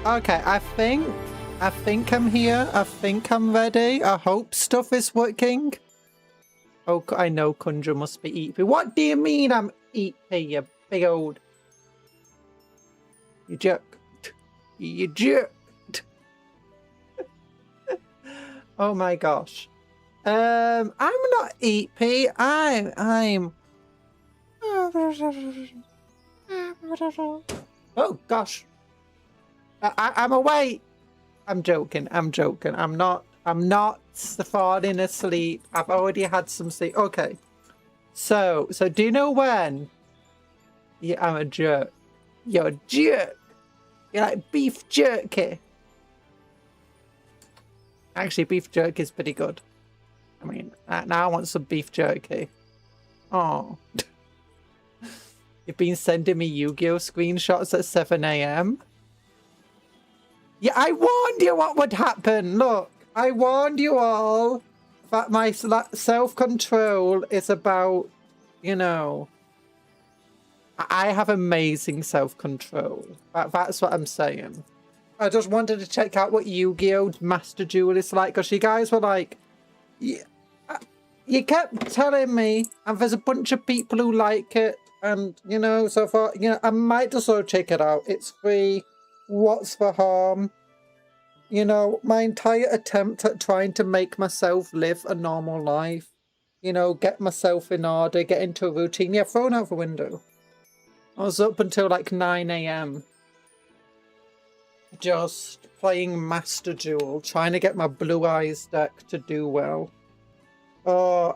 Okay, I think I'm here. I think I'm ready. I hope stuff is working. Oh, I know Conjuror must be EP. What do you mean I'm EP, you big old... You jerk. You jerk. Oh my gosh. I'm not EP. I'm... Oh gosh. I'm awake. I'm joking. I'm not falling asleep. I've already had some sleep. Okay. So do you know when? Yeah, I'm a jerk. You're a jerk. You're like beef jerky. Actually, beef jerky is pretty good. I mean, now I want some beef jerky. Oh. You've been sending me Yu-Gi-Oh screenshots at 7 AM? Yeah, I warned you what would happen. Look, I warned you all that my self-control is about, you know... I have amazing self-control. That's what I'm saying. I just wanted to check out what Yu-Gi-Oh! Master Duel is like, because you guys were like... You kept telling me, and there's a bunch of people who like it, and, you know, so far, you know, I might just sort of check it out. It's free. What's the harm? You know, my entire attempt at trying to make myself live a normal life, you know, get myself in order, get into a routine, yeah, thrown out the window. I was up until like 9 AM. Just playing Master Duel, trying to get my Blue Eyes deck to do well. Oh,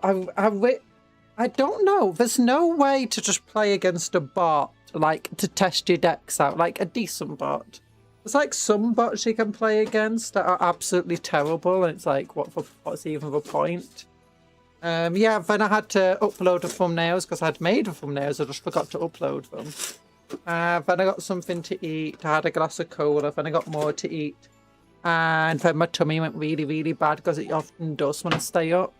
I don't know. There's no way to just play against a bot, like, to test your decks out, like a decent bot. There's like some bots you can play against that are absolutely terrible, and it's like, what's even the point? Yeah, then I had to upload the thumbnails because I'd made the thumbnails, I just forgot to upload them. Then I got something to eat, I had a glass of cola, then I got more to eat. And then my tummy went really, really bad because it often does when I stay up.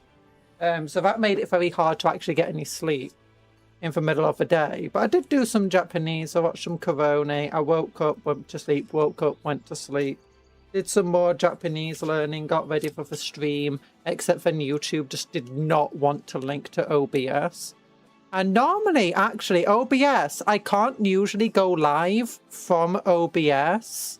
So that made it very hard to actually get any sleep in the middle of the day. But I did do some Japanese. I watched some Corona. I woke up, went to sleep, woke up, went to sleep. Did some more Japanese learning, got ready for the stream, except for YouTube just did not want to link to OBS. And normally, actually, OBS, I can't usually go live from OBS.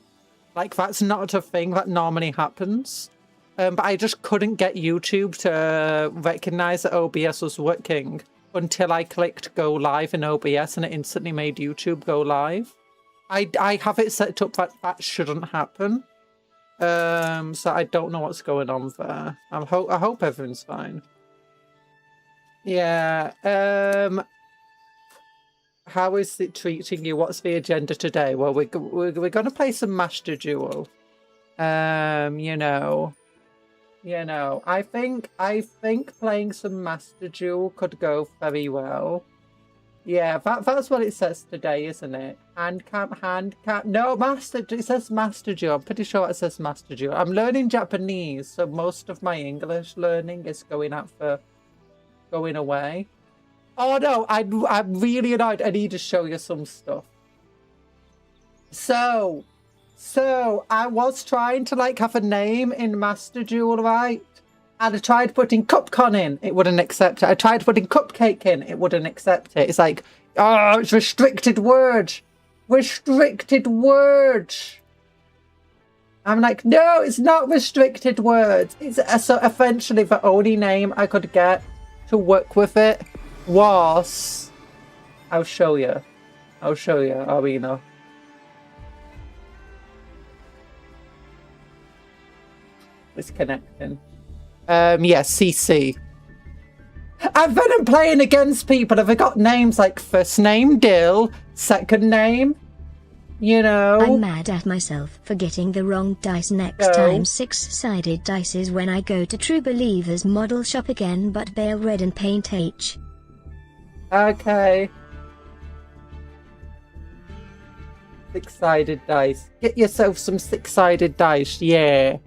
Like, that's not a thing that normally happens. But I just couldn't get YouTube to recognize that OBS was working until I clicked go live in OBS and it instantly made YouTube go live. I have it set up that that shouldn't happen. So I don't know what's going on there. I hope everyone's fine. Yeah. How is it treating you? What's the agenda today? Well, we're going to play some Master Duel. You know, I think playing some Master Duel could go very well. Yeah, that's what it says today, isn't it? Hand cam. No, it says Master Duel. I'm pretty sure it says Master Duel. I'm learning Japanese, so most of my English learning is going away. Oh no, I'm really annoyed. I need to show you some stuff. So I was trying to like have a name in Master Duel, right? And I tried putting Cupcon in, it wouldn't accept it. I tried putting Cupcake in, it wouldn't accept it. It's like, oh, it's restricted words. Restricted words. I'm like, no, it's not restricted words. It's so eventually the only name I could get to work with it was, I'll show you, Arena. It's connecting. Yeah, CC. And then I'm playing against people. Have I got names like first name Dill, second name, you know? I'm mad at myself for getting the wrong dice next time. 6-sided dice when I go to True Believers model shop again, but Bale Red and Paint H. Okay. 6-sided dice. Get yourself some 6-sided dice, yeah.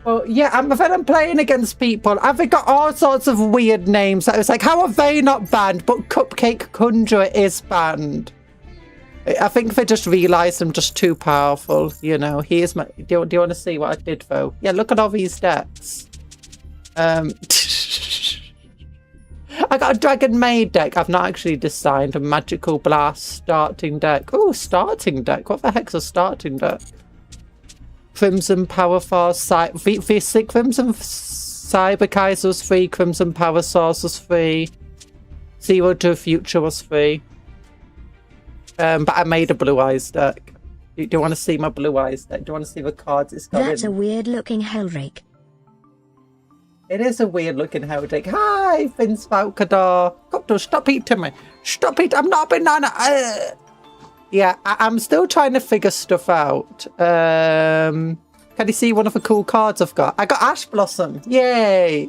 Well, yeah, I'm playing against people. I've got all sorts of weird names. I was like, how are they not banned? But Cupcake Conjuror is banned. I think they just realised I'm just too powerful, you know. Here's my... Do you want to see what I did, though? Yeah, look at all these decks. I got a Dragon Maid deck. I've not actually designed a Magical Blast starting deck. Oh, starting deck. What the heck's a starting deck? Crimson Power Force, Crimson Cyber Kaiser was free, Crimson Power Source was free, Zero to Future was free. But I made a Blue Eyes deck. Do you want to see my Blue Eyes deck? Do you want to see the cards it's got? That's a weird looking Hellrake. It is a weird looking Hellrake. Hi, Vince Falcador. Cuptle, stop eating me. Stop it. I'm not a banana. Yeah, I'm still trying to figure stuff out. Can you see one of the cool cards I've got? I got Ash Blossom. Yay.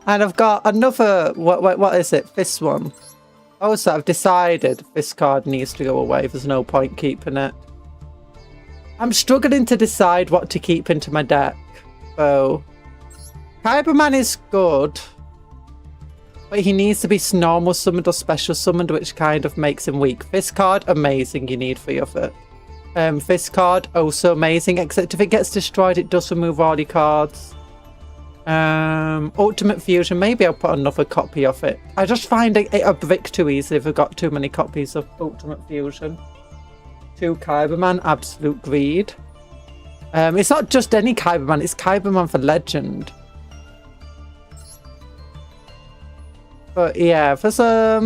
And I've got another... What is it? This one. Also, I've decided this card needs to go away. There's no point keeping it. I'm struggling to decide what to keep into my deck. So, Cyberman is good. But he needs to be normal summoned or special summoned, which kind of makes him weak. This card, amazing. You need 3 of it. This card, also amazing. Except if it gets destroyed, it does remove all your cards. Ultimate Fusion, maybe I'll put another copy of it. I just find it a brick too easy if I've got too many copies of Ultimate Fusion. 2 Cyberman, absolute greed. It's not just any Cyberman, it's Cyberman for Legend. But yeah, there's a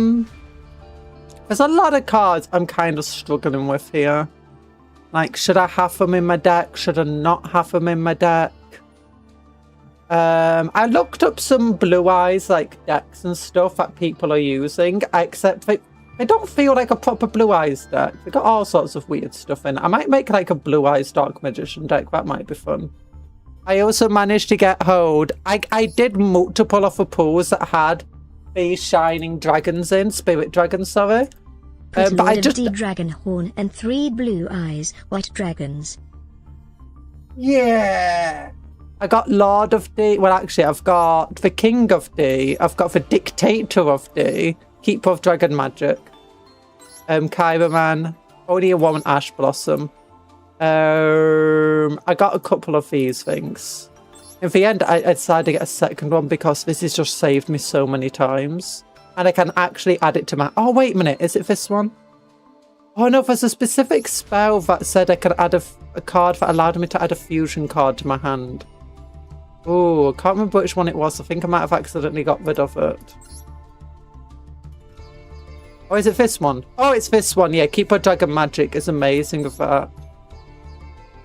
lot of cards I'm kind of struggling with here. Like, should I have them in my deck? Should I not have them in my deck? I looked up some Blue Eyes like decks and stuff that people are using, except they don't feel like a proper Blue Eyes deck. They got all sorts of weird stuff in it. I might make like a Blue Eyes Dark Magician deck. That might be fun. I also managed to get hold. I did multiple of the pools that had these shining dragons in, spirit dragons, sorry. But I just dragon horn and 3 blue eyes, white dragons. Yeah. I got Lord of D. Well, actually, I've got the King of D. I've got the Dictator of D. Keeper of Dragon Magic. Cyberman. Only a woman, Ash Blossom. I got a couple of these things. In the end, I decided to get a second one because this has just saved me so many times. And I can actually add it to my... Oh, wait a minute. Is it this one? Oh, no. There's a specific spell that said I could add a card that allowed me to add a fusion card to my hand. Oh, I can't remember which one it was. I think I might have accidentally got rid of it. Oh, is it this one? Oh, it's this one. Yeah, Keeper Dragon Magic is amazing with that.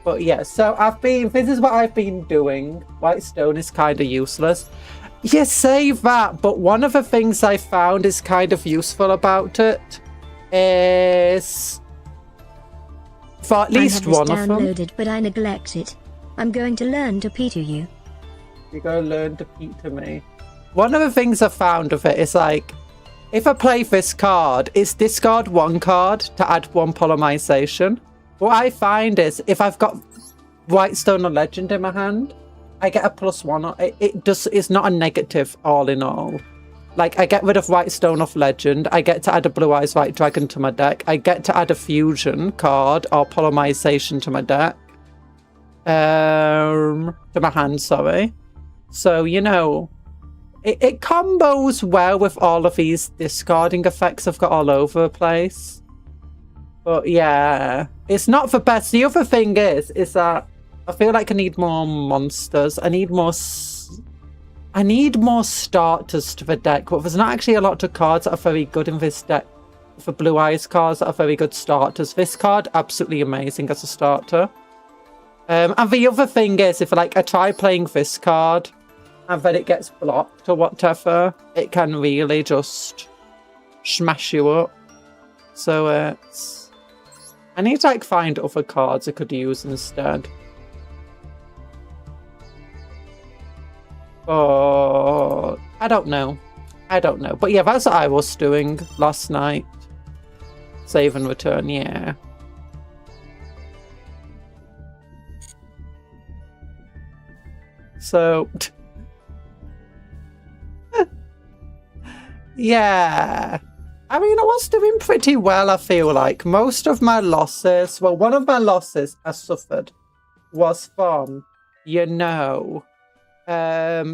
But yeah, so this is what I've been doing. White Stone is kind of useless. Yeah, say that, but one of the things I found is kind of useful about it is... For at least one of them. I have this downloaded, but I neglect it. I'm going to learn to Peter you. You're going to learn to Peter me. One of the things I found of it is like, if I play this card, it's discard 1 card to add 1 polymerization. What I find is, if I've got White Stone or Legend in my hand, I get a +1. It's not a negative all in all. Like, I get rid of White Stone off Legend. I get to add a Blue Eyes White Dragon to my deck. I get to add a Fusion card or polymerization to my deck. To my hand, sorry. So, you know, it combos well with all of these discarding effects I've got all over the place. But yeah, it's not the best. The other thing is that I feel like I need more monsters. I need more starters to the deck, but there's not actually a lot of cards that are very good in this deck. For Blue Eyes cards that are very good starters. This card, absolutely amazing as a starter. And the other thing is, if like I try playing this card and then it gets blocked or whatever, it can really just smash you up. So it's... I need to like find other cards I could use instead. Oh, I don't know. But yeah, that's what I was doing last night. Save and return, yeah. So... yeah. I mean, I was doing pretty well, I feel like. Most of my losses, well, one of my losses I suffered was from, you know,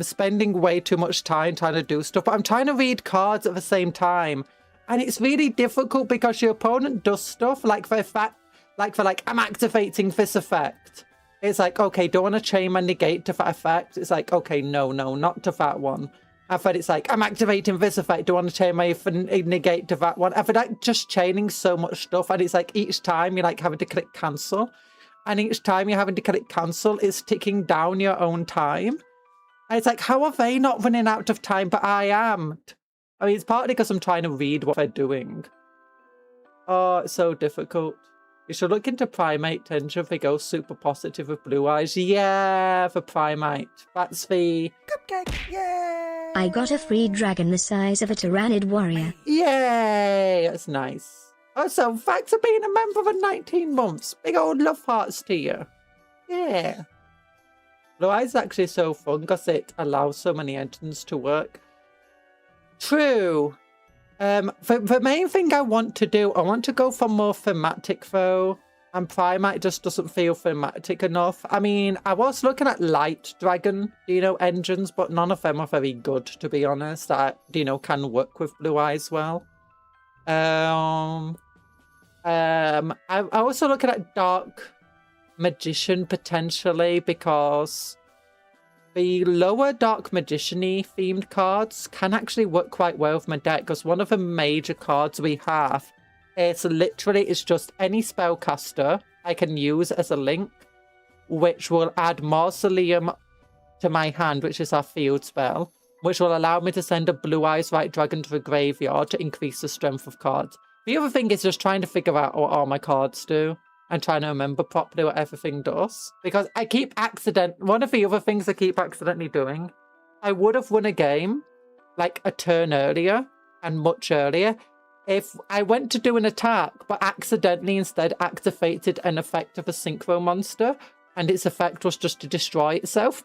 spending way too much time trying to do stuff. But I'm trying to read cards at the same time. And it's really difficult because your opponent does stuff like for fact, like I'm activating this effect. It's like, okay, don't want to chain my negate to that effect. It's like, okay, no, not to that one. I've heard it's like, I'm activating this effect. Don't want to chain my negate to that one. I've heard like just chaining so much stuff. And it's like each time you're like having to click cancel. And each time you're having to click cancel, it's ticking down your own time. And it's like, how are they not running out of time? But I am. I mean, it's partly because I'm trying to read what they're doing. Oh, it's so difficult. You should look into Primate Tension if they go super positive with blue eyes. Yeah, for Primate. That's the Cupcake. Yay! I got a free dragon the size of a Tyrannid warrior. Yay! That's nice. Also, thanks for being a member for 19 months. Big old love hearts to you. Yeah. Blue eyes is actually so fun because it allows so many engines to work. True. The main thing I want to do, I want to go for more thematic though. And Primate just doesn't feel thematic enough. I mean, I was looking at Light Dragon, engines, but none of them are very good, to be honest. That, can work with blue eyes well. I'm also looking at Dark Magician potentially because the lower Dark Magician-y themed cards can actually work quite well with my deck because one of the major cards we have is literally it's just any spellcaster I can use as a link, which will add Mausoleum to my hand, which is our field spell, which will allow me to send a Blue Eyes White Dragon to the graveyard to increase the strength of cards. The other thing is just trying to figure out what all my cards do and trying to remember properly what everything does. Because I keep one of the other things I keep accidentally doing, I would have won a game like a turn earlier and much earlier if I went to do an attack but accidentally instead activated an effect of a synchro monster and its effect was just to destroy itself.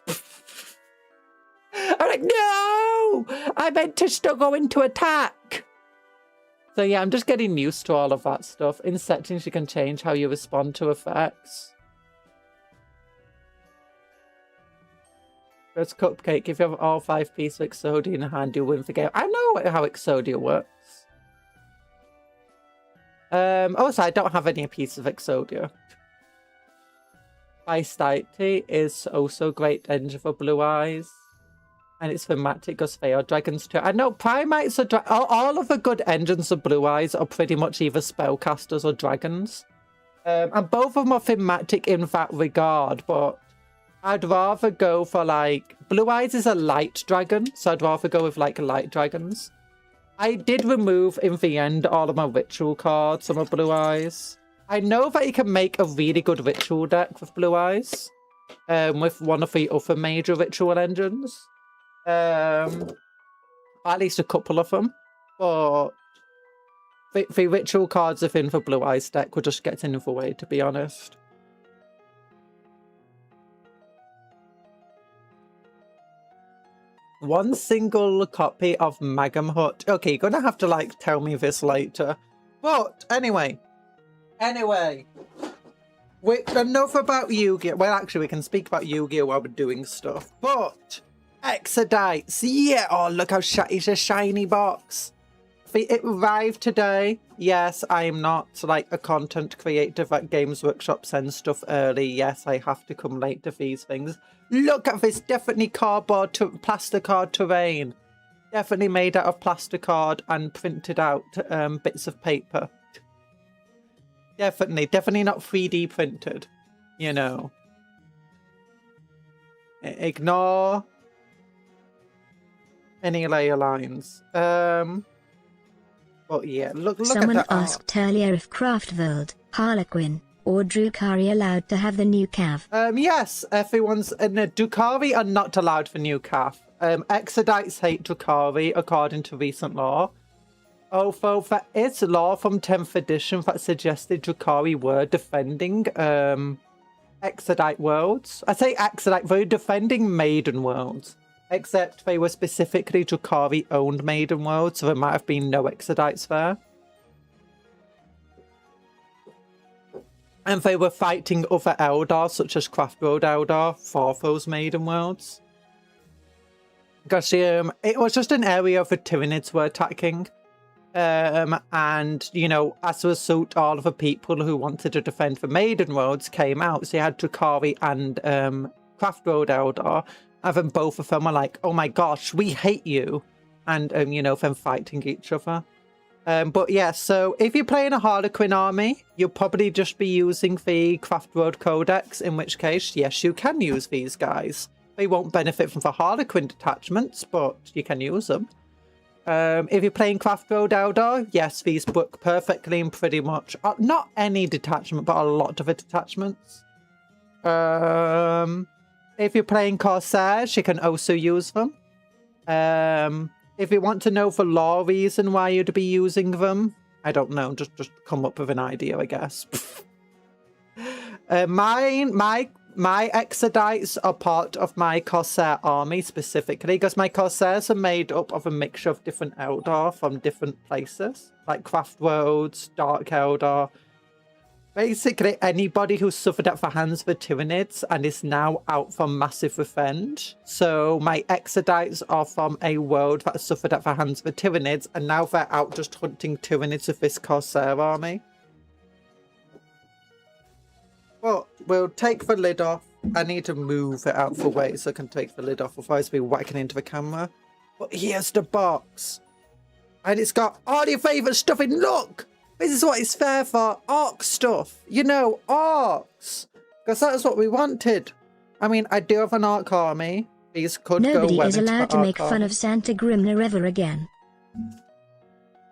I'm like, no! I meant to still go into attack! So yeah, I'm just getting used to all of that stuff. In settings, you can change how you respond to effects. First Cupcake, if you have all 5 pieces of Exodia in hand, you win the game. I know how Exodia works. Also, I don't have any pieces of Exodia. Vitality is also a great engine for blue eyes. And it's thematic because they are dragons too. I know Primates are all of the good engines of blue eyes are pretty much either spellcasters or dragons. And both of them are thematic in that regard, but I'd rather go for like blue eyes is a light dragon, so I'd rather go with like light dragons. I did remove in the end all of my ritual cards from my blue eyes. I know that you can make a really good ritual deck with blue eyes, with one of the other major ritual engines. At least a couple of them, but the ritual cards within the blue eyes deck will just get in the way, to be honest. One single copy of Magam Hut. Okay, you're gonna have to like tell me this later. But anyway, enough about Yu-Gi-Oh! Well, actually, we can speak about Yu-Gi-Oh! While we're doing stuff, but Exodites, yeah! Oh, look how it's a shiny box. It arrived today. Yes, I am not like a content creator that Games Workshop sends stuff early. Yes, I have to come late to these things. Look at this, definitely cardboard to plasticard terrain. Definitely made out of plasticard and printed out bits of paper. Definitely not 3D printed, Ignore any layer lines. But yeah, look Someone at that. asked earlier if Craftworld, Harlequin, or Drukari allowed to have the new cav. Yes, everyone's... Drukari are not allowed for new cav. Exodites hate Drukari, according to recent law. Although there is law from 10th edition that suggested Drukari were defending Exodite worlds. I say Exodite, they were defending Maiden worlds. Except they were specifically Drukari-owned Maiden worlds, so there might have been no Exodites there. And they were fighting other Eldar, such as Craft Road Eldar, for those Maiden Worlds. Because it was just an area the Tyranids were attacking. And, you know, as a result, all of the people who wanted to defend the Maiden Worlds came out. So you had Drukhari and Craft Road Eldar. And then both of them were like, oh my gosh, we hate you. And, you know, them fighting each other. But yeah, so if you're playing a Harlequin army, you'll probably just be using the Craft Road Codex, in which case, yes, you can use these guys. They won't benefit from the Harlequin detachments, but you can use them. If you're playing Craft Road Eldar, yes, these work perfectly in pretty much, not any detachment, but a lot of the detachments. If you're playing Corsairs, you can also use them. If you want to know the law reason why you'd be using them, I don't know, just come up with an idea, I guess. My Exodites are part of my Corsair army specifically, because my Corsairs are made up of a mixture of different Eldar from different places, like Craft Roads, Dark Eldar. Basically, anybody who suffered at the hands of the Tyranids and is now out for massive revenge. So my Exodites are from a world that suffered at the hands of the Tyranids, and now they're out just hunting Tyranids with this Corsair army. But we'll take the lid off. I need to move it out the way so I can take the lid off, otherwise I'll be whacking into the camera. But here's the box. And it's got all your favourite stuff in. Look! This is what it's fair for. Orc stuff. You know, orcs. Because that's what we wanted. I mean, I do have an orc army. These could go well into the orc army. Nobody is allowed to make fun of Santa Grimner ever again.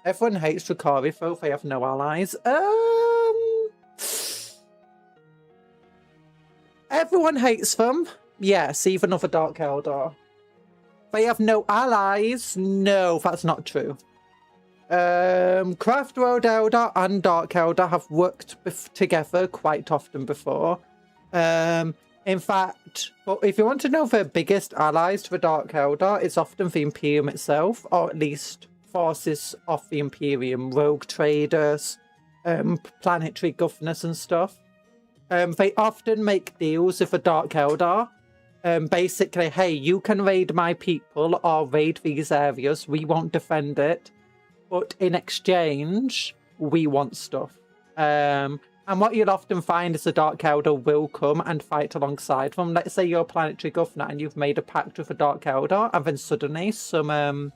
Everyone hates Drukhari, though. They have no allies. Everyone hates them. Yes, even other Dark Eldar. They have no allies. No, that's not true. Craft Road Eldar and Dark Eldar have worked together quite often before. In fact, well, if you want to know the biggest allies to the Dark Eldar, it's often the Imperium itself, or at least forces of the Imperium, rogue traders, planetary governors and stuff. They often make deals with the Dark Eldar. Basically, hey, you can raid my people or raid these areas. We won't defend it. But in exchange, we want stuff. And what you'll often find is the Dark Eldar will come and fight alongside them. Let's say you're a planetary governor and you've made a pact with a Dark Eldar, and then suddenly some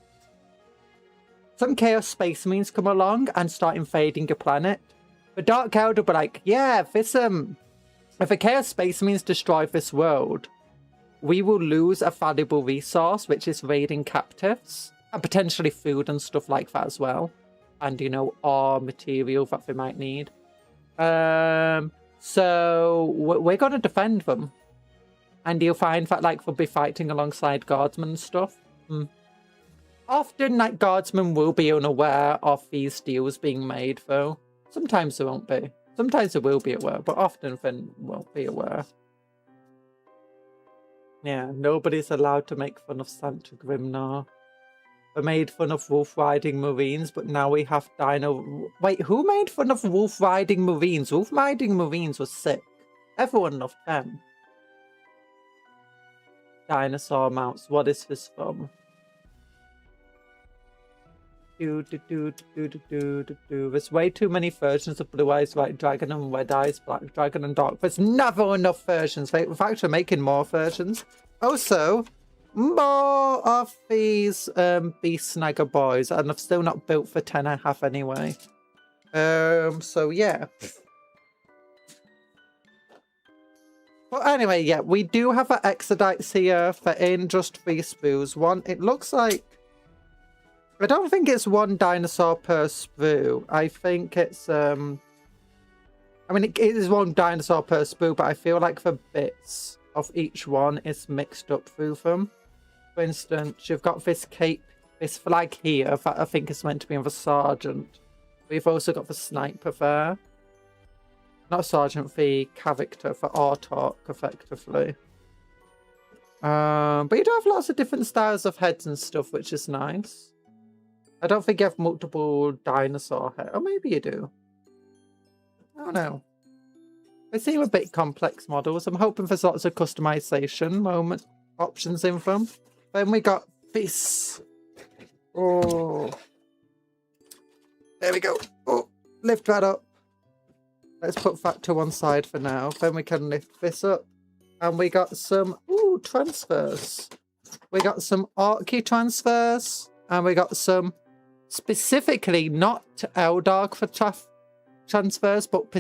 Chaos Space Marines come along and start invading your planet. The Dark Eldar will be like, yeah, this if the Chaos Space Marines destroy this world, we will lose a valuable resource, which is raiding captives. And potentially food and stuff like that as well. And, you know, ore material that they might need. So we're going to defend them. And you'll find that, like, we'll be fighting alongside guardsmen and stuff. Often, like, guardsmen will be unaware of these deals being made, though. Sometimes they won't be. Sometimes they will be aware, but often they won't be aware. Yeah, nobody's allowed to make fun of Santa Grimnar. We made fun of wolf riding Marines, but now we have dino... Wait, who made fun of wolf riding Marines? Wolf riding Marines was sick. Everyone loved them. Dinosaur mounts. What is this from? There's way too many versions of Blue Eyes White Dragon and Red Eyes Black Dragon and Dark. There's never enough versions. In fact, we're making more versions. Also, more of these Beast Snagger boys, and I've still not built the 10 I have anyway. So yeah. But anyway, yeah, we do have our Exodites here for in just 3 sprues. One, it looks like, I don't think it's 1 dinosaur per sprue. I think it's I mean it is 1 dinosaur per sprue, but I feel like the bits of each one is mixed up through them. For instance, you've got this cape, this flag here that I think is meant to be of a sergeant. We've also got the sniper there. Not sergeant, the character for Autarch, effectively. But you do have lots of different styles of heads and stuff, which is nice. I don't think you have multiple dinosaur heads. Or maybe you do. I don't know. They seem a bit complex models. I'm hoping there's lots of customization options in them. Then we got this. Oh. There we go. Oh, lift that up. Let's put that to one side for now. Then we can lift this up. And we got some transfers. We got some Orky transfers. And we got some specifically not Eldark for transfers, but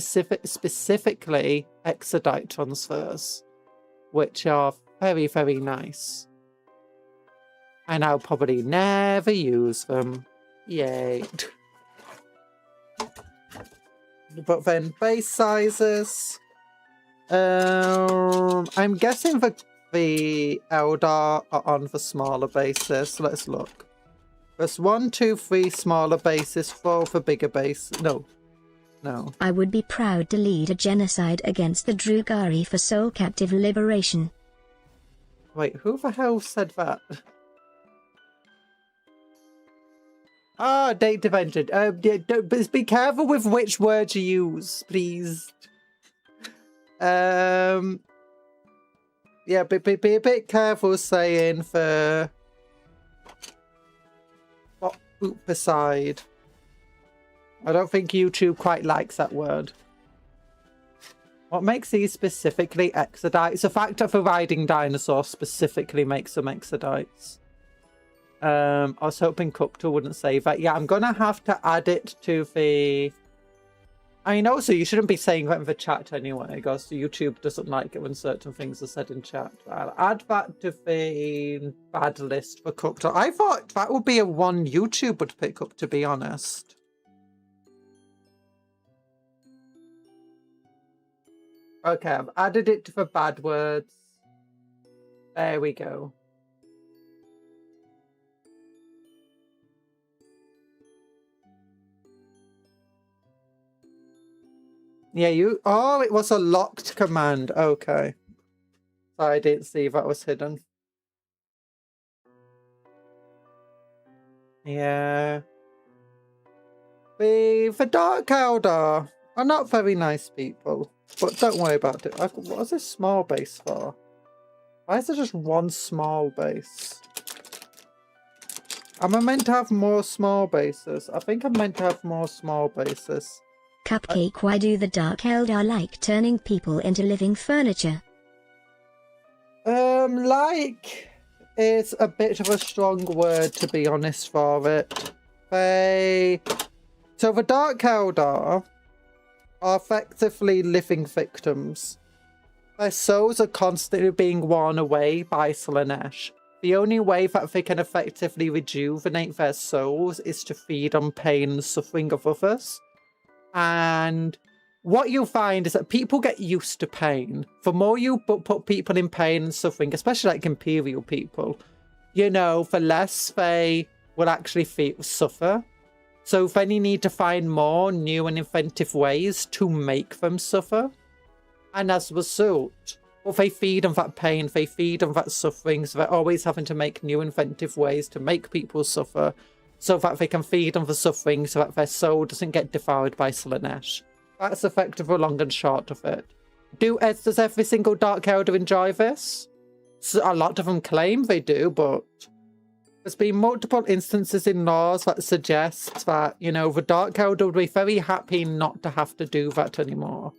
specifically Exodite transfers, which are very, very nice. And I'll probably never use them. Yay. But then base sizes. I'm guessing that the Eldar are on the smaller bases. Let's look. There's 1, 2, 3 smaller bases, 4 for bigger base. No. I would be proud to lead a genocide against the Drugari for soul captive liberation. Wait, who the hell said that? Ah, date ventured. Be careful with which words you use, please. Yeah, be a bit careful saying for beside. I don't think YouTube quite likes that word. What makes these specifically Exodites? The fact that for riding dinosaurs specifically makes them Exodites. I was hoping Cuptle wouldn't say that. Yeah, I'm gonna have to add it to the... I mean, also, you shouldn't be saying that in the chat anyway, because YouTube doesn't like it when certain things are said in chat. I'll add that to the bad list for Cuptle. I thought that would be a one YouTube would pick up, to be honest. Okay, I've added it to the bad words. There we go. Yeah, you... Oh, it was a locked command. Okay. I didn't see that was hidden. Yeah. The Dark Eldar are not very nice people. But don't worry about it. What is this small base for? Why is there just one small base? Am I meant to have more small bases? I think I'm meant to have more small bases. Cupcake, why do the Dark Eldar like turning people into living furniture? Like is a bit of a strong word, to be honest, for it. So the Dark Eldar are effectively living victims. Their souls are constantly being worn away by Slaanesh. The only way that they can effectively rejuvenate their souls is to feed on pain and suffering of others. And what you'll find is that people get used to pain. The more you put people in pain and suffering, especially like Imperial people, you know, the less they will actually suffer. So then you need to find more new and inventive ways to make them suffer. And as a result, well, they feed on that pain, they feed on that suffering, so they're always having to make new inventive ways to make people suffer, so that they can feed on the suffering, so that their soul doesn't get devoured by Slaanesh. That's effectively the long and short of it. Does every single Dark Elder enjoy this? So a lot of them claim they do, but there's been multiple instances in laws that suggest that, you know, the Dark Elder would be very happy not to have to do that anymore.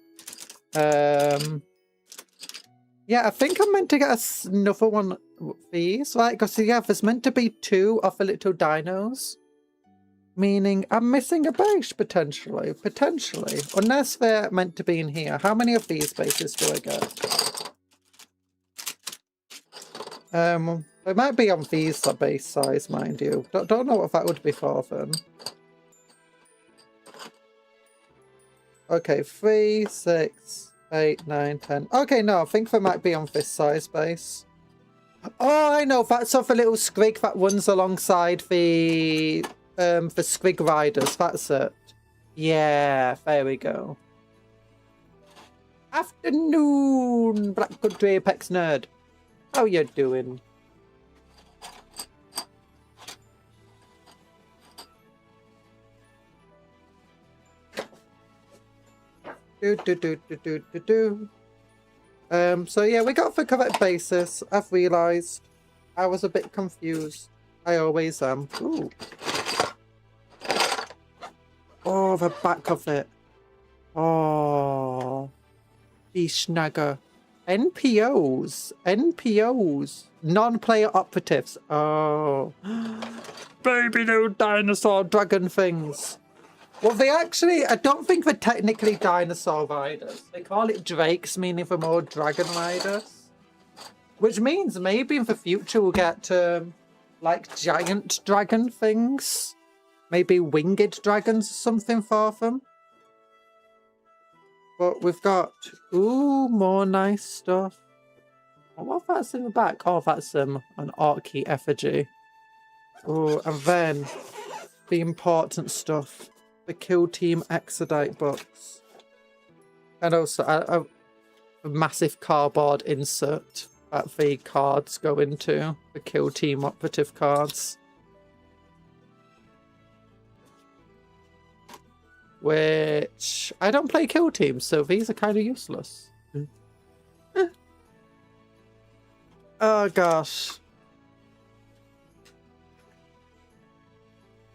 Yeah, I think I'm meant to get another one of these, right? Because, yeah, there's meant to be 2 of the little dinos. Meaning I'm missing a base, potentially. Potentially. Unless they're meant to be in here. How many of these bases do I get? They might be on these base size, mind you. Don't know what that would be for them. Okay, 3, 6, 8, 9, 10. Okay, no, I think they might be on this size base. Oh, I know. That's off a little squig that runs alongside the squig riders. That's it. Yeah, there we go. Afternoon, Black Country Apex Nerd. How you doing? So yeah, we got the correct basis. I've realised I was a bit confused. I always am. Ooh. Oh, the back of it. Oh. The snagger. NPOs. NPOs. Non-player operatives. Oh. Baby little dinosaur dragon things. Well, they actually, I don't think they're technically dinosaur riders. They call it drakes, meaning they're more dragon riders. Which means maybe in the future we'll get, like, giant dragon things. Maybe winged dragons or something for them. But we've got, ooh, more nice stuff. What that's in the back? Oh, that's an Orky effigy. Oh, and then the important stuff. The Kill Team Exodite books. And also a massive cardboard insert that the cards go into. The Kill Team operative cards. Which I don't play Kill Team, so these are kind of useless. Oh gosh.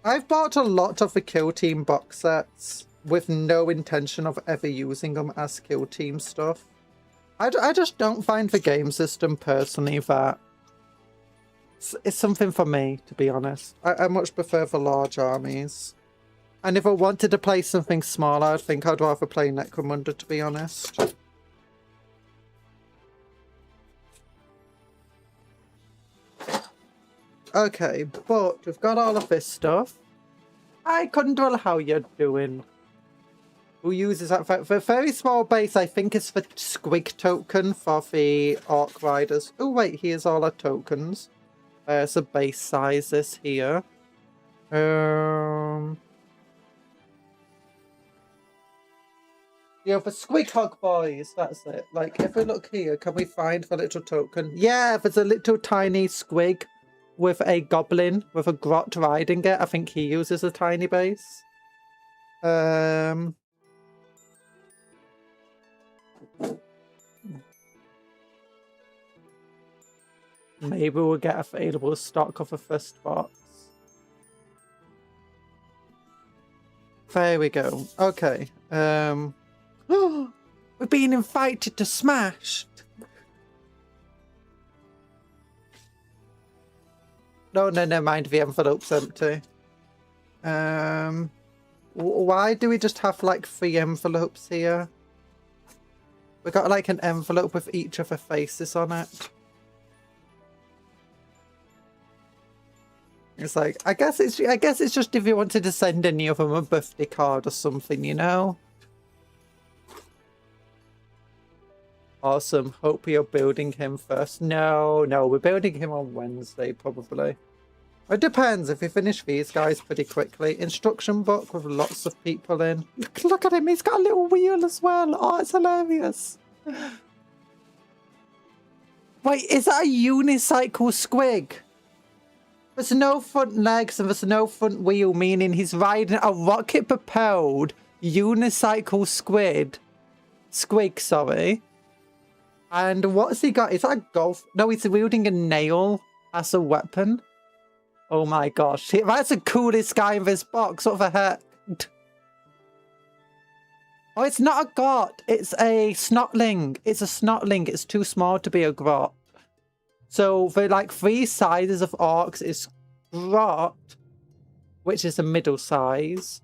I've bought a lot of the Kill Team box sets with no intention of ever using them as Kill Team stuff. I just don't find the game system personally that it's something for me, to be honest. I much prefer the large armies. And if I wanted to play something smaller, I think I'd rather play Necromunda, to be honest. Okay, but we've got all of this stuff. I couldn't tell how you're doing. Who uses that? For a very small base, I think it's the squig token for the Orc Riders. Oh wait, here's all our tokens. There's a base sizes here. Yeah, for Squig Hog Boys, that's it. Like, if we look here, can we find the little token? Yeah, there's a little tiny squig with a goblin with a grot riding it. I think he uses a tiny base. Maybe we'll get available stock of a first box. There we go. Okay. We're being invited to Smash. No, never mind. The envelope's empty. Why do we just have like 3 envelopes here? We got like an envelope with each of the faces on it. It's like, I guess it's just if you wanted to send any of them a birthday card or something, you know. Awesome. Hope you're building him first. No, we're building him on Wednesday, probably. It depends if we finish these guys pretty quickly. Instruction book with lots of people in. Look at him, he's got a little wheel as well. Oh, it's hilarious. Wait, is that a unicycle squig? There's no front legs and there's no front wheel, meaning he's riding a rocket-propelled unicycle squig, sorry. And what's he got? Is that a golf? No, he's wielding a nail as a weapon. Oh my gosh. That's the coolest guy in this box. What the heck? Oh, it's not a grot. It's a snotling. It's a snotling. It's too small to be a grot. So the like 3 sizes of orcs is grot, which is a middle size.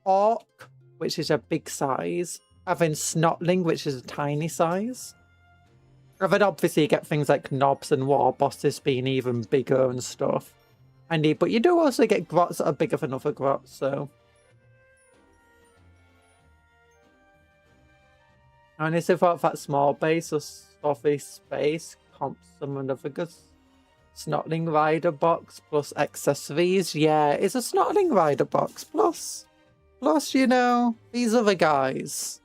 Orc, which is a big size. And then snotling, which is a tiny size. And then obviously you get things like knobs and war bosses being even bigger and stuff. But you do also get grots that are bigger than other grots, so. And it's about that small base or stuffy space comps some of the figures. Snotling Rider box plus accessories. Yeah, it's a Snotling Rider box plus, you know, these other guys.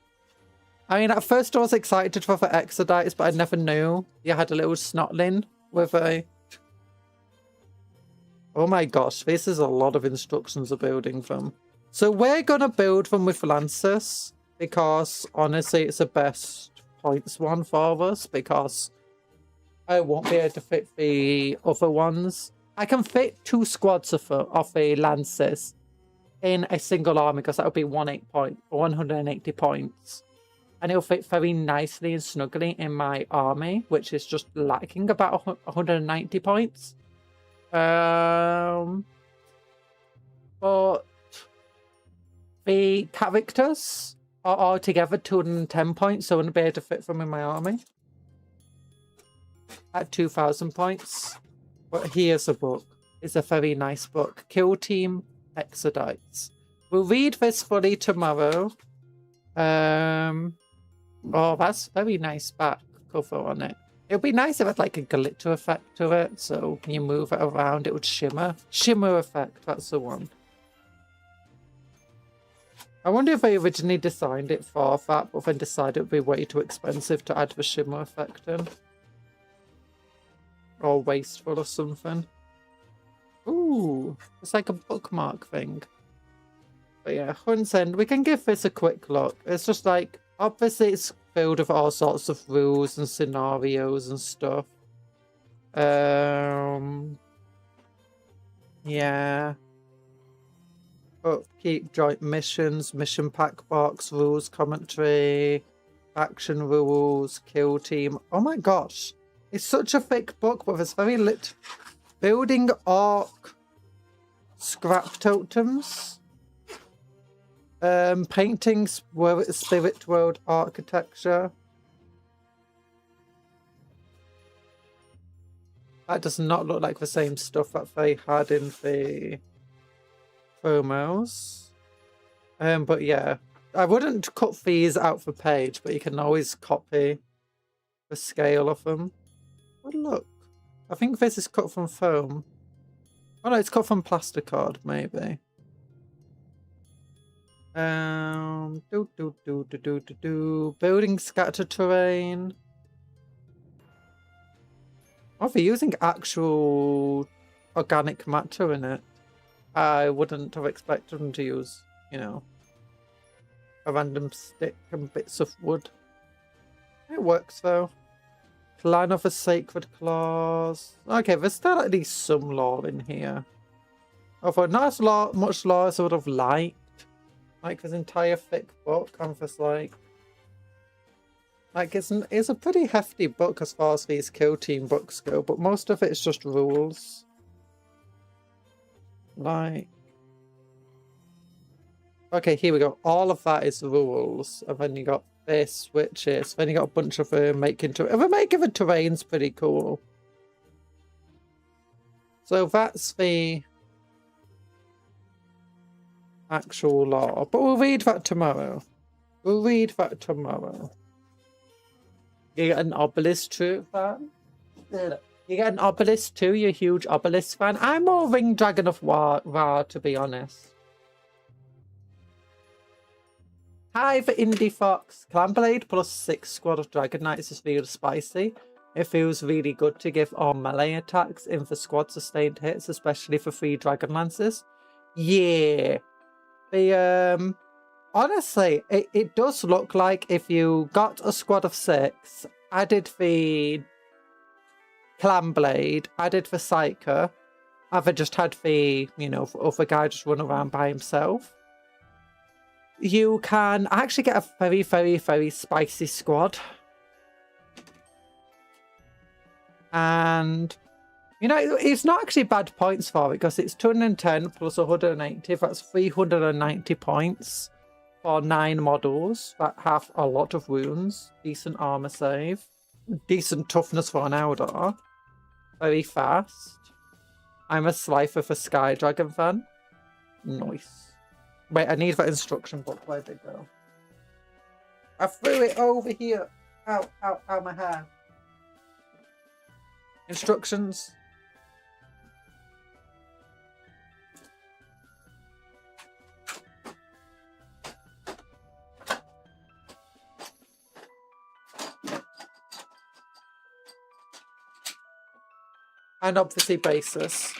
I mean, at first I was excited for the Exodites, but I never knew you had a little Snotling with a... Oh my gosh, this is a lot of instructions of building them. So we're going to build them with Lancers, because honestly it's the best points one for us, because I won't be able to fit the other ones. I can fit 2 squads of the lances in a single army, because that would be 180 points. And it'll fit very nicely and snugly in my army, which is just lacking about 190 points. But the characters are altogether 210 points, so I wouldn't be able to fit them in my army at 2,000 points. But here's a book. It's a very nice book. Kill Team Exodites. We'll read this fully tomorrow. Oh, that's very nice back cover on it. It would be nice if it had like a glitter effect to it, so when you move it around it would shimmer. Shimmer effect, that's the one. I wonder if they originally designed it for that, but then decided it would be way too expensive to add the shimmer effect in. Or wasteful or something. Ooh, it's like a bookmark thing. But yeah, Hunt's End, we can give this a quick look. It's just like, obviously it's filled with all sorts of rules and scenarios and stuff. Yeah. Upkeep, joint missions, mission pack box, rules commentary, action rules, kill team. Oh my gosh. It's such a thick book, but it's very lit. Building Orc scrap totems. Painting Spirit World architecture. That does not look like the same stuff that they had in the promos. But yeah, I wouldn't cut these out for page, but you can always copy the scale of them. Oh look, I think this is cut from foam. Oh no, it's cut from plasticard, maybe. Building scatter terrain. Oh, they're using actual organic matter in it. I wouldn't have expected them to use, you know, a random stick and bits of wood. It works though. Clan of the Sacred Claws. Okay, there's still at least some lore in here. Although not as much lore as I would have liked. Like this entire thick book, I'm just like it's a pretty hefty book as far as these kill team books go, but most of it is just rules. Like, okay, here we go. All of that is rules, and then you got this, which is then you got a bunch of making terrain. The making the terrain's pretty cool. So that's the actual lore, but we'll read that tomorrow. We'll read that tomorrow. You get an obelisk too, fan? You get an obelisk too, you huge obelisk fan? I'm more Ring Dragon of War, to be honest. Hi, the Indie Fox. Clanblade plus 6 squad of Dragon Knights is really spicy. It feels really good to give all melee attacks in for squad sustained hits, especially for 3 Dragon Lances. Yeah. The honestly, it does look like if you got a squad of 6, added the Clanblade, added the Psyker, and then just had the, you know, other guy just run around by himself, you can actually get a very, very, very spicy squad. And, you know, it's not actually bad points for it, because it's 210 plus 180, that's 390 points for 9 models that have a lot of wounds, decent armor save, decent toughness for an Eldar, very fast. I'm a Slifer for Sky Dragon fan. Nice. Wait, I need that instruction book. Where'd it go? I threw it over here. Ow, ow, ow, my hair. Instructions. And obviously basis.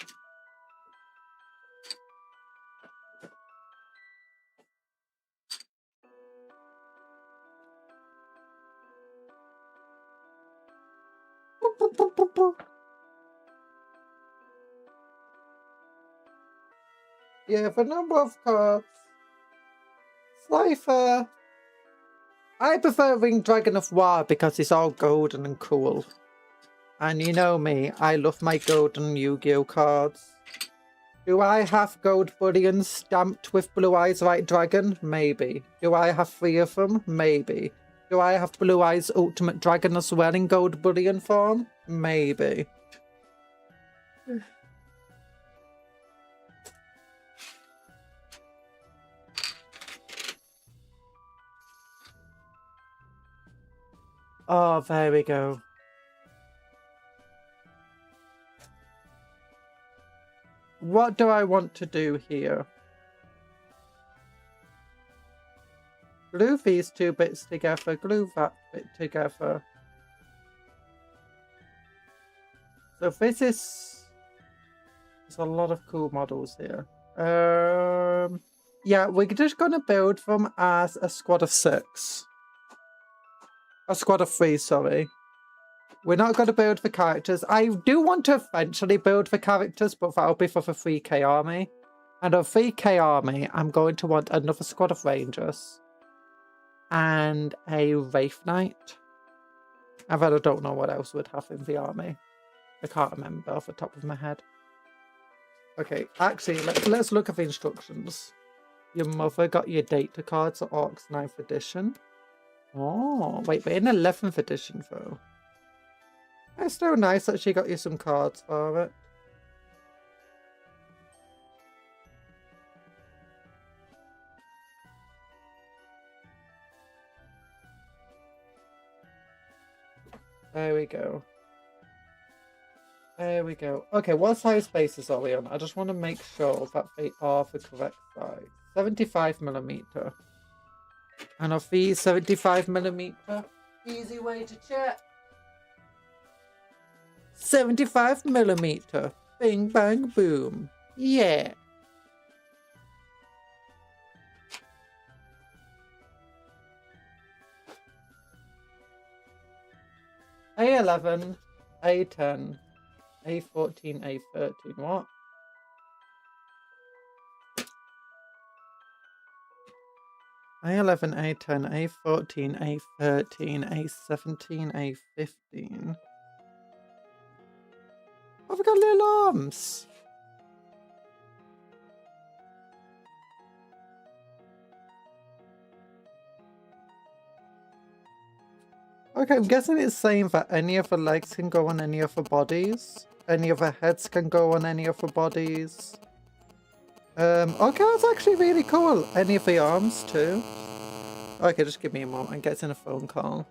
noob. You have a number of cards. Slifer. I prefer Ring Dragon of War because it's all golden and cool. And you know me, I love my golden Yu-Gi-Oh cards. Do I have gold bullion stamped with Blue Eyes White Dragon? Maybe. Do I have 3 of them? Maybe. Do I have Blue Eyes Ultimate Dragon as well in gold bullion form? Maybe. Oh, there we go. What do I want to do here? Glue these 2 bits together, glue that bit together. So this is... There's a lot of cool models here. Yeah, we're just gonna build them as a squad of 6. A squad of 3, sorry. We're not going to build the characters. I do want to eventually build the characters, but that'll be for the 3k army. And a 3k army, I'm going to want another squad of rangers. And a Wraith Knight. And then I don't know what else would have in the army. I can't remember off the top of my head. Okay, actually, let's look at the instructions. Your mother got your data cards at Orcs 9th edition. Oh, wait, we're in 11th edition though. It's still nice that she got you some cards for it. There we go. There we go. Okay, what size bases are we on? I just want to make sure that they are the correct size. 75mm. And of these 75mm, easy way to check. 75mm. Bing, bang, boom. Yeah. A11, A10, A14, A13. What? A11, A10, A14, A13, A17, A15. Oh, we got little arms. Okay, I'm guessing it's saying that any of the legs can go on any of the bodies. Any of the heads can go on any of the bodies. Okay, that's actually really cool. Any of the arms too. Okay, just give me a moment. I'm getting a phone call.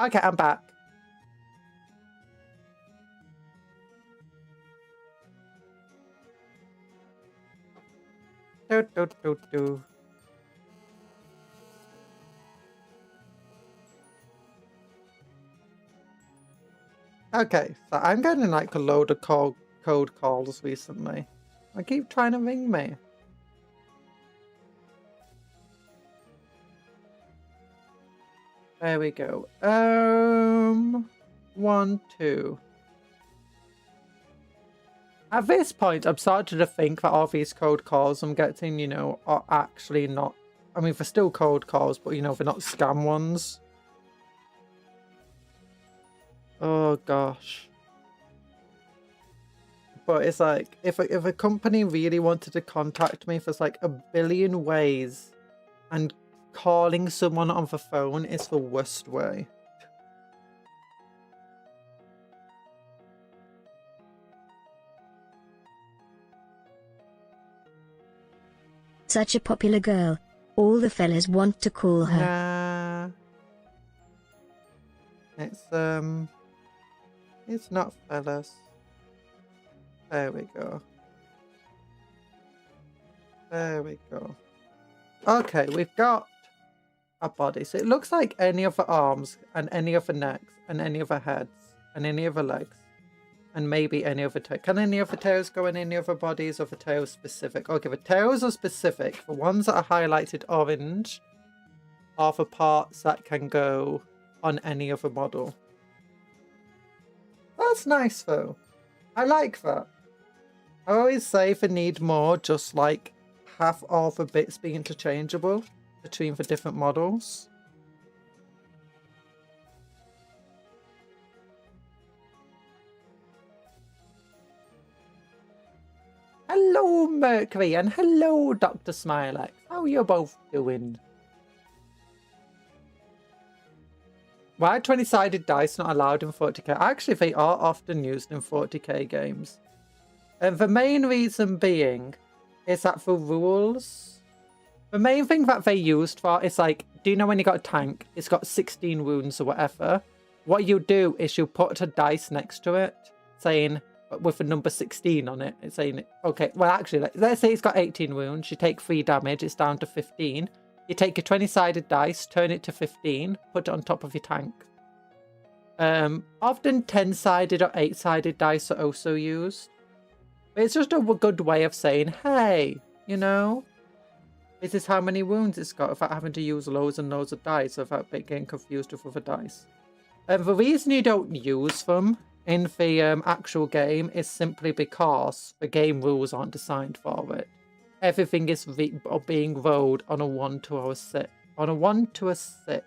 Okay, I'm back. Do. Okay, so I'm getting like a load of code calls recently. I keep trying to ring me. There we go. 1, 2. At this point, I'm starting to think that all these code calls I'm getting, you know, are actually not... I mean, they're still code calls, but, you know, they're not scam ones. Oh, gosh. But it's like, if a company really wanted to contact me, there's like a billion ways. And calling someone on the phone is the worst way. Such a popular girl. All the fellas want to call her. Nah. It's not fellas. There we go. There we go. Okay, we've got a body. So it looks like any of the arms and any of the necks and any of the heads and any of the legs and maybe any of the tails. Can any of the tails go in any of the bodies, or the tails specific? Okay, the tails are specific. The ones that are highlighted orange are the parts that can go on any other model. That's nice though. I like that. I always say if they need more, just like have all the bits be interchangeable between the different models. Hello Mercury and hello Dr. Smilex. How are you both doing? Why are 20-sided dice not allowed in 40k? Actually, they are often used in 40k games. And the main reason being is that the rules... The main thing that they used for is like, do you know when you got a tank? It's got 16 wounds or whatever. What you do is you put a dice next to it, saying, with the number 16 on it. It's saying, okay, well actually, let's say it's got 18 wounds. You take 3 damage, it's down to 15. You take your 20-sided dice, turn it to 15, put it on top of your tank. Often 10-sided or 8-sided dice are also used. But it's just a good way of saying, hey, you know, this is how many wounds it's got without having to use loads and loads of dice, without getting confused with other dice. The reason you don't use them in the actual game is simply because the game rules aren't designed for it. Everything is being rolled on a 1, 2, or a 6. On a 1 to a 6.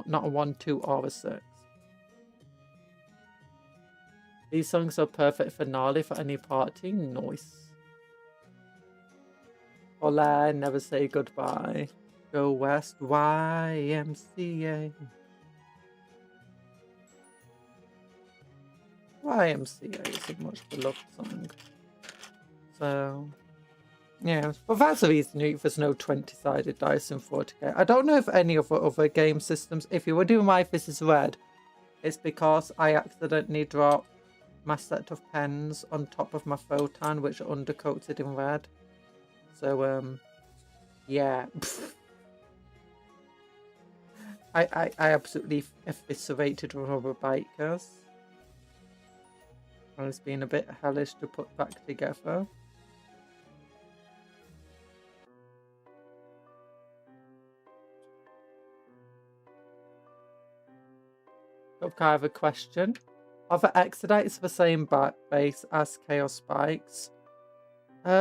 Not a 1, 2, or a 6. These songs are perfect finale for any party. Nice. Hola, never say goodbye. Go West, YMCA. YMCA is a much beloved song. So... yeah, but that's the reason there's no 20-sided dice in 40k. I don't know if any of the other game systems, if you were doing my This is Red, it's because I accidentally dropped my set of pens on top of my photon, which are undercoated in red. So, yeah. I absolutely eviscerated rubber bikers. And it's been a bit hellish to put back together. Okay, I have a question. Are the Exodites the same base as Chaos Spikes? Right,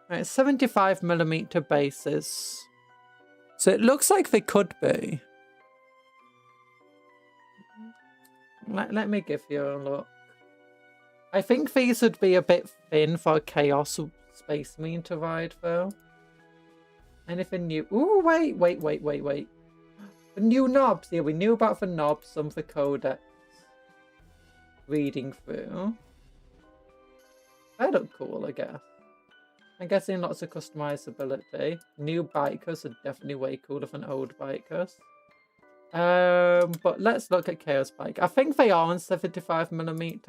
75mm bases. So it looks like they could be. Let me give you a look. I think these would be a bit thin for a Chaos Space Marine to ride, though. Anything new? Ooh, wait. The new knobs. Yeah, we knew about the knobs, some of the codex. Reading through. They look cool, I guess. I'm guessing lots of customizability. New bikers are definitely way cooler than old bikers. But let's look at Chaos Bike. I think they are on 75mm.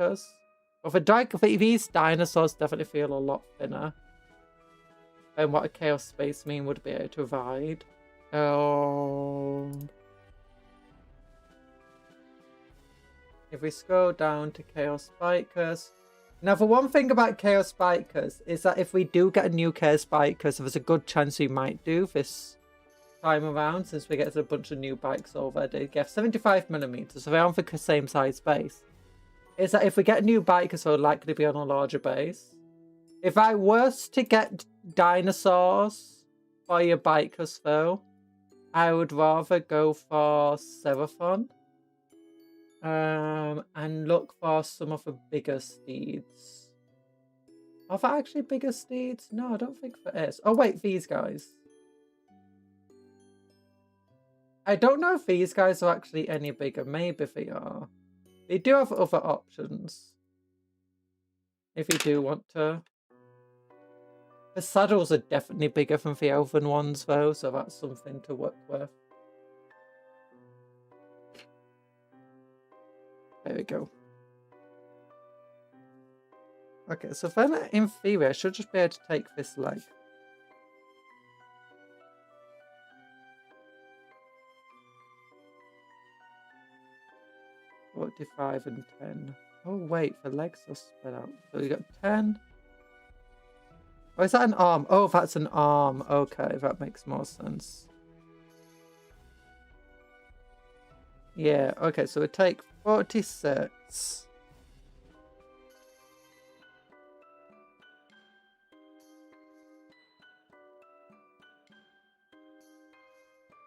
But these dinosaurs definitely feel a lot thinner than what a Chaos Space Marine would be able to ride. If we scroll down to Chaos Bikers. Now, the one thing about Chaos Bikers is that if we do get a new Chaos Bikers, there's a good chance we might do this time around, since we get a bunch of new bikes already. Get 75mm, so they're on the same size base. Is that if we get new bikers, they'll likely be on a larger base. If I was to get dinosaurs for your bikers, though, I would rather go for Seraphon. And look for some of the bigger steeds. Are there actually bigger steeds? No, I don't think there is. Oh wait, these guys. I don't know if these guys are actually any bigger. Maybe they are. They do have other options. If you do want to. The saddles are definitely bigger than the elven ones though, so that's something to work with. There we go. Okay, so then in theory I should just be able to take this leg. 45 and 10. Oh, wait, the legs are spread out. So you got 10. Oh, is that an arm? Oh, that's an arm. Okay, that makes more sense. Yeah, okay, so we take 46.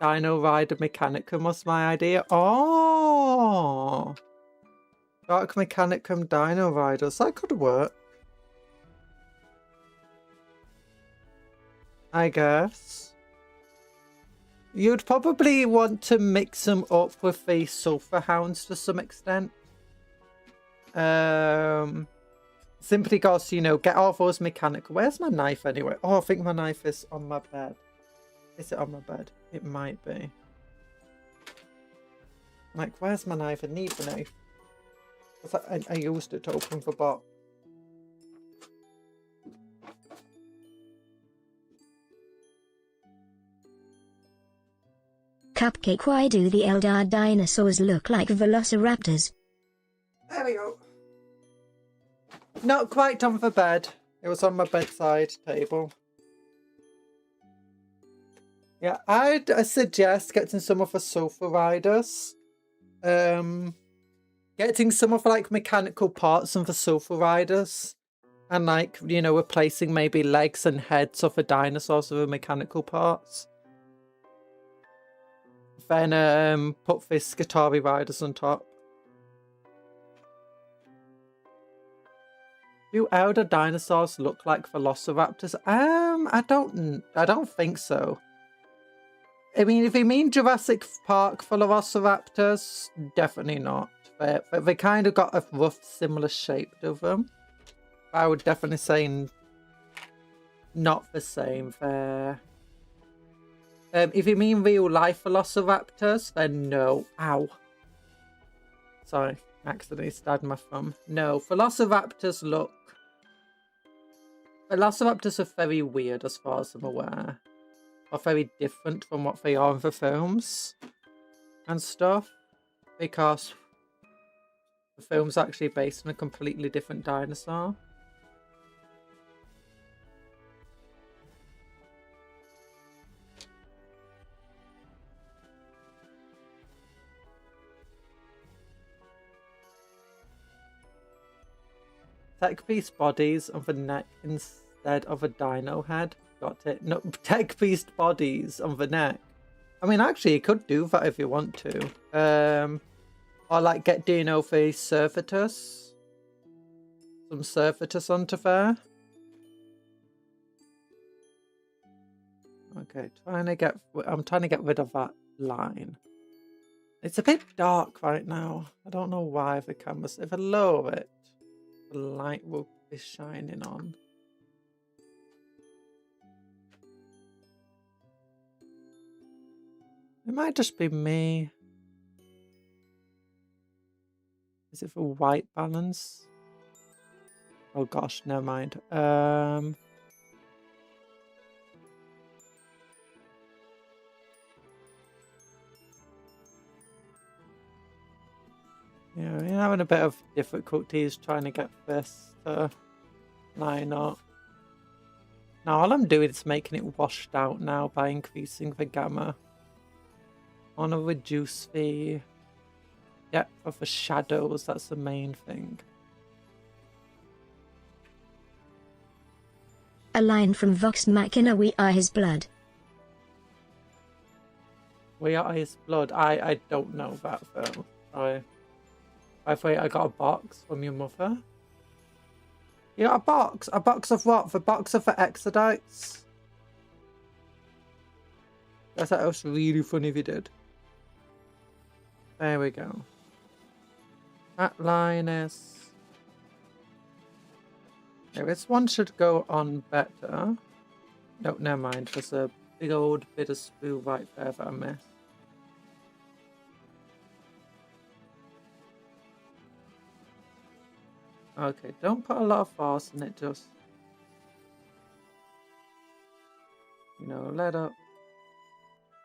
Dino Rider Mechanicum was my idea. Oh! Dark Mechanicum Dino Riders. That could work. I guess. You'd probably want to mix them up with the Sulphur Hounds to some extent. Simply because, you know, get all those mechanical... Where's my knife anyway? Oh, I think my knife is on my bed. Is it on my bed? It might be. Like, where's my knife? I need the knife. I used it to open the box. Cupcake, why do the Eldar dinosaurs look like velociraptors? There we go. Not quite on the bed. It was on my bedside table. Yeah, I'd suggest getting some of the Sulphur Riders. Getting some of like mechanical parts of the Sulphur Riders. And like, you know, replacing maybe legs and heads of the dinosaurs with the mechanical parts. Then put the Skitarii Riders on top. Do elder dinosaurs look like velociraptors? I don't think so. I mean, if you mean Jurassic Park velociraptors, definitely not. They kind of got a rough, similar shape to them. I would definitely say not the same there. If you mean real life velociraptors, then no. Ow. Sorry, accidentally stabbed my thumb. No, velociraptors look... Velociraptors are very weird as far as I'm aware. Are very different from what they are in the films and stuff. Because the film's actually based on a completely different dinosaur. Tech Beast bodies on the neck instead of a dino head. Got it. No, Tech Beast bodies on the neck. I mean, actually, you could do that if you want to. Or like get Dino the Surfatus. Some Surfatus onto there. Okay, I'm trying to get rid of that line. It's a bit dark right now. I don't know why the camera's... If I lower it, the light will be shining on. It might just be me. Is it for white balance? Oh gosh, never mind. Yeah, we're having a bit of difficulties trying to get this to line up. Now all I'm doing is making it washed out now by increasing the gamma. I want to reduce the depth of the shadows, that's the main thing. A line from Vox Machina, we are his blood. We are his blood. I don't know that though. Sorry. By the way, I got a box from your mother. You got a box? A box of what? The box of the Exodites? That was really funny if you did. There we go. That line is... Okay, this one should go on better. No, never mind. There's a big old bit of spool right there that I missed. Okay, don't put a lot of force in it, just... You know, let up.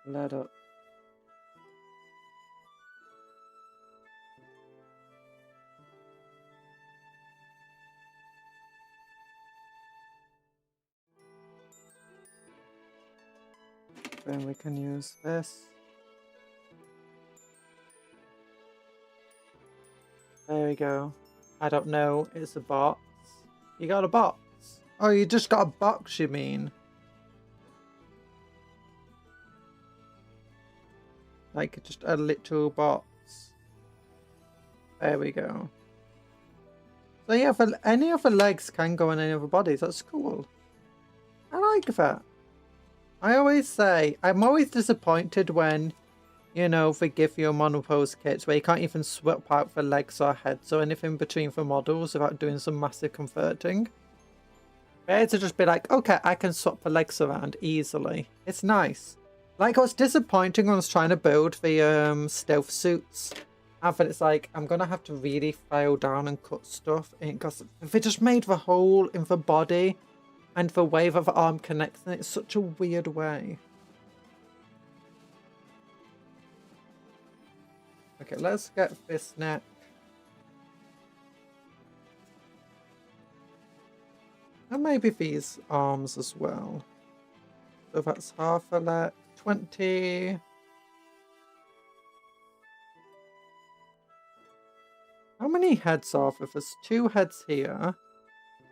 Let up. Then we can use this. There we go. I don't know. It's a box. You got a box? Oh, you just got a box, you mean? Like just a little box. There we go. So yeah, for any other legs can go on any other bodies. That's cool. I like that. I always say, I'm always disappointed when, you know, they give you a monopose kits where you can't even swap out for legs or heads or anything between for models without doing some massive converting. Better to just be like, okay, I can swap the legs around easily. It's nice. Like, it was disappointing when I was trying to build the stealth suits. And then it's like, I'm going to have to really file down and cut stuff. Because if it just made the hole in the body and the way that the arm connects in it, it's such a weird way. Okay, let's get this neck. And maybe these arms as well. So that's half a leg. 20. How many heads are there? There's 2 heads here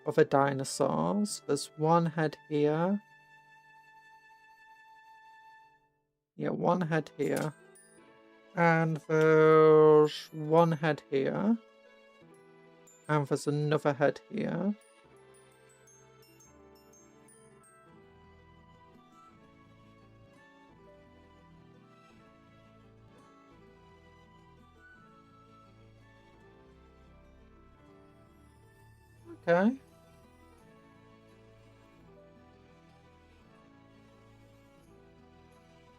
of the dinosaurs. There's 1 head here. Yeah, 1 head here. And there's 1 head here. And there's another head here. Okay.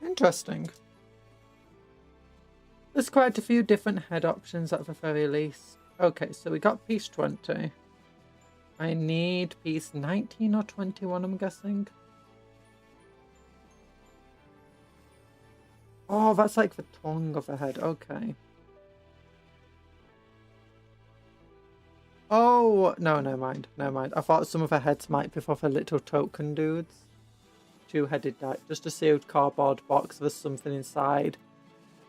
Interesting. There's quite a few different head options at the very least. Okay, so we got piece 20. I need piece 19 or 21, I'm guessing. Oh, that's like the tongue of the head. Okay. Oh, no, never mind. Never mind. I thought some of the heads might be for the little token dudes. 2-headed die. Just a sealed cardboard box with something inside.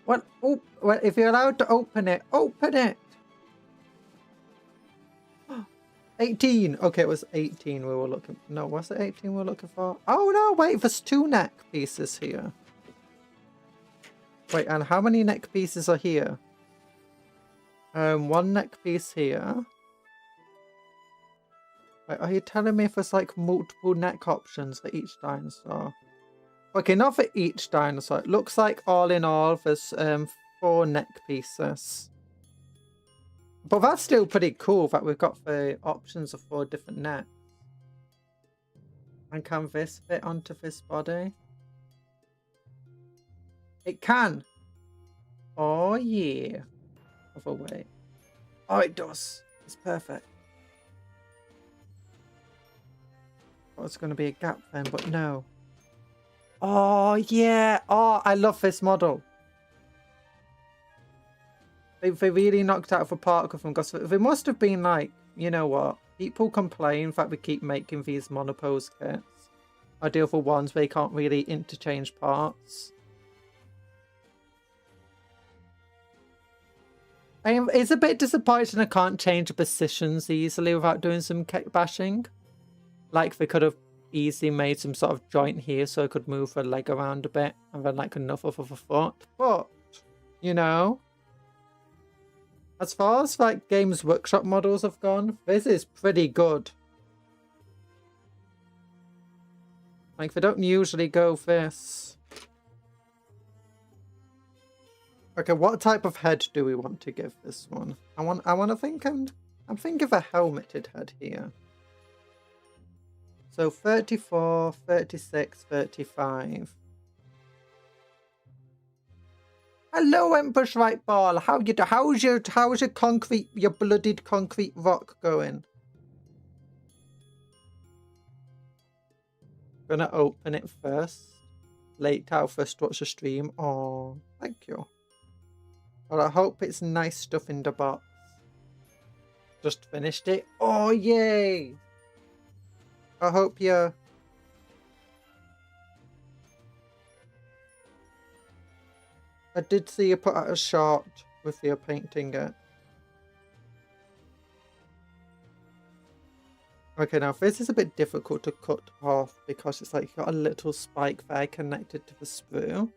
What? Oh, well, if you're allowed to open it, open it! 18! Okay, it was 18 we were looking... No, was it 18 we were looking for? Oh, no, wait, there's 2 neck pieces here. Wait, and how many neck pieces are here? 1 neck piece here. Wait, are you telling me if there's like multiple neck options for each dinosaur? Okay, not for each dinosaur. It looks like all in all there's 4 neck pieces. But that's still pretty cool that we've got the options of 4 different necks. And can this fit onto this body? It can. Oh yeah. Other way. Oh, it does. It's perfect. Oh, it's going to be a gap then, but no. Oh yeah. Oh, I love this model. They really knocked out of the park with them, because they must have been like, you know what? People complain that we keep making these monopose kits. Ideal for ones where you can't really interchange parts. It's a bit disappointing I can't change the positions easily without doing some kit bashing. Like they could have easily made some sort of joint here so I could move a leg around a bit and then like enough of a foot. But, you know, as far as like Games Workshop models have gone, this is pretty good. Like they don't usually go this. Okay, what type of head do we want to give this one? I want to think, I'm thinking of a helmeted head here. So 34, 36, 35. Hello, Empress Right Ball. How's your bloodied concrete rock going? Gonna open it first. Late out first to watch the stream. Oh, thank you. Well, I hope it's nice stuff in the box. Just finished it. Oh, yay! I hope you... I did see you put out a shot with your painting it. Okay, now this is a bit difficult to cut off because it's like you've got a little spike there connected to the sprue.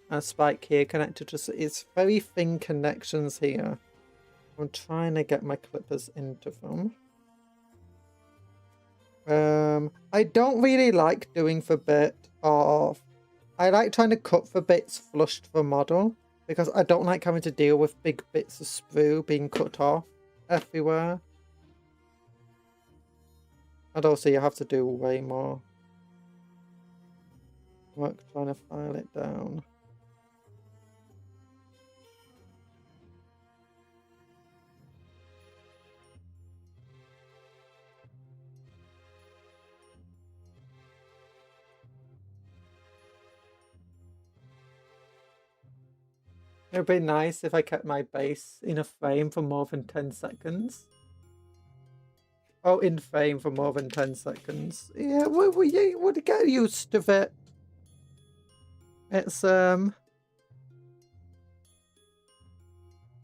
And a spike here connected to... It's very thin connections here. I'm trying to get my clippers into them. I don't really like doing the bit of... I like trying to cut the bits flush to the model because I don't like having to deal with big bits of sprue being cut off everywhere. And also you have to do way more work trying to file it down. It would be nice if I kept my base in a frame for more than 10 seconds. Oh, in frame for more than 10 seconds. Yeah, you would get used to it. It's,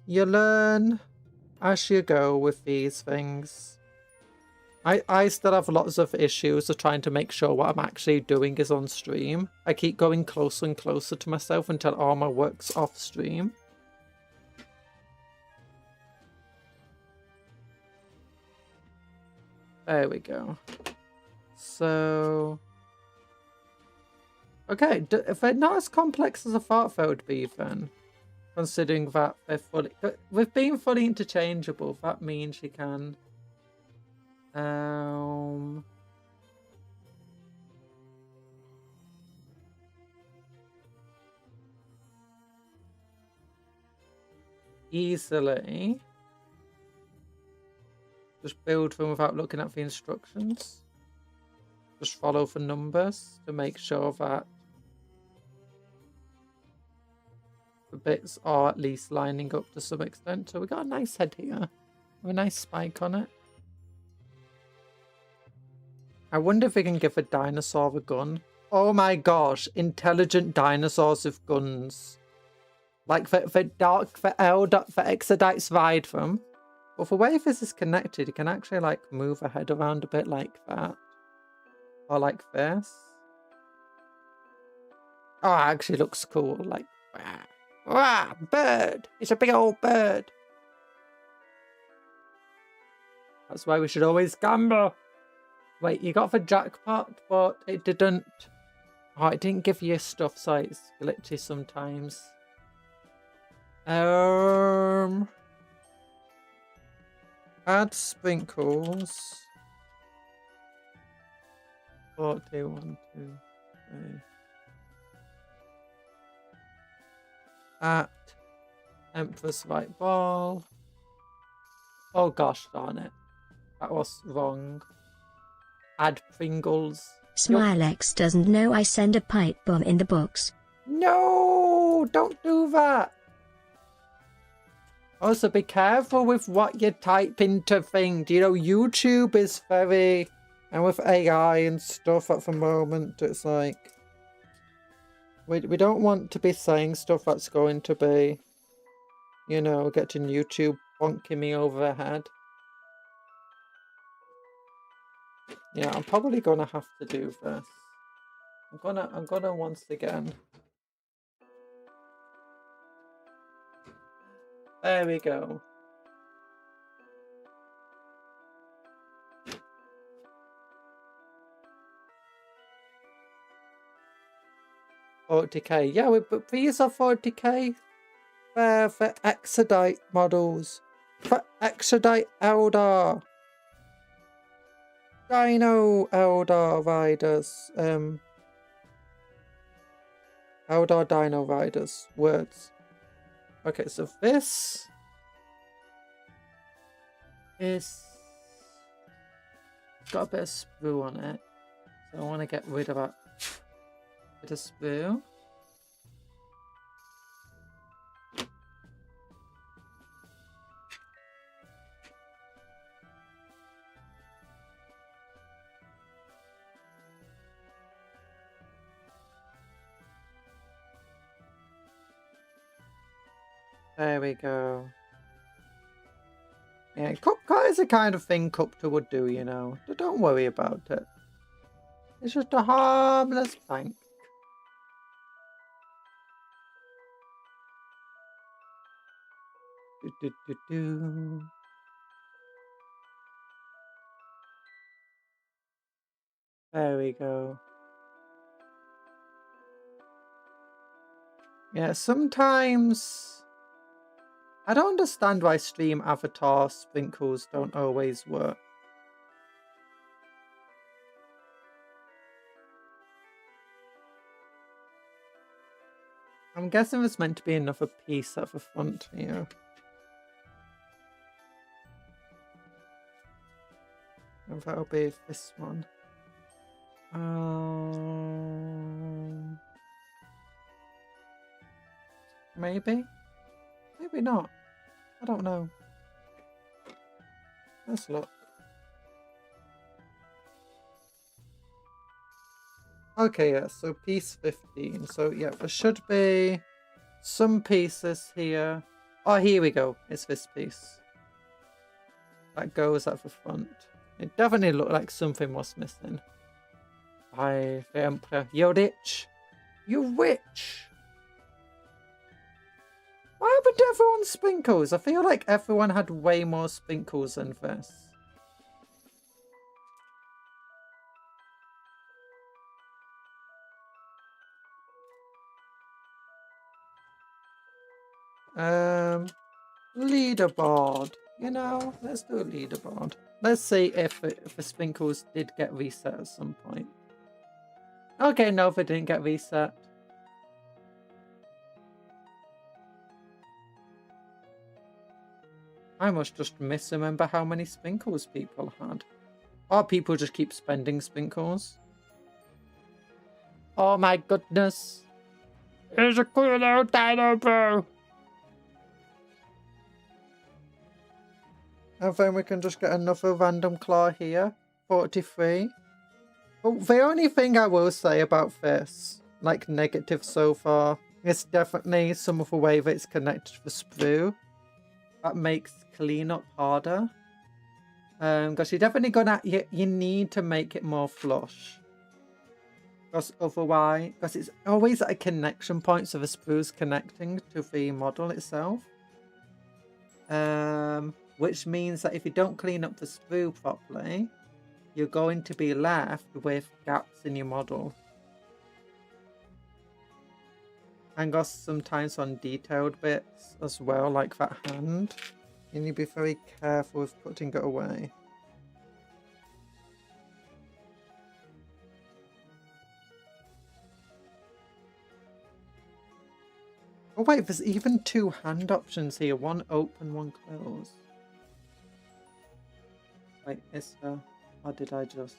you learn as you go with these things. I still have lots of issues of trying to make sure what I'm actually doing is on stream. I keep going closer and closer to myself until all my work's off stream. There we go. So... Okay, if they're not as complex as I thought they would be then. Considering that they're fully... With being fully interchangeable, that means you can... easily just build them without looking at the instructions. Just follow the numbers to make sure that the bits are at least lining up to some extent. So we got a nice head here with a nice spike on it. I wonder if we can give a dinosaur a gun. Oh my gosh, intelligent dinosaurs with guns. Like the Exodites ride them. But the way this is connected, you can actually like move a head around a bit like that. Or like this. Oh, it actually looks cool. Like, wow, bird. It's a big old bird. That's why we should always gamble. Wait, you got the jackpot, but it didn't... Oh, it didn't give you stuff, so it's glitchy sometimes. Add sprinkles. 40, 1, 2, 3. At Empress White Ball. Oh gosh, darn it. That was wrong. Add Pringles. Smilex doesn't know I send a pipe bomb in the box. No, don't do that. Also, be careful with what you type into things. You know, YouTube is very... And with AI and stuff at the moment, it's like... We don't want to be saying stuff that's going to be... You know, getting YouTube bonking me over the head. Yeah, I'm probably gonna have to do this. I'm gonna once again. There we go. $40k. Yeah, but these are $40k. They're for Exodite models. For Exodite Eldar. Dino Eldar Riders. Eldar Dino Riders. Words. Okay, so this is got a bit of sprue on it. So I want to get rid of that bit of sprue. There we go. Yeah, Cupcake is the kind of thing Cuptle would do, you know. So don't worry about it. It's just a harmless prank. Do, do, do, do. There we go. Yeah, sometimes I don't understand why stream avatar sprinkles don't always work. I'm guessing there's meant to be another piece at the front here. And that'll be this one. Maybe? Maybe not. I don't know. Let's look. Okay, yeah, so piece 15. So yeah, there should be some pieces here. Oh, here we go. It's this piece. That goes at the front. It definitely looked like something was missing. By the Emperor. You rich. You rich. Why happened to everyone's sprinkles? I feel like everyone had way more sprinkles than this. Leaderboard. You know, let's do a leaderboard. Let's see if the sprinkles did get reset at some point. Okay, no, they didn't get reset. I must just misremember how many sprinkles people had. Or people just keep spending sprinkles. Oh my goodness. Here's a cool little dino bro. And then we can just get another random claw here. 43. But the only thing I will say about this, like negative so far, is definitely some of the way that it's connected to the sprue. That makes cleanup harder. Because you're definitely gonna, you need to make it more flush. Because otherwise, because it's always at a connection point, so the sprue's connecting to the model itself. Which means that if you don't clean up the sprue properly, you're going to be left with gaps in your model. And also sometimes on detailed bits as well, like that hand. You need to be very careful with putting it away. Oh wait, there's even two hand options here. One open, one close. Wait, is there? Or did I just...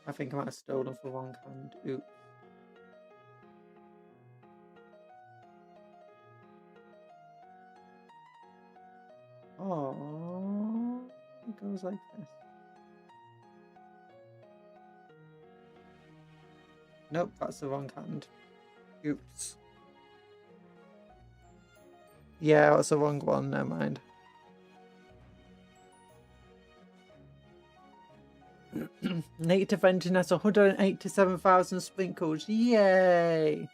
I think I might have stolen the wrong hand. Oops. Oh, it goes like this. Nope, that's the wrong hand. Oops. Yeah, that's the wrong one. Never mind. Native engine has 187,000 sprinkles. Yay!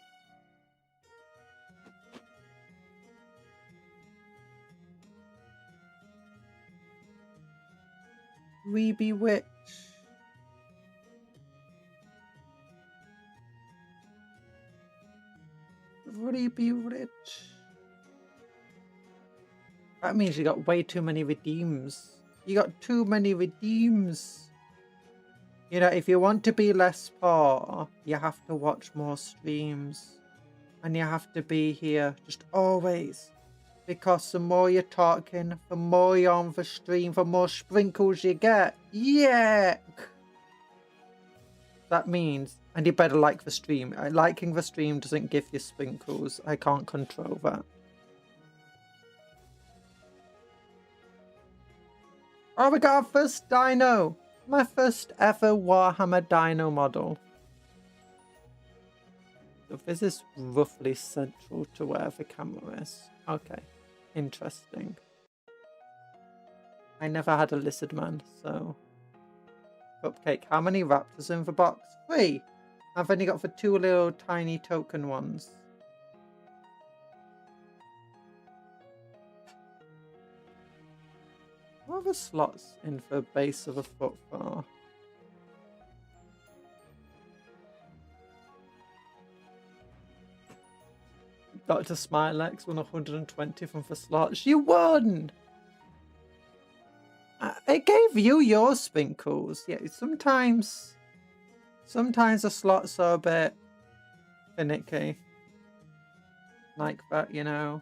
We bewitch. We be rich. That means you got way too many redeems. You got too many redeems. You know, if you want to be less poor, you have to watch more streams. And you have to be here just always. Because the more you're talking, the more you're on the stream, the more sprinkles you get. Yuck! That means, and you better like the stream. Liking the stream doesn't give you sprinkles. I can't control that. Oh, we got our first dino! My first ever Warhammer dino model. So this is roughly central to where the camera is. Okay, interesting. I never had a lizard man, so... Cupcake, how many raptors in the box? 3! I've only got the 2 little tiny token ones. What are the slots in the base of a foot for? Dr. Smilex won 120 from the slots. You won! It gave you your sprinkles. Yeah, sometimes the slots are a bit finicky. Like that, you know.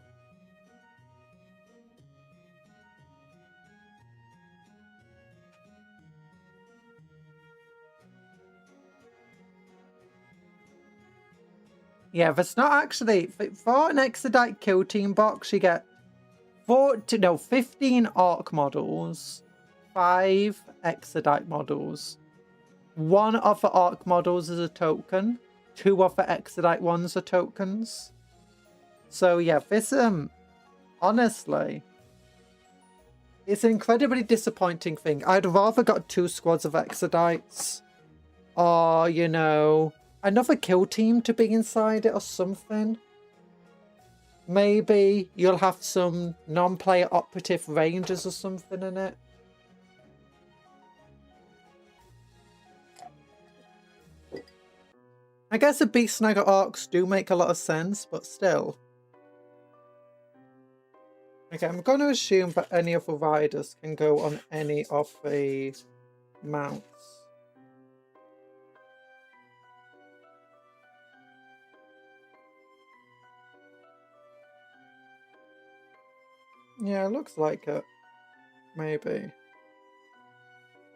Yeah, that's not actually... For an Exodite Kill Team box, you get 15 Arc models, 5 Exodite models. 1 of the Arc models is a token. 2 of the Exodite ones are tokens. So yeah, this, honestly, it's an incredibly disappointing thing. I'd rather got 2 squads of Exodites. Or, you know... another kill team to be inside it or something. Maybe you'll have some non-player operative rangers or something in it. I guess the Beast Snagger arcs do make a lot of sense, but still. Okay, I'm going to assume that any of the riders can go on any of the mounts. Yeah, it looks like it. Maybe.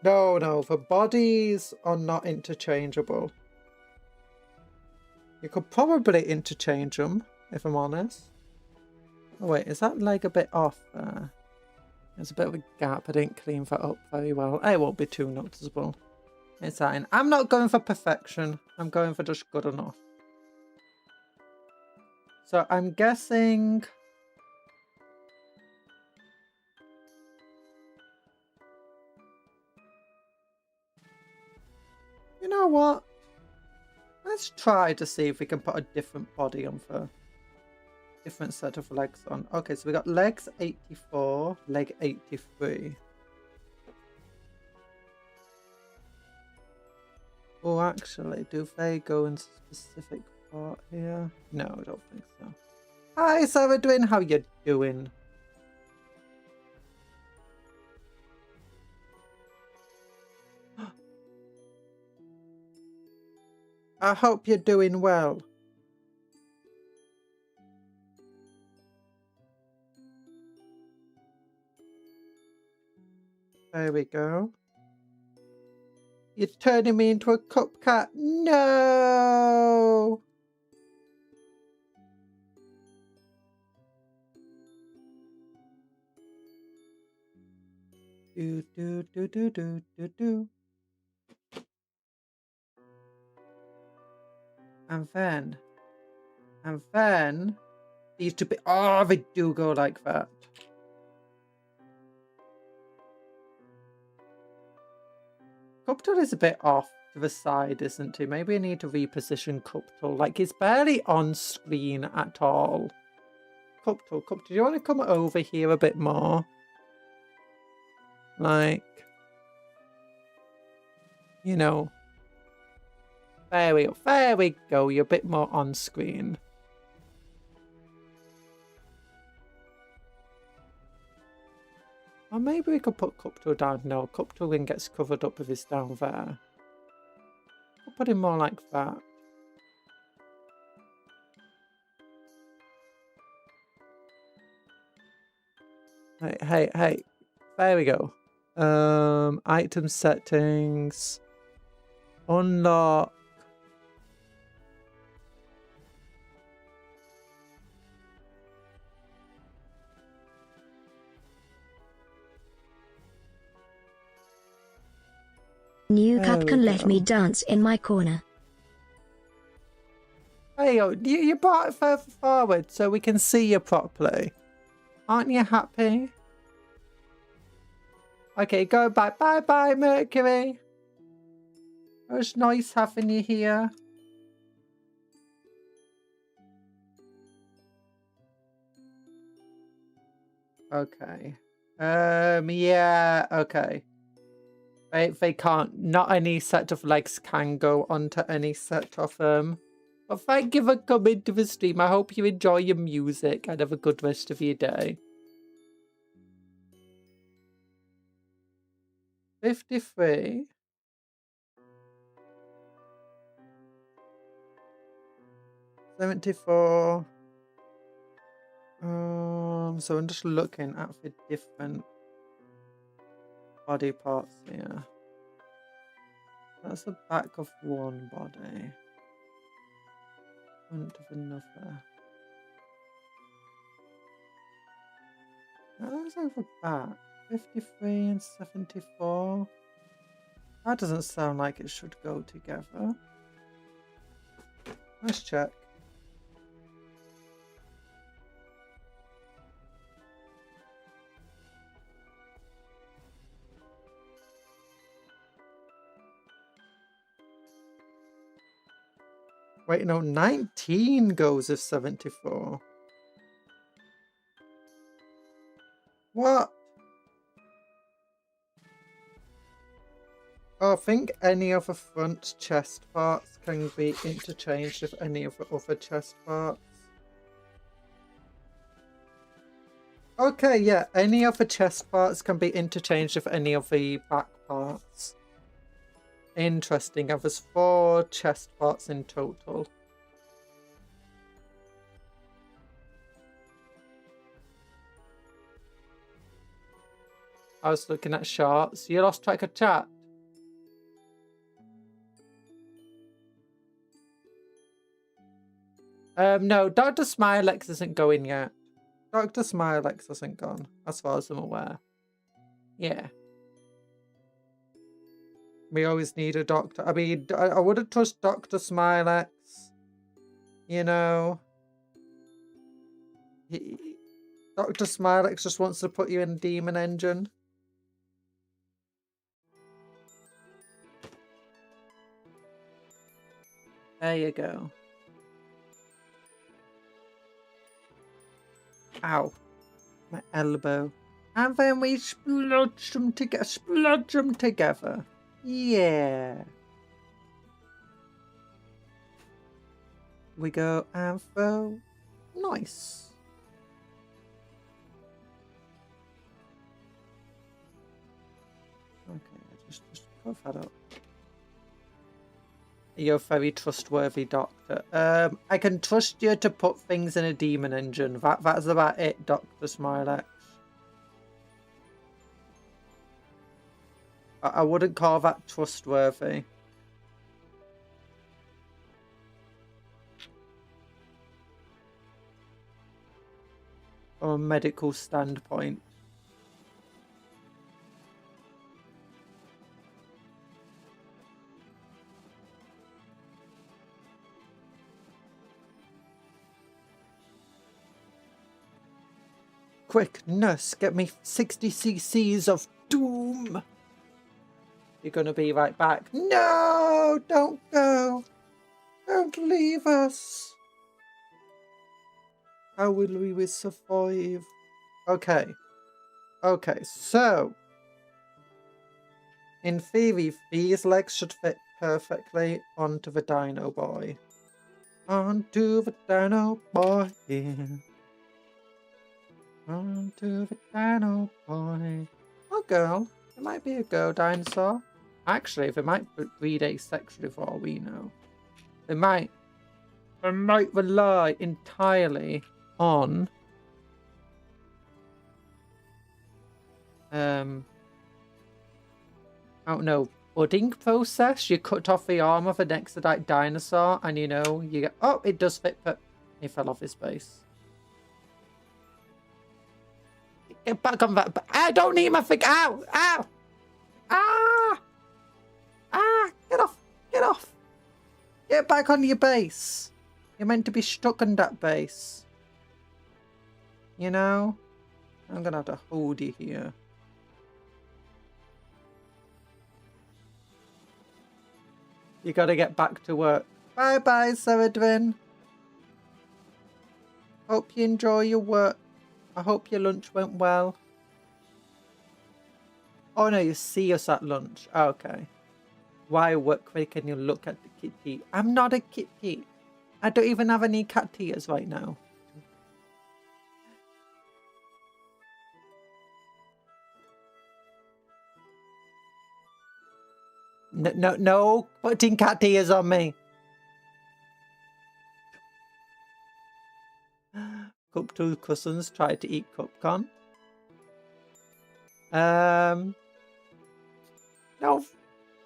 No, the bodies are not interchangeable. You could probably interchange them, if I'm honest. Oh wait, is that leg a bit off there? There's a bit of a gap. I didn't clean that up very well. It won't be too noticeable. It's fine. I'm not going for perfection. I'm going for just good enough. So I'm guessing... You know what? Let's try to see if we can put a different body on for different set of legs on. Okay, so we got legs 84, leg 83. Oh, actually, do they go in specific part here? No, I don't think so. Hi, Sarah Dwin, how you doing? I hope you're doing well. There we go. You're turning me into a cupcat. No! Do, do, do, do, do, do, do. And then, these two be, oh, they do go like that. Cuptle is a bit off to the side, isn't he? Maybe I need to reposition Cuptle. Like, he's barely on screen at all. Cuptle, do you want to come over here a bit more? Like, you know. There we go. You're a bit more on screen. Or maybe we could put Cuptle down. No, Cuptle then gets covered up with his down there. I'll put him more like that. Hey. There we go. Item settings. Unlock. New cup can let me dance in my corner. Hi Bale, you brought it further forward so we can see you properly. Aren't you happy? Okay, go back. Bye-bye, Mercury. It was nice having you here. Okay. Yeah, okay. They can't. Not any set of legs can go onto any set of them. But thank you for coming to the stream. I hope you enjoy your music and have a good rest of your day. 53. $74. So I'm just looking at the different body parts here. That's the back of one body. Front of another. That looks like the back. 53 and 74. That doesn't sound like it should go together. Let's check. Wait, no, 19 goes with 74. What? Oh, I think any of the front chest parts can be interchanged with any of the other chest parts. Okay, yeah, any of the chest parts can be interchanged with any of the back parts. Interesting, and there's 4 chest parts in total. I was looking at charts. You lost track of chat. No, Dr. Smilex isn't going yet. Dr. Smilex hasn't gone, as far as I'm aware. Yeah. We always need a doctor. I mean, I wouldn't trust Dr. Smilex. You know. Dr. Smilex just wants to put you in a demon engine. There you go. Ow. My elbow. And then we splodge them together. Yeah. We go and throw. Nice. Okay, just cough that up. You're a very trustworthy doctor. I can trust you to put things in a demon engine. That's about it, Dr. Smilex. I wouldn't call that trustworthy. From a medical standpoint. Quick, nurse, get me 60 cc's of doom. You're gonna be right back. No, don't go. Don't leave us. How will we survive? Okay. Okay, so. In theory, these legs should fit perfectly onto the dino boy. Onto the dino boy. Yeah. Onto the dino boy. Oh, girl. It might be a girl dinosaur. Actually, they might breed asexually for all we know. They might rely entirely on I don't know, budding process. You cut off the arm of an exodite dinosaur and you know, you get, oh, it does fit, but he fell off his base. Get back on that. I don't need my thing. Ow! Ow! Ah! Ah! Get off! Get off! Get back on your base. You're meant to be stuck on that base. You know? I'm gonna have to hold you here. You gotta get back to work. Bye-bye, Seredwin. Hope you enjoy your work. I hope your lunch went well. Oh no, you see us at lunch. Okay. Why work quick and you look at the kitty? I'm not a kitty. I don't even have any cat ears right now. No putting cat ears on me. Cuptle cousins tried to eat Cupcon. No,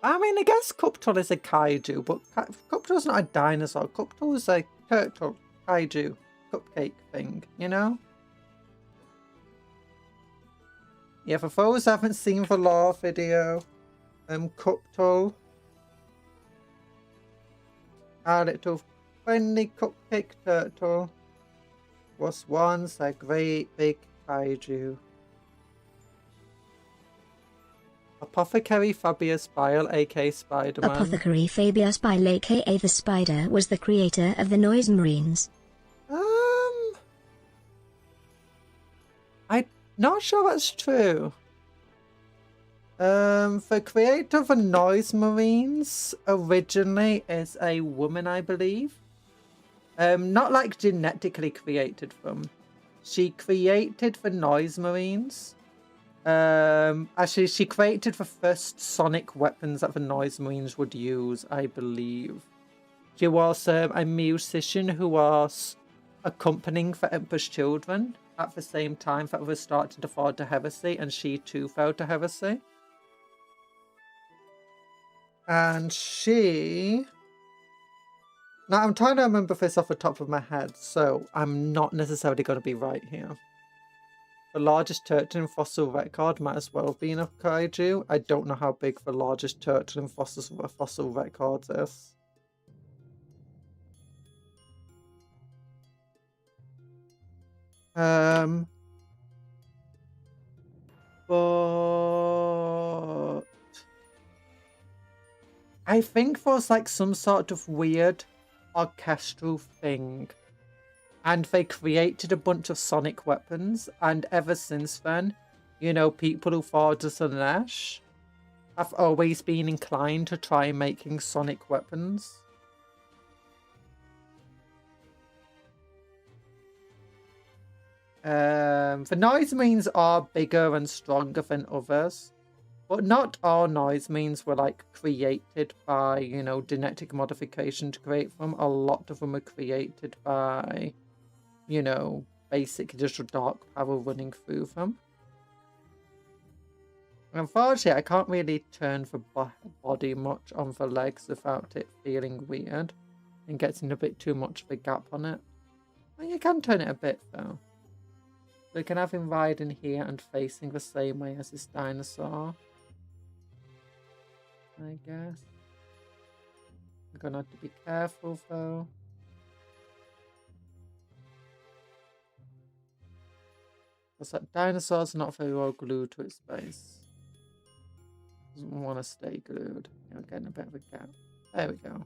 I mean, I guess Cuptle is a kaiju, but Cuptle's not a dinosaur. Cuptle is a turtle kaiju cupcake thing, you know? Yeah, for those who haven't seen the lore video, Cuptle, our little friendly cupcake turtle, was once a great big kaiju. Apothecary Fabius Bile, aka Spider-Man. Apothecary Fabius Bile, aka the Spider, was the creator of the Noise Marines. I'm not sure that's true. The creator of the Noise Marines originally is a woman, I believe. Not like genetically created from. She created the Noise Marines. Actually, she created the first sonic weapons that the Noise Marines would use, I believe. She was a musician who was accompanying the Emperor's children at the same time that they started to fall to heresy, and she too fell to heresy. And she... Now, I'm trying to remember this off the top of my head, so I'm not necessarily going to be right here. The largest turtle in fossil record might as well have been a kaiju. I don't know how big the largest turtle in fossil records is. But I think there's like some sort of weird orchestral thing. And they created a bunch of sonic weapons, and ever since then, you know, people who fall to Slanesh have always been inclined to try making sonic weapons. The Noise Marines are bigger and stronger than others, but not all Noise Marines were like created by, you know, genetic modification to create them. A lot of them were created by, you know, basically just a dark power running through them. Unfortunately, I can't really turn the body much on the legs without it feeling weird and getting a bit too much of a gap on it. Well, you can turn it a bit though. We can have him riding here and facing the same way as his dinosaur, I guess. I'm gonna have to be careful though. Because that dinosaur's not very well glued to its base. Doesn't want to stay glued. You're getting a bit of a gap. There we go.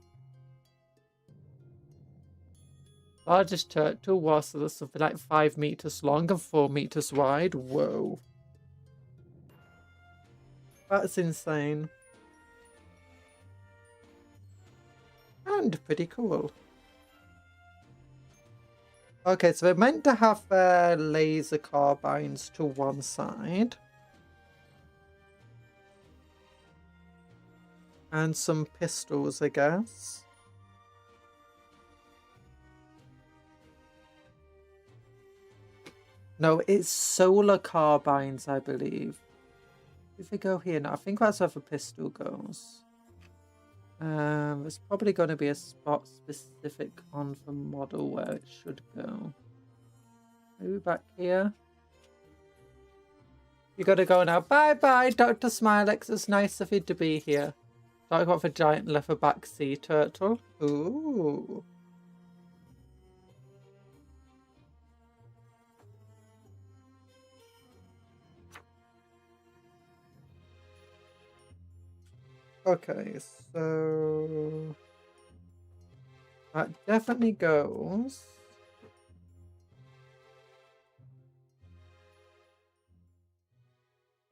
Largest turtle was something like 5 meters long and 4 meters wide. Whoa. That's insane. And pretty cool. Okay, so we're meant to have laser carbines to one side. And some pistols, I guess. No, it's solar carbines, I believe. If we go here now, I think that's where the pistol goes. There's probably going to be a spot specific on the model where it should go. Maybe back here. You gotta go now. Bye-bye, Dr. Smilex. It's nice of you to be here. Talk about the giant leatherback sea turtle. Ooh. Okay, so that definitely goes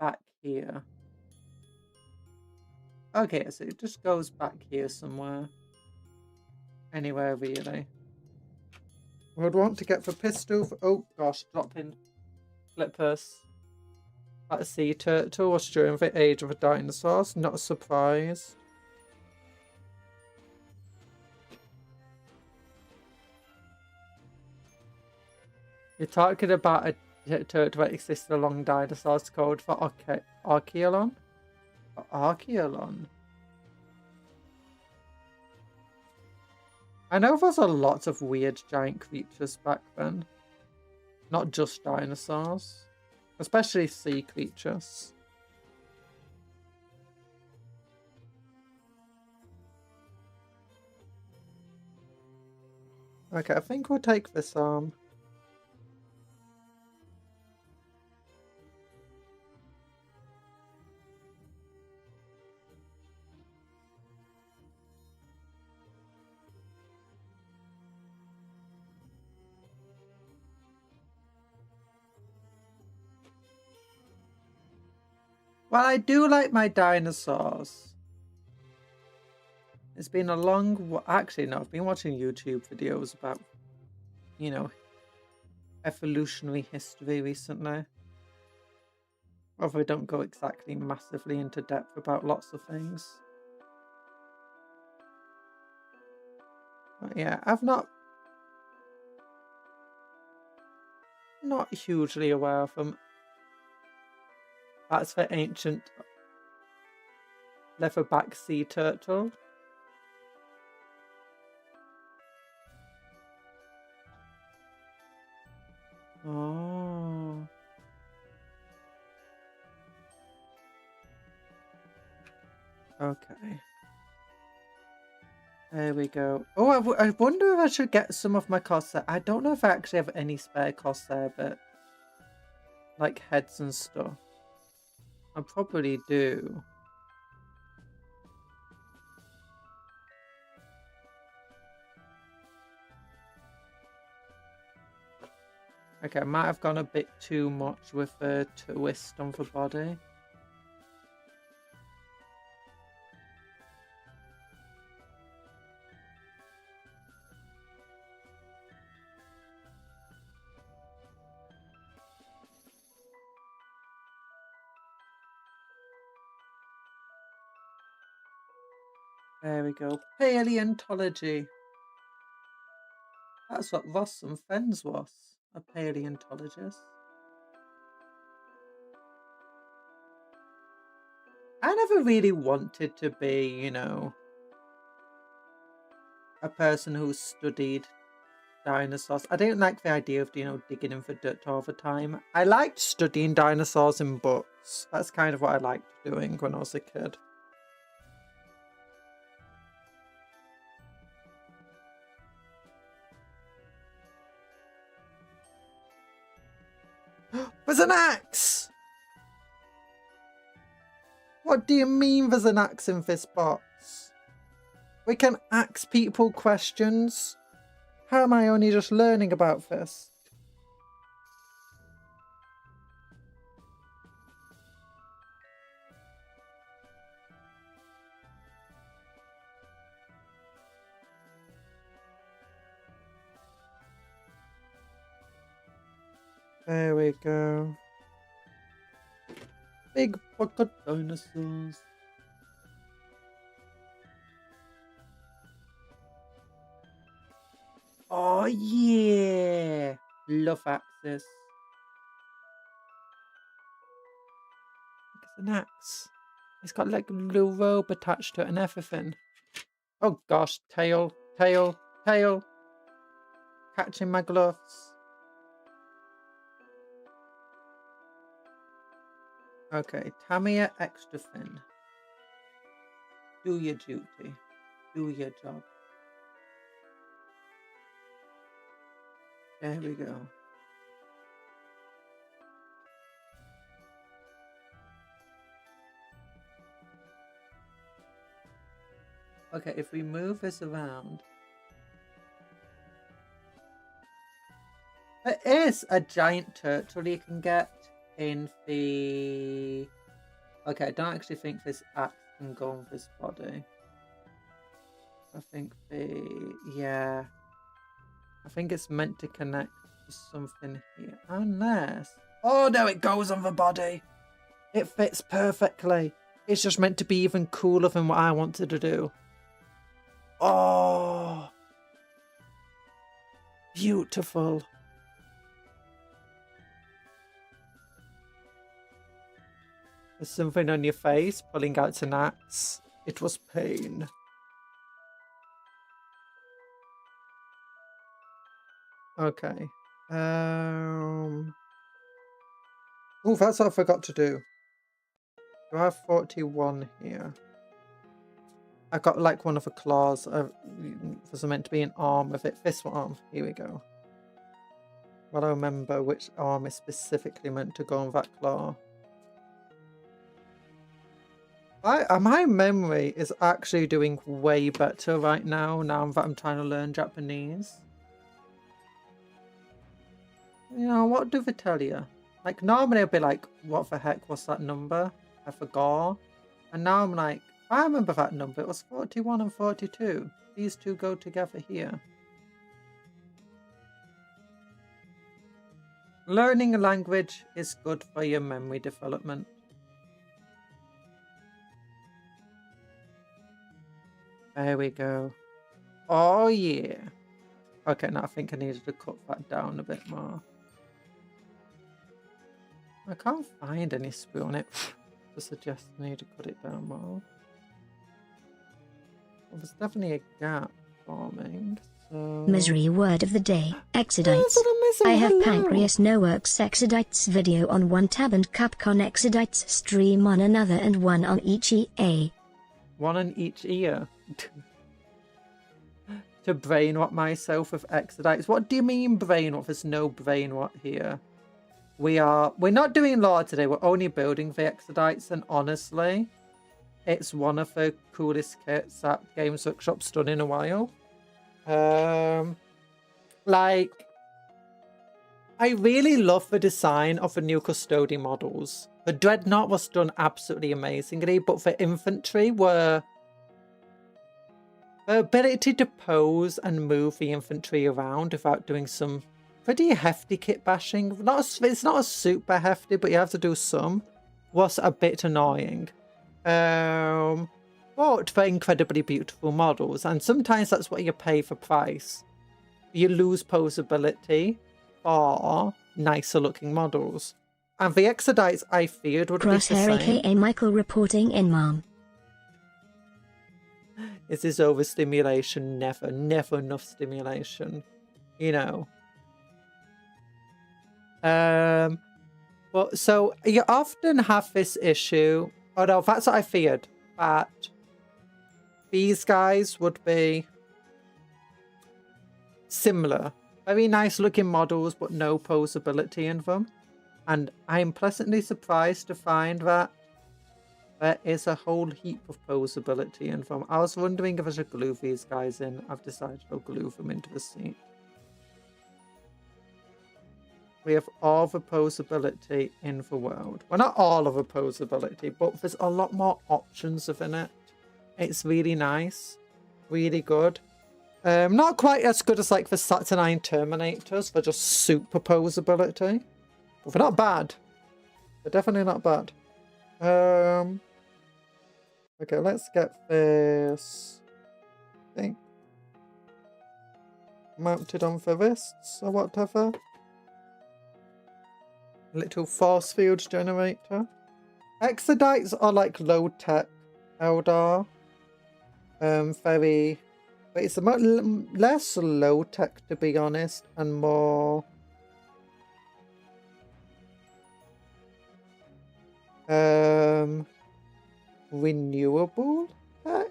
back here. Okay, so it just goes back here somewhere. Anywhere really. Would want to get for pistol for, oh gosh, dropping flippers. Let's see, turtle was during the age of the dinosaurs, not a surprise. You're talking about a turtle that existed along dinosaurs called for Archaeolon? Archaeolon? I know there's a lot of weird giant creatures back then. Not just dinosaurs. Especially sea creatures. Okay, I think we'll take this arm. Well, I do like my dinosaurs. It's been a long... Actually, no, I've been watching YouTube videos about, you know, evolutionary history recently. Although I don't go exactly massively into depth about lots of things. But yeah, I've not hugely aware of them. That's the ancient leatherback sea turtle. Oh. Okay. There we go. Oh, I wonder if I should get some of my Corsair. I don't know if I actually have any spare Corsair, but like heads and stuff. I probably do. Okay, I might have gone a bit too much with a twist on the body. There we go. Paleontology. That's what Ross and Fens was. A paleontologist. I never really wanted to be, you know, a person who studied dinosaurs. I didn't like the idea of, you know, digging in for dirt all the time. I liked studying dinosaurs in books. That's kind of what I liked doing when I was a kid. There's an axe! What do you mean there's an axe in this box? We can ask people questions. How am I only just learning about this? There we go. Big pocket dinosaurs. Oh yeah! Love axes. Look at an axe. It's got like a little robe attached to it and everything. Oh gosh, tail, tail, tail. Catching my gloves. Okay, Tamiya extra thin. Do your duty. Do your job. There we go. Okay, if we move this around. There is a giant turtle you can get in the... Okay, I don't actually think this axe can go on this body. I think yeah. I think it's meant to connect to something here. Unless... Oh no, it goes on the body! It fits perfectly. It's just meant to be even cooler than what I wanted to do. Oh! Beautiful. There's something on your face, pulling out an axe. It was pain. Okay. Oh, that's what I forgot to do. Do I have 41 here? I got like one of the claws. Was meant to be an arm with it. This arm. Here we go. Well, I remember which arm is specifically meant to go on that claw. My memory is actually doing way better right now that I'm trying to learn Japanese. You know, what do they tell you? Like, normally I'd be like, what the heck was that number? I forgot. And now I'm like, I remember that number. It was 41 and 42. These two go together here. Learning a language is good for your memory development. There we go. Oh, yeah. Okay, now I think I needed to cut that down a bit more. I can't find any sprue on it to suggest I need to cut it down more. Well, there's definitely a gap forming, so... Misery word of the day, Exodites. I have Pancreas No Works Exodites video on one tab and Capcom Exodites stream on another and one on each EA. One on each ear. To brainwash myself with Exodites. What do you mean brainwash? There's no brainwash here. We're not doing lore today. We're only building the Exodites, and honestly, it's one of the coolest kits that Games Workshop's done in a while. Like, I really love the design of the new Custodian models. The Dreadnought was done absolutely amazingly, but the infantry were... The ability to pose and move the infantry around without doing some pretty hefty kit bashing. It's not a super hefty, but you have to do some. Was a bit annoying. But they're incredibly beautiful models, and sometimes that's what you pay for price. You lose posability for nicer looking models. And the Exodites I feared would be the same. Crosshair aka Michael reporting in, Mom. Is this overstimulation? Never enough stimulation. You know. But so you often have this issue. Oh no, that's what I feared. That these guys would be similar. Very nice looking models, but no posability in them. And I'm pleasantly surprised to find that there is a whole heap of posability in them. I was wondering if I should glue these guys in. I've decided to glue them into the seat. We have all the posability in the world. Well, not all of the posability, but there's a lot more options within it. It's really nice. Really good. Not quite as good as like the Saturnine Terminators for just super posability. But they're not bad. They're definitely not bad. Okay, let's get this thing mounted on the wrists or whatever. Little force field generator. Exodites are like low tech Eldar. Very, but it's a much less low tech to be honest, and more renewable tech.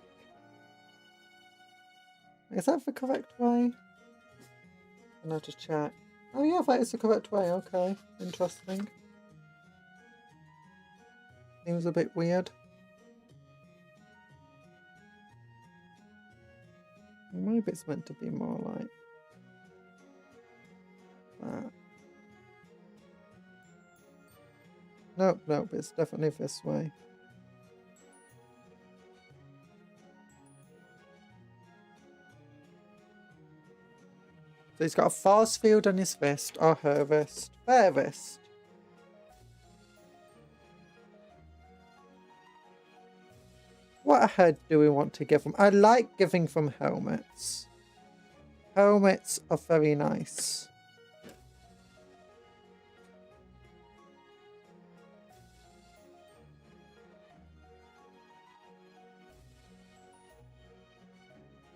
Is that the correct way? I'll have to check. Oh yeah, that is the correct way. Okay, interesting. Seems a bit weird. Maybe it's meant to be more like that. Nope, nope, it's definitely this way. So he's got a force field on his vest, or her vest, their vest. What head do we want to give them? I like giving them helmets. Helmets are very nice.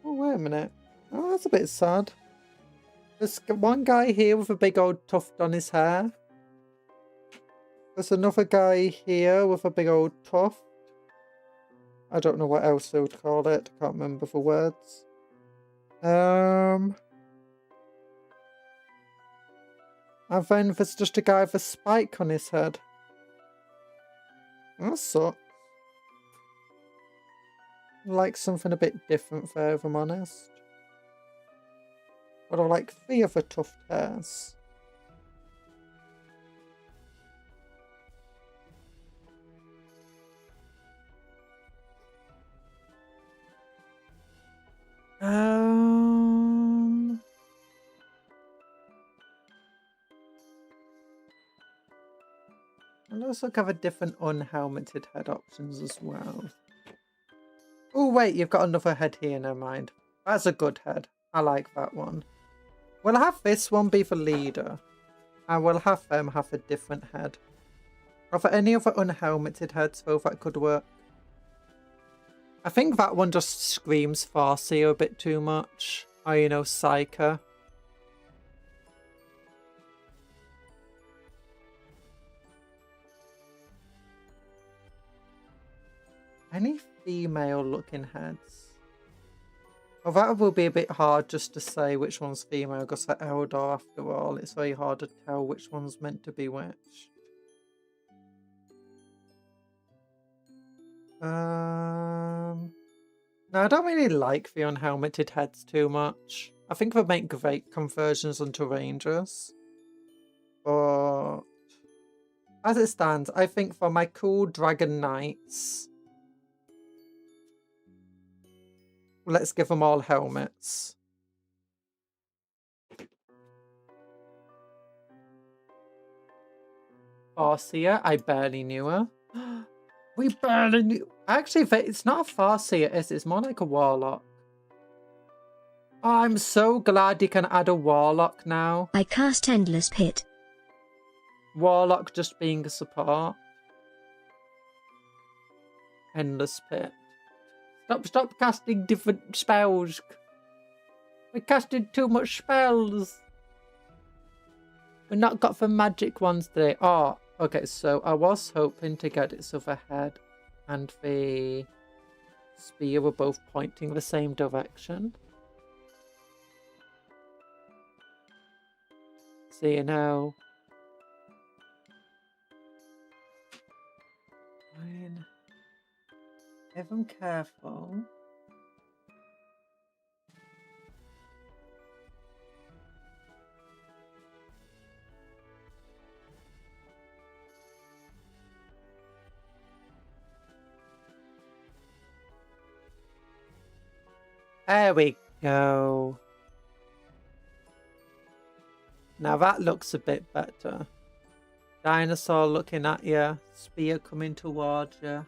Oh, wait a minute. Oh, that's a bit sad. There's one guy here with a big old tuft on his hair. There's another guy here with a big old tuft. I don't know what else they would call it. I can't remember the words. And then there's just a guy with a spike on his head. That sucks. Like something a bit different there, if I'm honest. But I like 3 of the tuft hairs. I'll also cover different unhelmeted head options as well. Oh wait, you've got another head here, never mind. That's a good head. I like that one. We'll have this one be the leader. And we'll have them have a different head. Are there any other unhelmeted heads though that could work? I think that one just screams Farseer a bit too much. Or, you know, Psyker. Any female looking heads? Well, that will be a bit hard just to say which one's female because they're Eldar after all. It's very hard to tell which one's meant to be which. No, I don't really like the unhelmeted heads too much. I think they make great conversions onto Rangers. But as it stands, I think for my cool Dragon Knights, let's give them all helmets. Farseer, I barely knew her. We barely knew. Actually, it's not a Farseer, it's more like a Warlock. Oh, I'm so glad you can add a Warlock now. I cast Endless Pit. Warlock just being a support. Endless Pit. Stop casting different spells. We casted too much spells. We've not got the magic ones today. Oh, okay, so I was hoping to get its other head and the spear were both pointing the same direction. So you know. Fine. If I'm careful. There we go. Now that looks a bit better. Dinosaur looking at you. Spear coming towards you.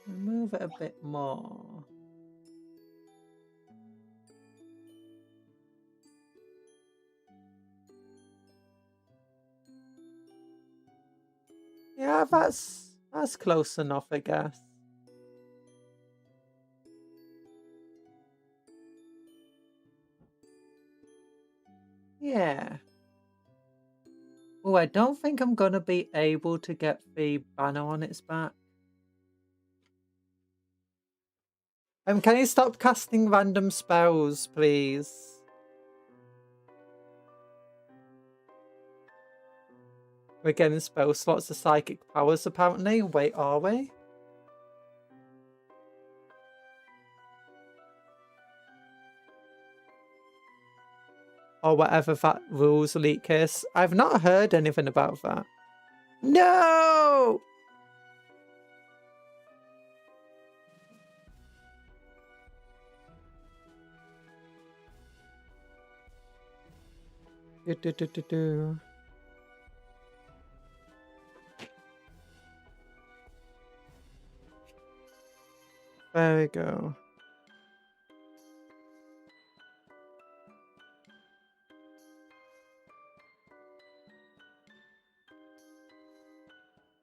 Move it a bit more. Yeah, that's close enough, I guess. Yeah. Oh, I don't think I'm gonna be able to get the banner on its back. Can you stop casting random spells, please? We're getting spell slots of psychic powers, apparently. Wait, are we? or whatever that rules leak is. I've not heard anything about that. No! There we go.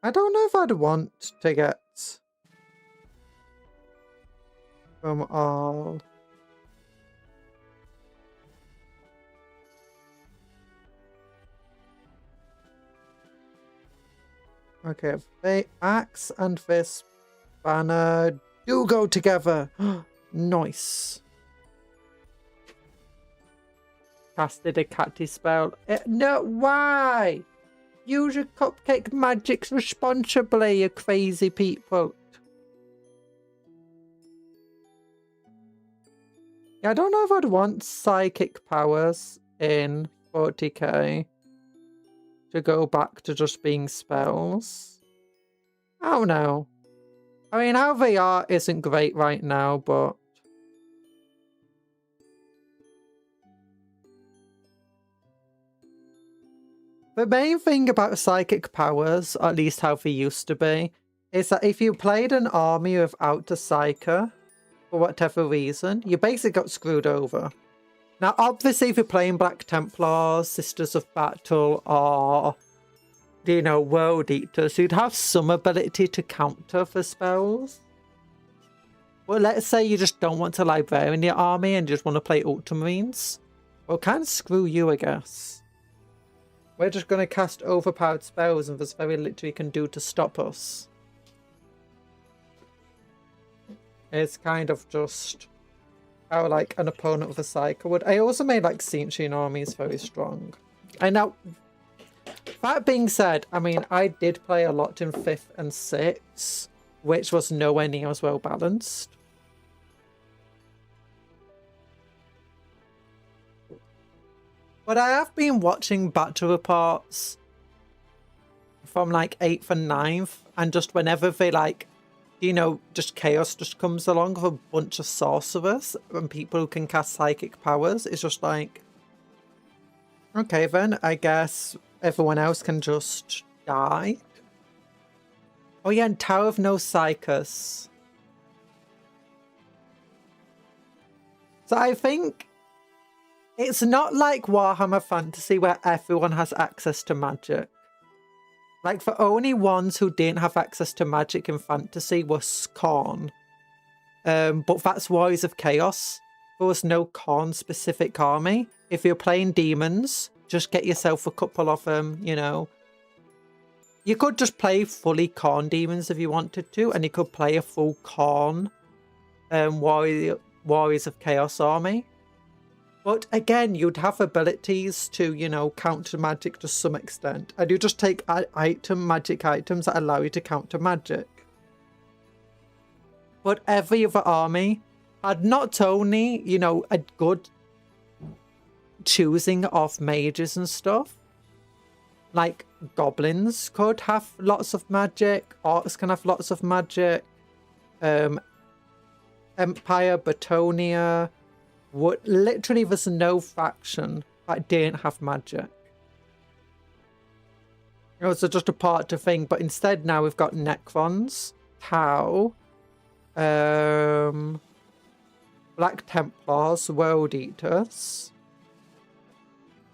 I don't know if I'd want to get from all. Okay, the axe and this banner do go together. Nice. Casted a catty spell. No, why? Use your cupcake magics responsibly, you crazy people. Yeah, I don't know if I'd want psychic powers in 40k to go back to just being spells. I don't know. I mean, how they are isn't great right now, but the main thing about psychic powers, or at least how they used to be, is that if you played an army without a psyker, for whatever reason, you basically got screwed over. Now, obviously, if you're playing Black Templars, Sisters of Battle, or, you know, World Eaters, you'd have some ability to counter for spells. Well, let's say you just don't want to Librarian your army and you just want to play Ultramarines. Well, kind of screw you, I guess. We're just going to cast overpowered spells and there's very little you can do to stop us. It's kind of just how, like, an opponent with a Psyker would. I also made, like, Sentient armies very strong. And now, that being said, I mean, I did play a lot in 5th and 6th, which was nowhere near as well balanced. But I have been watching battle reports from, like, 8th and 9th, and just whenever they, like, you know, just chaos just comes along with a bunch of sorcerers and people who can cast psychic powers. It's just like, okay then, I guess everyone else can just die. Oh yeah, and Tower of No Psychers. So I think it's not like Warhammer Fantasy where everyone has access to magic. Like, the only ones who didn't have access to magic in fantasy was Khorne. But that's Warriors of Chaos. There was no Khorne-specific army. If you're playing demons, just get yourself a couple of them, you know. You could just play fully Khorne demons if you wanted to, and you could play a full Khorne Warriors of Chaos army. But again, you'd have abilities to, you know, counter magic to some extent. And you just take magic items that allow you to counter magic. But every other army had not only, you know, a good choosing of mages and stuff. Like, goblins could have lots of magic. Orcs can have lots of magic. Empire, Batonia. Literally, there's no faction that didn't have magic. You know, so just a part to thing, but instead now we've got Necrons, Tau, Black Templars, World Eaters,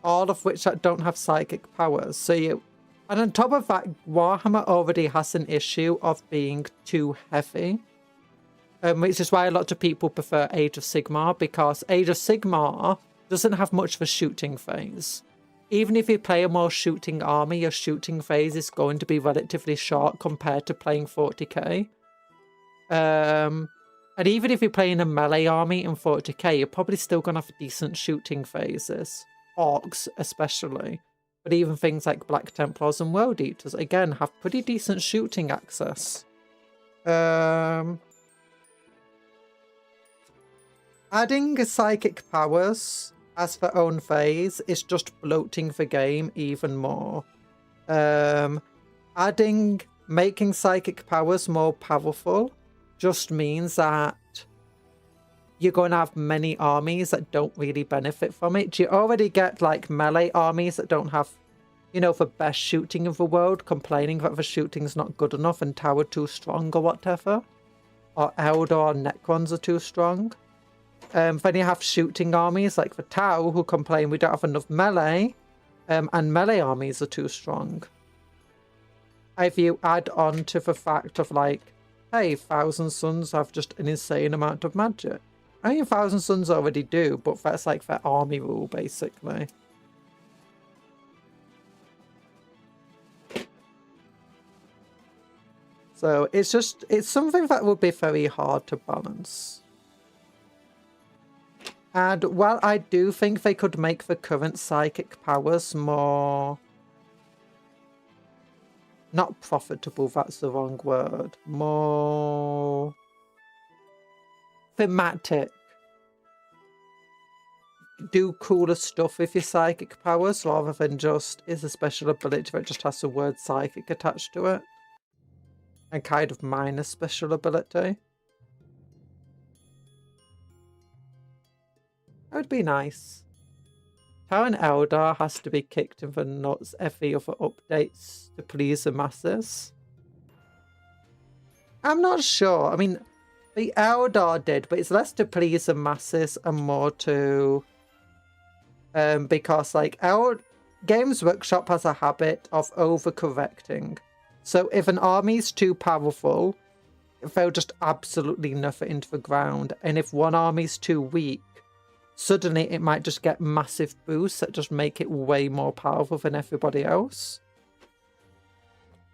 all of which that don't have psychic powers. So you, and on top of that, Warhammer already has an issue of being too heavy. Which is why a lot of people prefer Age of Sigmar, because Age of Sigmar doesn't have much of a shooting phase. Even if you play a more shooting army, your shooting phase is going to be relatively short compared to playing 40k. And even if you're playing a melee army in 40k, you're probably still going to have decent shooting phases. Orcs especially. But even things like Black Templars and World Eaters, again, have pretty decent shooting access. Adding psychic powers as for own phase, it's just bloating the game even more. Making psychic powers more powerful just means that you're going to have many armies that don't really benefit from it. You already get like melee armies that don't have, you know, the best shooting in the world, complaining that the shooting's not good enough and Tower too strong or whatever. Or Eldar or Necrons are too strong. Then you have shooting armies like the Tau who complain we don't have enough melee, and melee armies are too strong. If you add on to the fact of like, hey, Thousand Suns have just an insane amount of magic. I mean, Thousand Suns already do, but that's like their army rule, basically. So it's something that would be very hard to balance. And while I do think they could make the current psychic powers more... not profitable, that's the wrong word. More... thematic. Do cooler stuff with your psychic powers rather than just is a special ability that just has the word psychic attached to it. And kind of minus special ability. That would be nice. Tower and Eldar has to be kicked in the nuts every other updates to please the masses. I'm not sure. I mean, the Eldar did, but it's less to please the masses and more to... because, like, Games Workshop has a habit of overcorrecting. So if an army's too powerful, they'll just absolutely nuff it into the ground. And if one army's too weak, suddenly it might just get massive boosts that just make it way more powerful than everybody else.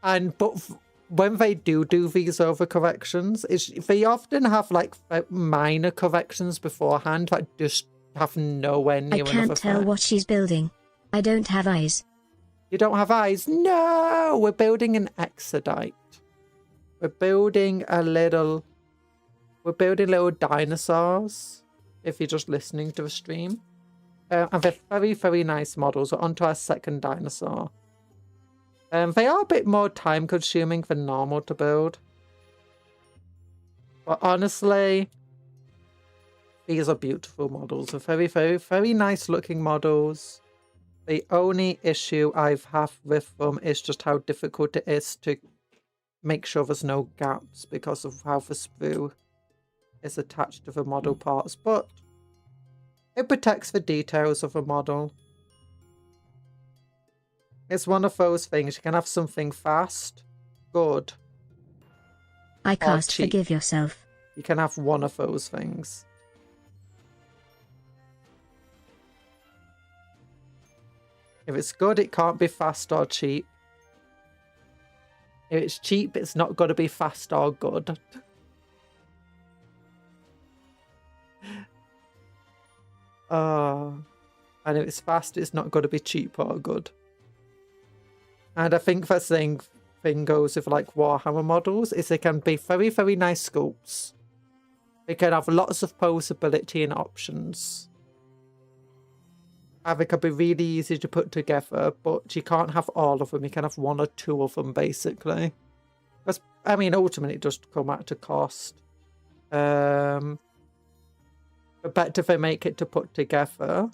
But when they do these overcorrections, they often have like minor corrections beforehand that just have nowhere near enough effect. I can't tell what she's building. I don't have eyes. You don't have eyes? No! We're building an Exodite. We're building little dinosaurs. If you're just listening to the stream. And they're very, very nice models. We're onto our second dinosaur. They are a bit more time consuming than normal to build. But honestly, these are beautiful models. They're very, very, very nice looking models. The only issue I've had with them is just how difficult it is to make sure there's no gaps because of how the sprue is attached to the model parts, but it protects the details of a model. It's one of those things. You can have something fast, good, I cast Forgive Yourself. You can have one of those things. If it's good, it can't be fast or cheap. If it's cheap, it's not going to be fast or good. And if it's fast, it's not going to be cheap or good. And I think the same thing goes with like Warhammer models, is they can be very, very nice sculpts. They can have lots of posability and options. And they can be really easy to put together, but you can't have all of them. You can have one or two of them, basically. That's, I mean, ultimately, it does come at a cost. The better they make it to put together,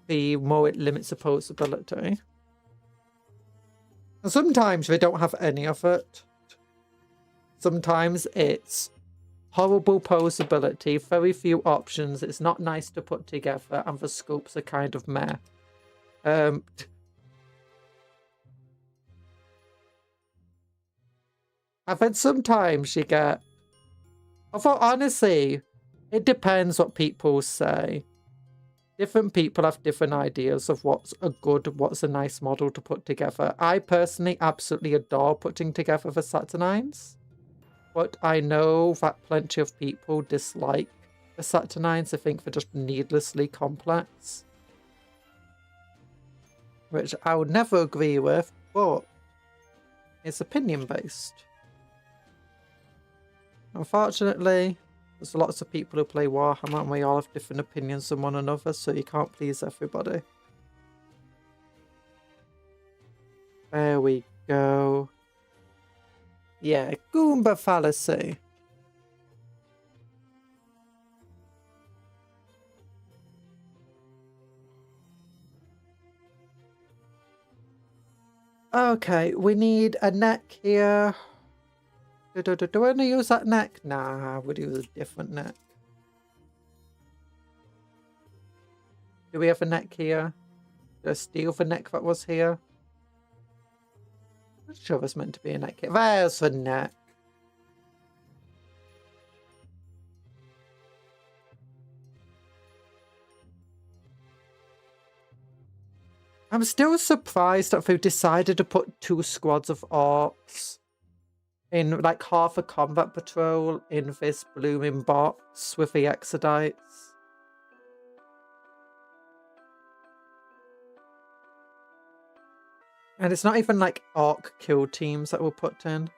the more it limits the posability. And sometimes they don't have any of it. Sometimes it's horrible posability, very few options, it's not nice to put together, and the sculpts are kind of meh. And then sometimes you get... Although, honestly, it depends what people say. Different people have different ideas of what's a nice model to put together. I personally absolutely adore putting together the Saturnines. But I know that plenty of people dislike the Saturnines. I think they're just needlessly complex. Which I would never agree with, but it's opinion-based. Unfortunately, There's lots of people who play Warhammer and we all have different opinions than one another, so you can't please everybody. There we go. Yeah, Goomba fallacy. Okay, we need a neck here. Do I want to use that neck? Nah, we'll use a different neck. Do we have a neck here? Did I steal the neck that was here? I'm not sure there's meant to be a neck here. There's a neck. I'm still surprised that they've decided to put 2 squads of orcs in like half a combat patrol in this blooming box with the Exodites. And it's not even like orc kill teams that were put in.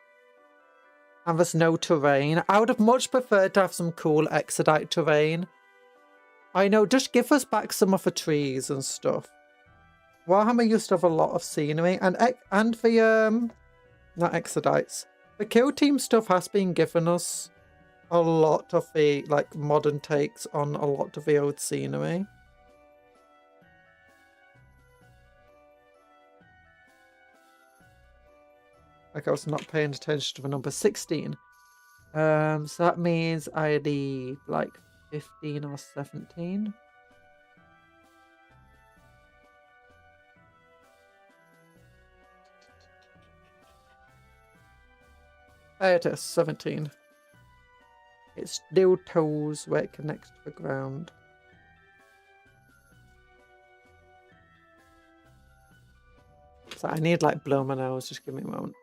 And there's no terrain. I would have much preferred to have some cool Exodite terrain. I know, just give us back some of the trees and stuff. Warhammer used to have a lot of scenery, and the not Exodites. The kill team stuff has been giving us a lot of the like modern takes on a lot of the old scenery. Like I was not paying attention to the number 16. So that means I need like 15 or 17. There it is, 17. It's still toes where it connects to the ground. So I need like blow my nose, just give me a moment.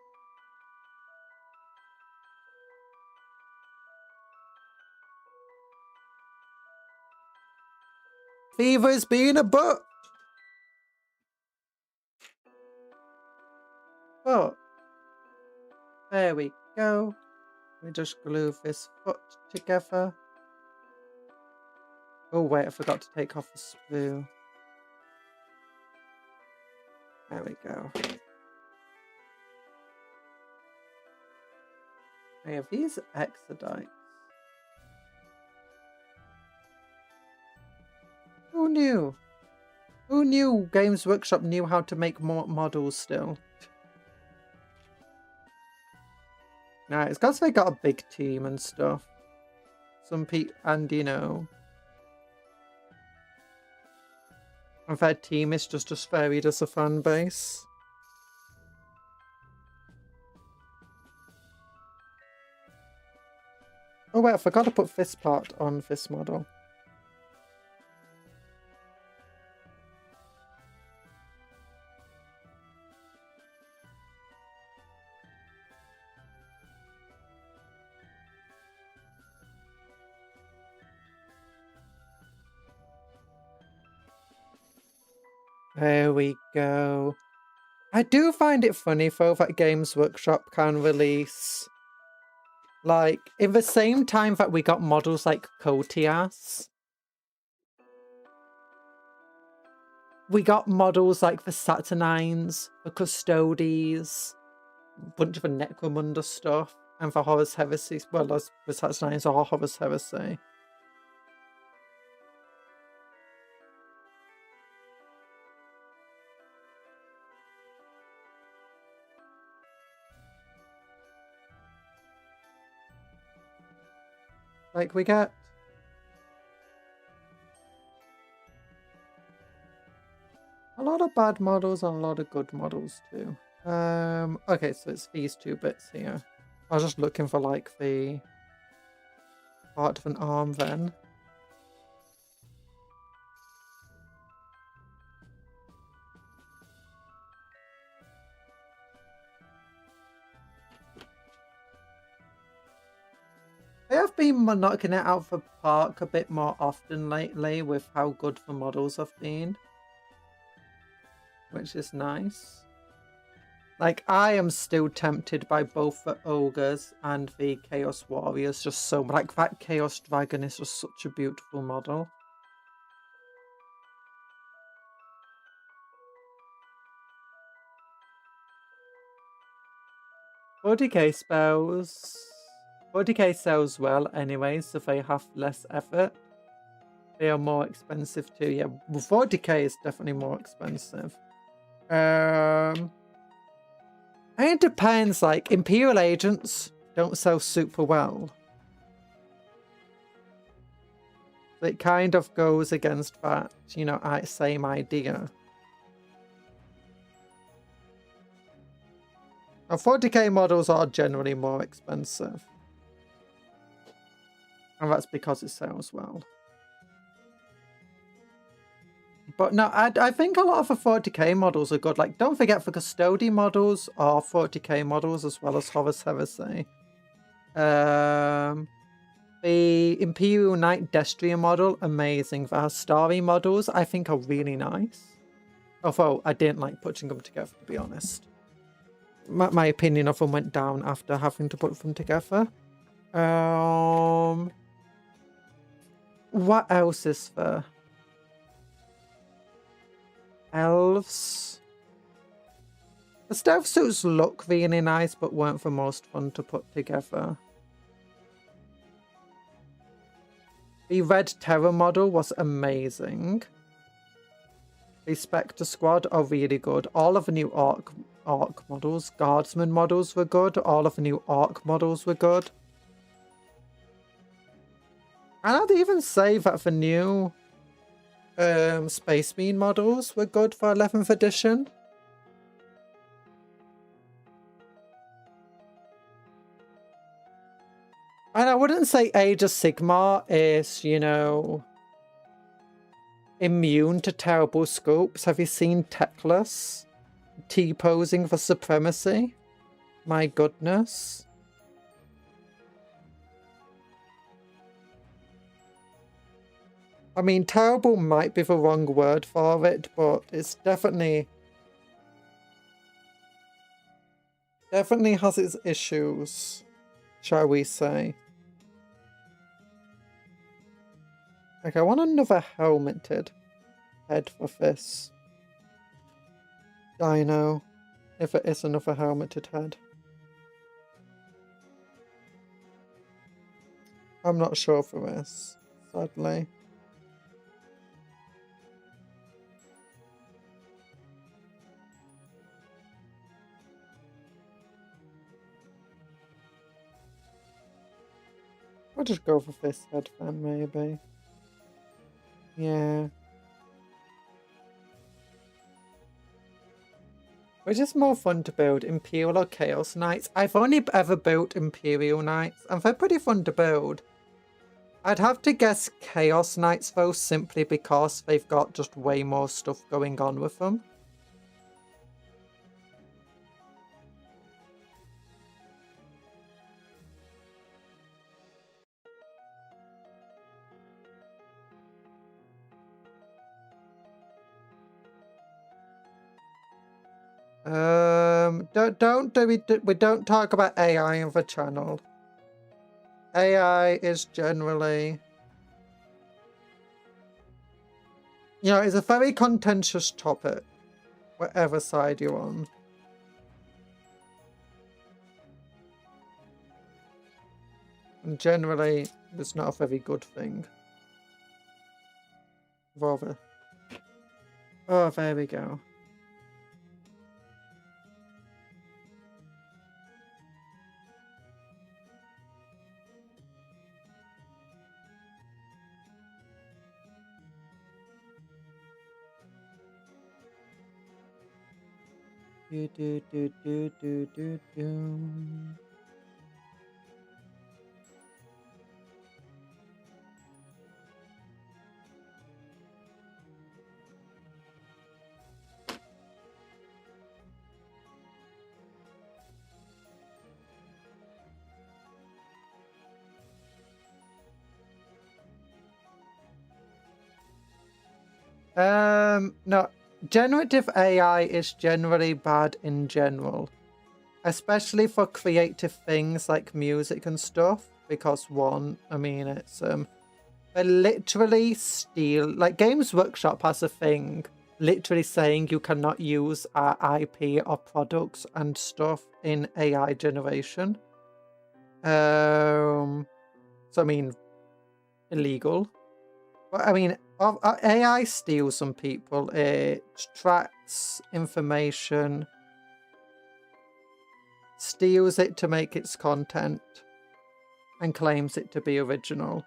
Fever's being a butt. Oh, there we go. We just glue this foot together. Oh wait, I forgot to take off the sprue. There we go. I have these Exodites. Who knew? Who knew Games Workshop knew how to make more models still? Nah, it's because they got a big team and stuff. And you know. And their team is just as varied as a fan base. Oh wait, I forgot to put this part on this model. There we go. I do find it funny though that Games Workshop can release, like, in the same time that we got models like Kotias, we got models like the Saturnines, the Custodes, a bunch of the Necromunda stuff, and the Horus Heresy, well, as the Saturnines are Horus Heresy. Like, we get a lot of bad models and a lot of good models too. Okay, so it's these 2 bits here. I was just looking for like the part of an arm then. They have been knocking it out of the park a bit more often lately with how good the models have been. Which is nice. Like, I am still tempted by both the ogres and the chaos warriors. Just so, like, that chaos dragon is just such a beautiful model. $40k spells. 40k sells well anyway, so they have less effort. They are more expensive too. Yeah, 40k is definitely more expensive. It depends. Like, Imperial agents don't sell super well. It kind of goes against that, you know, same idea. Now, 40k models are generally more expensive. And that's because it sells well. But no, I think a lot of the 40k models are good. Like, don't forget the Custody models are 40k models as well as Horus Heresy. The Imperial Knight Destrier model, amazing. The Hastari models, I think, are really nice. Although, I didn't like putting them together, to be honest. My opinion of them went down after having to put them together. What else is there? Elves. The stealth suits look really nice, but weren't the most fun to put together. The Red Terror model was amazing. The Spectre Squad are really good. All of the new Orc models, Guardsman models were good. All of the new Orc models were good. And I'd even say that the new Space Marine models were good for 11th edition. And I wouldn't say Age of Sigmar is, you know, immune to terrible scopes. Have you seen Teclis T-posing for supremacy? My goodness. I mean, terrible might be the wrong word for it, but it's definitely has its issues, shall we say. Like, I want another helmeted head for this dino, if it is another helmeted head. I'm not sure for this, sadly. I'll just go for this head then, maybe. Yeah. Which is more fun to build, Imperial or Chaos Knights? I've only ever built Imperial Knights, and they're pretty fun to build. I'd have to guess Chaos Knights though, simply because they've got just way more stuff going on with them. We don't talk about AI in the channel. AI is generally, you know, it's a very contentious topic, whatever side you're on. And generally, it's not a very good thing. Rather. Oh, there we go. Do. No, generative AI is generally bad in general, especially for creative things like music and stuff, because one, I mean, it's they literally steal, like Games Workshop has a thing literally saying you cannot use our IP or products and stuff in AI generation. So I mean, illegal. But I mean, AI steals some people. It tracks information, steals it to make its content, and claims it to be original.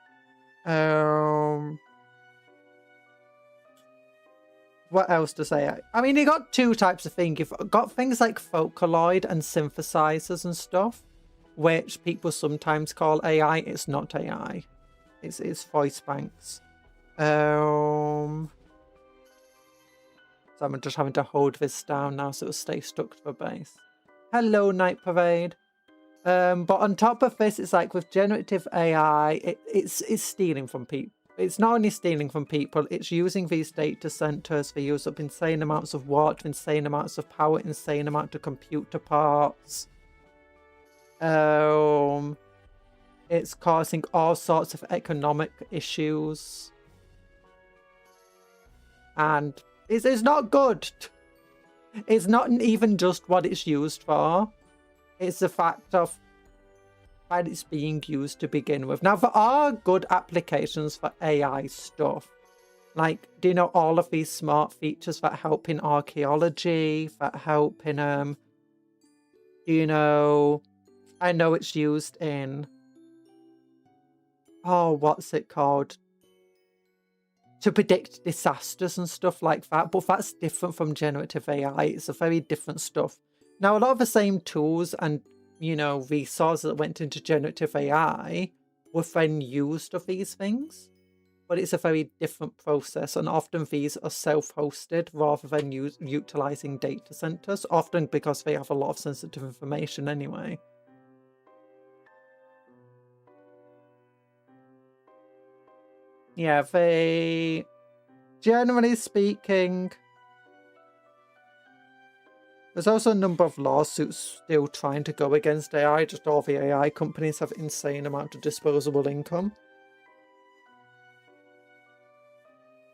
What else to say? I mean, you got two types of things. You've got things like Vocaloid and synthesizers and stuff, which people sometimes call AI. It's not AI. It's voice banks. So I'm just having to hold this down now so it'll stay stuck to the base. Hello, Night Parade. But on top of this, it's like with generative AI, it's stealing from people. It's not only stealing from people, it's using these data centers. They use up insane amounts of water, insane amounts of power, insane amount of computer parts. It's causing all sorts of economic issues. And it's not good. It's not even just what it's used for. It's the fact of how it's being used to begin with. Now, there are good applications for AI stuff. Like, do you know all of these smart features that help in archaeology, that help in, you know, I know it's used in, oh, what's it called? To predict disasters and stuff like that. But that's different from generative AI. It's a very different stuff. Now, a lot of the same tools and, you know, resources that went into generative AI were then used of these things. But it's a very different process. And often these are self-hosted rather than utilizing data centers. Often because they have a lot of sensitive information anyway. Yeah, they, generally speaking, there's also a number of lawsuits still trying to go against AI. Just all the AI companies have insane amount of disposable income.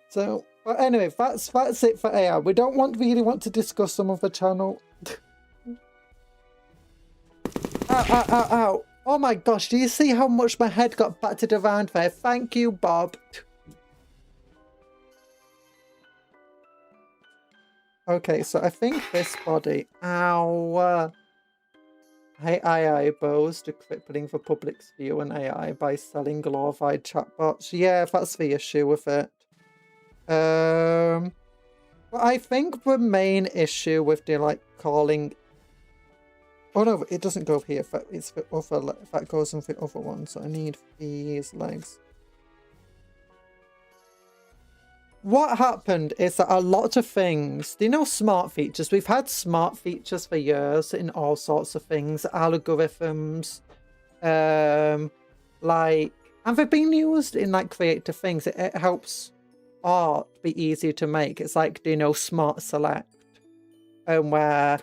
So, but anyway, that's it for AI. We don't really want to discuss some of the channel. Ow, ow, ow, ow. Oh my gosh, do you see how much my head got battered around there? Thank you, Bob. Okay, so I think this body... Ow! Hey, AI bows to crippling for public's view and AI by selling glorified chatbots. Yeah, that's the issue with it. But I think the main issue with the, like, calling... Oh no, it doesn't go here. It's the other, that goes on the other one. So I need these legs. What happened is that a lot of things, do you know smart features? We've had smart features for years in all sorts of things, algorithms, like, and they've been used in like creative things. It helps art be easier to make. It's like, do you know smart select, where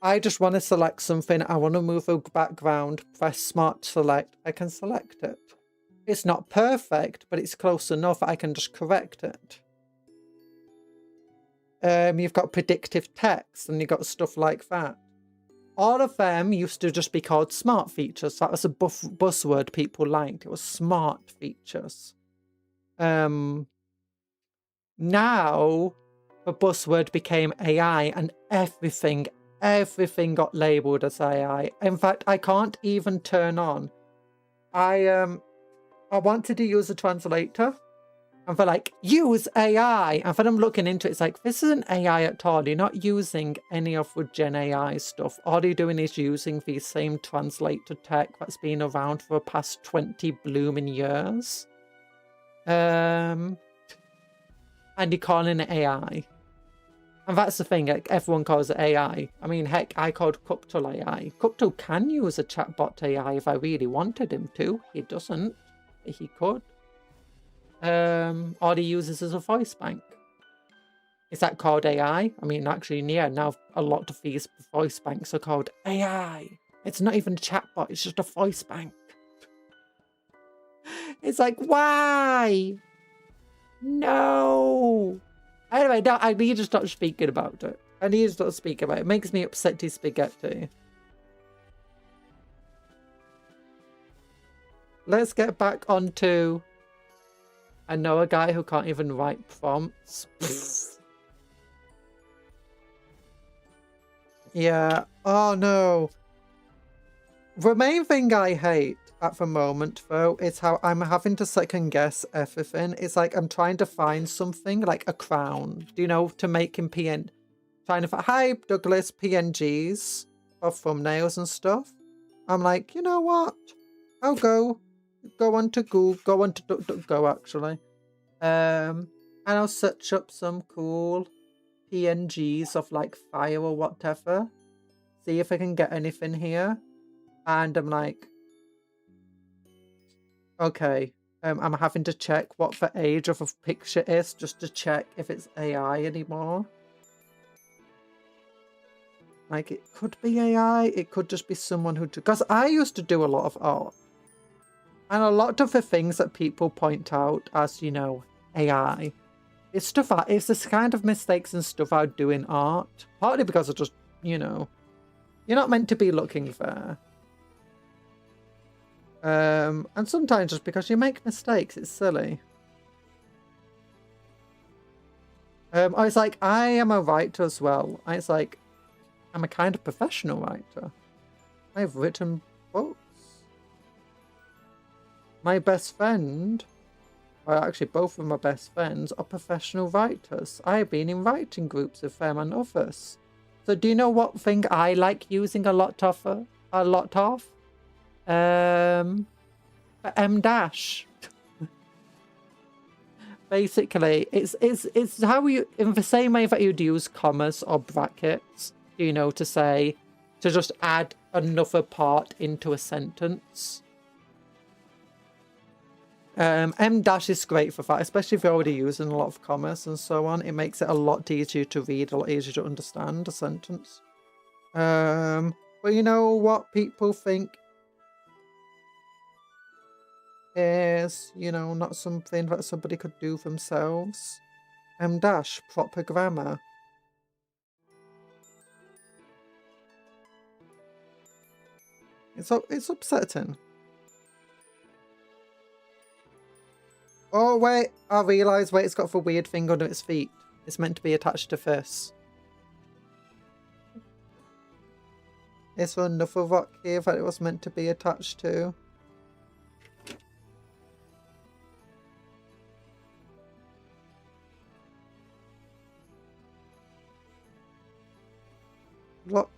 I just want to select something, I want to move a background, press smart select, I can select it. It's not perfect, but it's close enough I can just correct it. You've got predictive text and you've got stuff like that. All of them used to just be called smart features. That was a buzzword people liked. It was smart features. Now the buzzword became AI and everything got labeled as AI. In fact, I can't even turn on. I wanted to use a translator, and they're like, use AI. And then I'm looking into it, it's like, this isn't AI at all. You're not using any of the Gen AI stuff. All you're doing is using the same translator tech that's been around for the past 20 blooming years. And you're calling it AI. And that's the thing, like, everyone calls it AI. I mean, heck, I called Cuptle AI. Cuptle can use a chatbot AI if I really wanted him to. He doesn't. He could. All he uses is a voice bank. Is that called AI? I mean, actually, yeah, now a lot of these voice banks are called AI. It's not even a chatbot, it's just a voice bank. It's like, why? No. Anyway, no, I need to stop speaking about it. I need to stop speaking about it. It makes me upset to spaghetti. Let's get back onto... I know a guy who can't even write prompts. Yeah. Oh, no. The main thing I hate at the moment, though, is how I'm having to second guess everything. It's like I'm trying to find something, like a crown, you know, to make in PN. Trying to find, hi, Douglas, PNGs of thumbnails and stuff. I'm like, you know what? I'll go on to Google, go on to DuckDuckGo, actually. And I'll search up some cool PNGs of like fire or whatever. See if I can get anything here. And I'm like, okay, I'm having to check what the age of a picture is just to check if it's AI anymore. Like, it could be AI, it could just be someone who... Because I used to do a lot of art. And a lot of the things that people point out as, you know, AI, it's stuff that... It's this kind of mistakes and stuff I do in art. Partly because I just, you know, you're not meant to be looking there. And sometimes just because you make mistakes, it's silly. I was like, I am a writer as well. I was like, I'm a kind of professional writer. I've written books. My best friend, well, actually both of my best friends are professional writers. I've been in writing groups with them and others. So do you know what thing I like using a lot of? M-dash. Basically, it's how you, in the same way that you'd use commas or brackets, you know, to say, to just add another part into a sentence. M-dash is great for that, especially if you're already using a lot of commas and so on. It makes it a lot easier to read, a lot easier to understand a sentence. But you know what people think is, you know, not something that somebody could do themselves? M-dash, proper grammar. It's upsetting. Oh, wait. I realised, wait, it's got the weird thing under its feet. It's meant to be attached to this. Is there another rock here that it was meant to be attached to? Rock.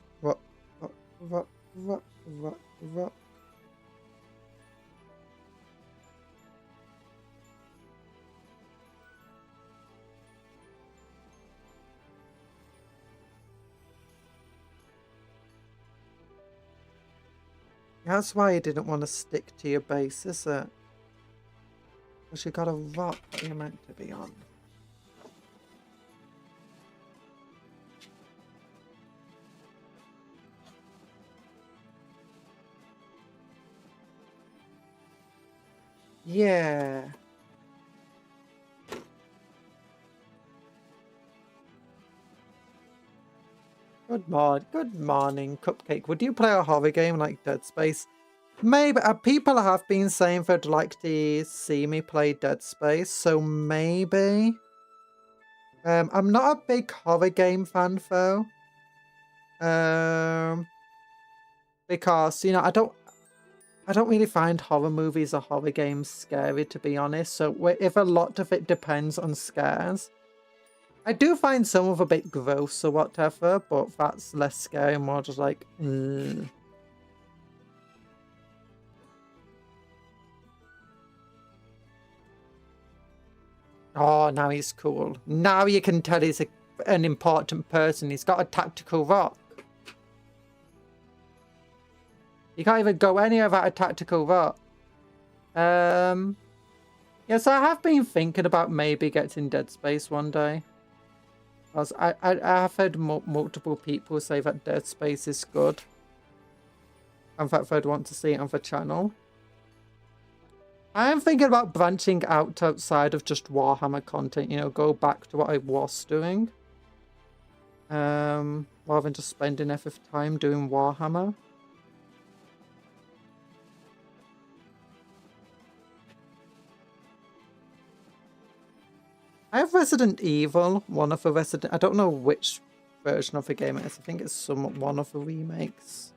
That's why you didn't want to stick to your base, is it? Because you got a rock that you're meant to be on. Yeah. Good morning, Cupcake. Would you play a horror game like Dead Space? Maybe. People have been saying they'd like to see me play Dead Space, so maybe. I'm not a big horror game fan though. Because, you know, I don't really find horror movies or horror games scary, to be honest. So if a lot of it depends on scares, I do find some of a bit gross or whatever, but that's less scary, more just like, Oh, now he's cool. Now you can tell he's an important person. He's got a tactical rock. You can't even go anywhere without a tactical rock. Yes, I have been thinking about maybe getting Dead Space one day. because I have heard multiple people say that Dead Space is good. In fact, I'd want to see it on the channel. I am thinking about branching out outside of just Warhammer content, you know, go back to what I was doing. Rather than just spending every time doing Warhammer. I have Resident Evil, one of the I don't know which version of the game it is. I think it's one of the remakes.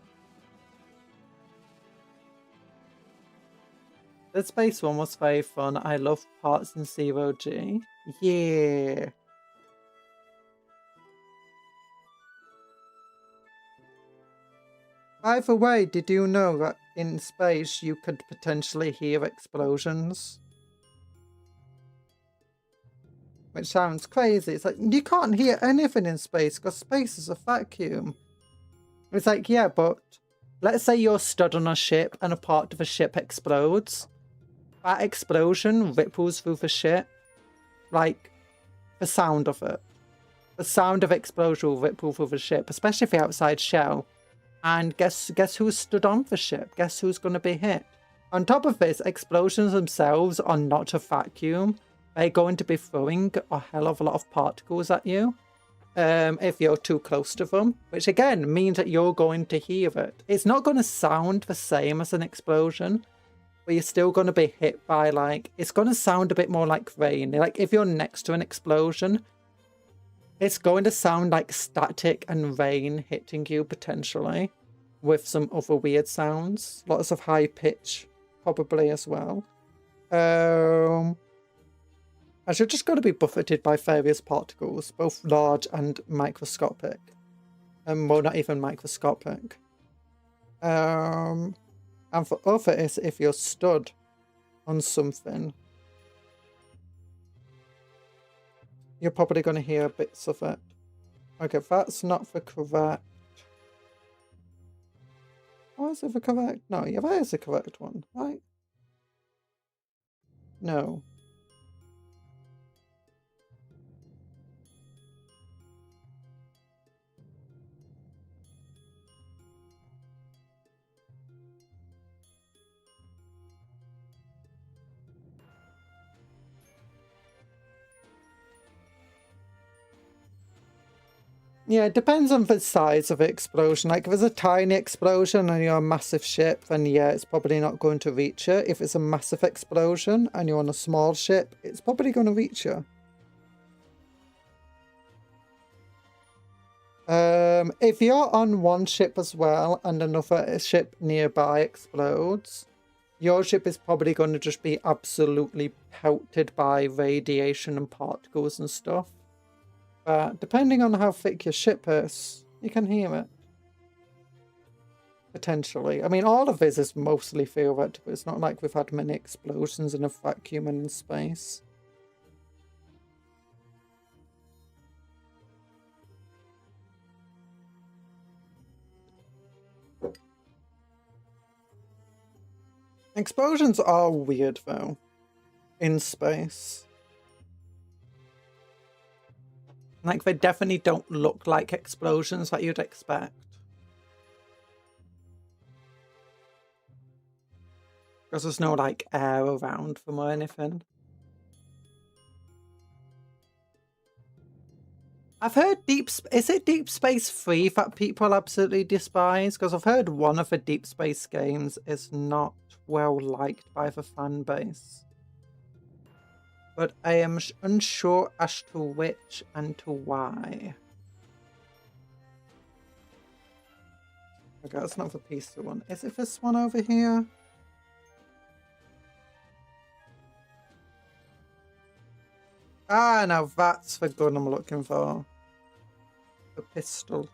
The Space one was very fun. I love parts in Zero G. Yeah. By the way, did you know that in space you could potentially hear explosions? Which sounds crazy. It's like, you can't hear anything in space because space is a vacuum. It's like, yeah, but let's say you're stood on a ship and a part of the ship explodes. That explosion ripples through the ship. Like, the sound of it. The sound of explosion will ripple through the ship, especially if the outside shell. And guess who's stood on the ship? Guess who's going to be hit? On top of this, explosions themselves are not a vacuum. They're going to be throwing a hell of a lot of particles at you if you're too close to them, which again means that you're going to hear it. It's not going to sound the same as an explosion, but you're still going to be hit by, like, it's going to sound a bit more like rain. Like, if you're next to an explosion, it's going to sound like static and rain hitting you potentially, with some other weird sounds. Lots of high pitch, probably, as well. As you're just going to be buffeted by various particles, both large and microscopic. Well, not even microscopic. And for other is if you're stood on something, you're probably going to hear bits of it. Okay, that's not the correct. Why is it the correct? No, yeah, that is the correct one, right? No. Yeah, it depends on the size of the explosion. Like, if it's a tiny explosion and you're a massive ship, then yeah, it's probably not going to reach you. If it's a massive explosion and you're on a small ship, it's probably going to reach you. If you're on one ship as well and another ship nearby explodes, your ship is probably going to just be absolutely pelted by radiation and particles and stuff. But depending on how thick your ship is, you can hear it. Potentially. I mean, all of this is mostly theoretical. It's not like we've had many explosions in a vacuum and in space. Explosions are weird, though, in space. Like, they definitely don't look like explosions that you'd expect. Because there's no, like, air around them or anything. I've heard is it Deep Space 3 that people absolutely despise? Because I've heard one of the Deep Space games is not well liked by the fan base. But I am unsure as to which and to why. Okay, that's not the pizza one. Is it this one over here? Ah, now that's the gun I'm looking for. The pistol.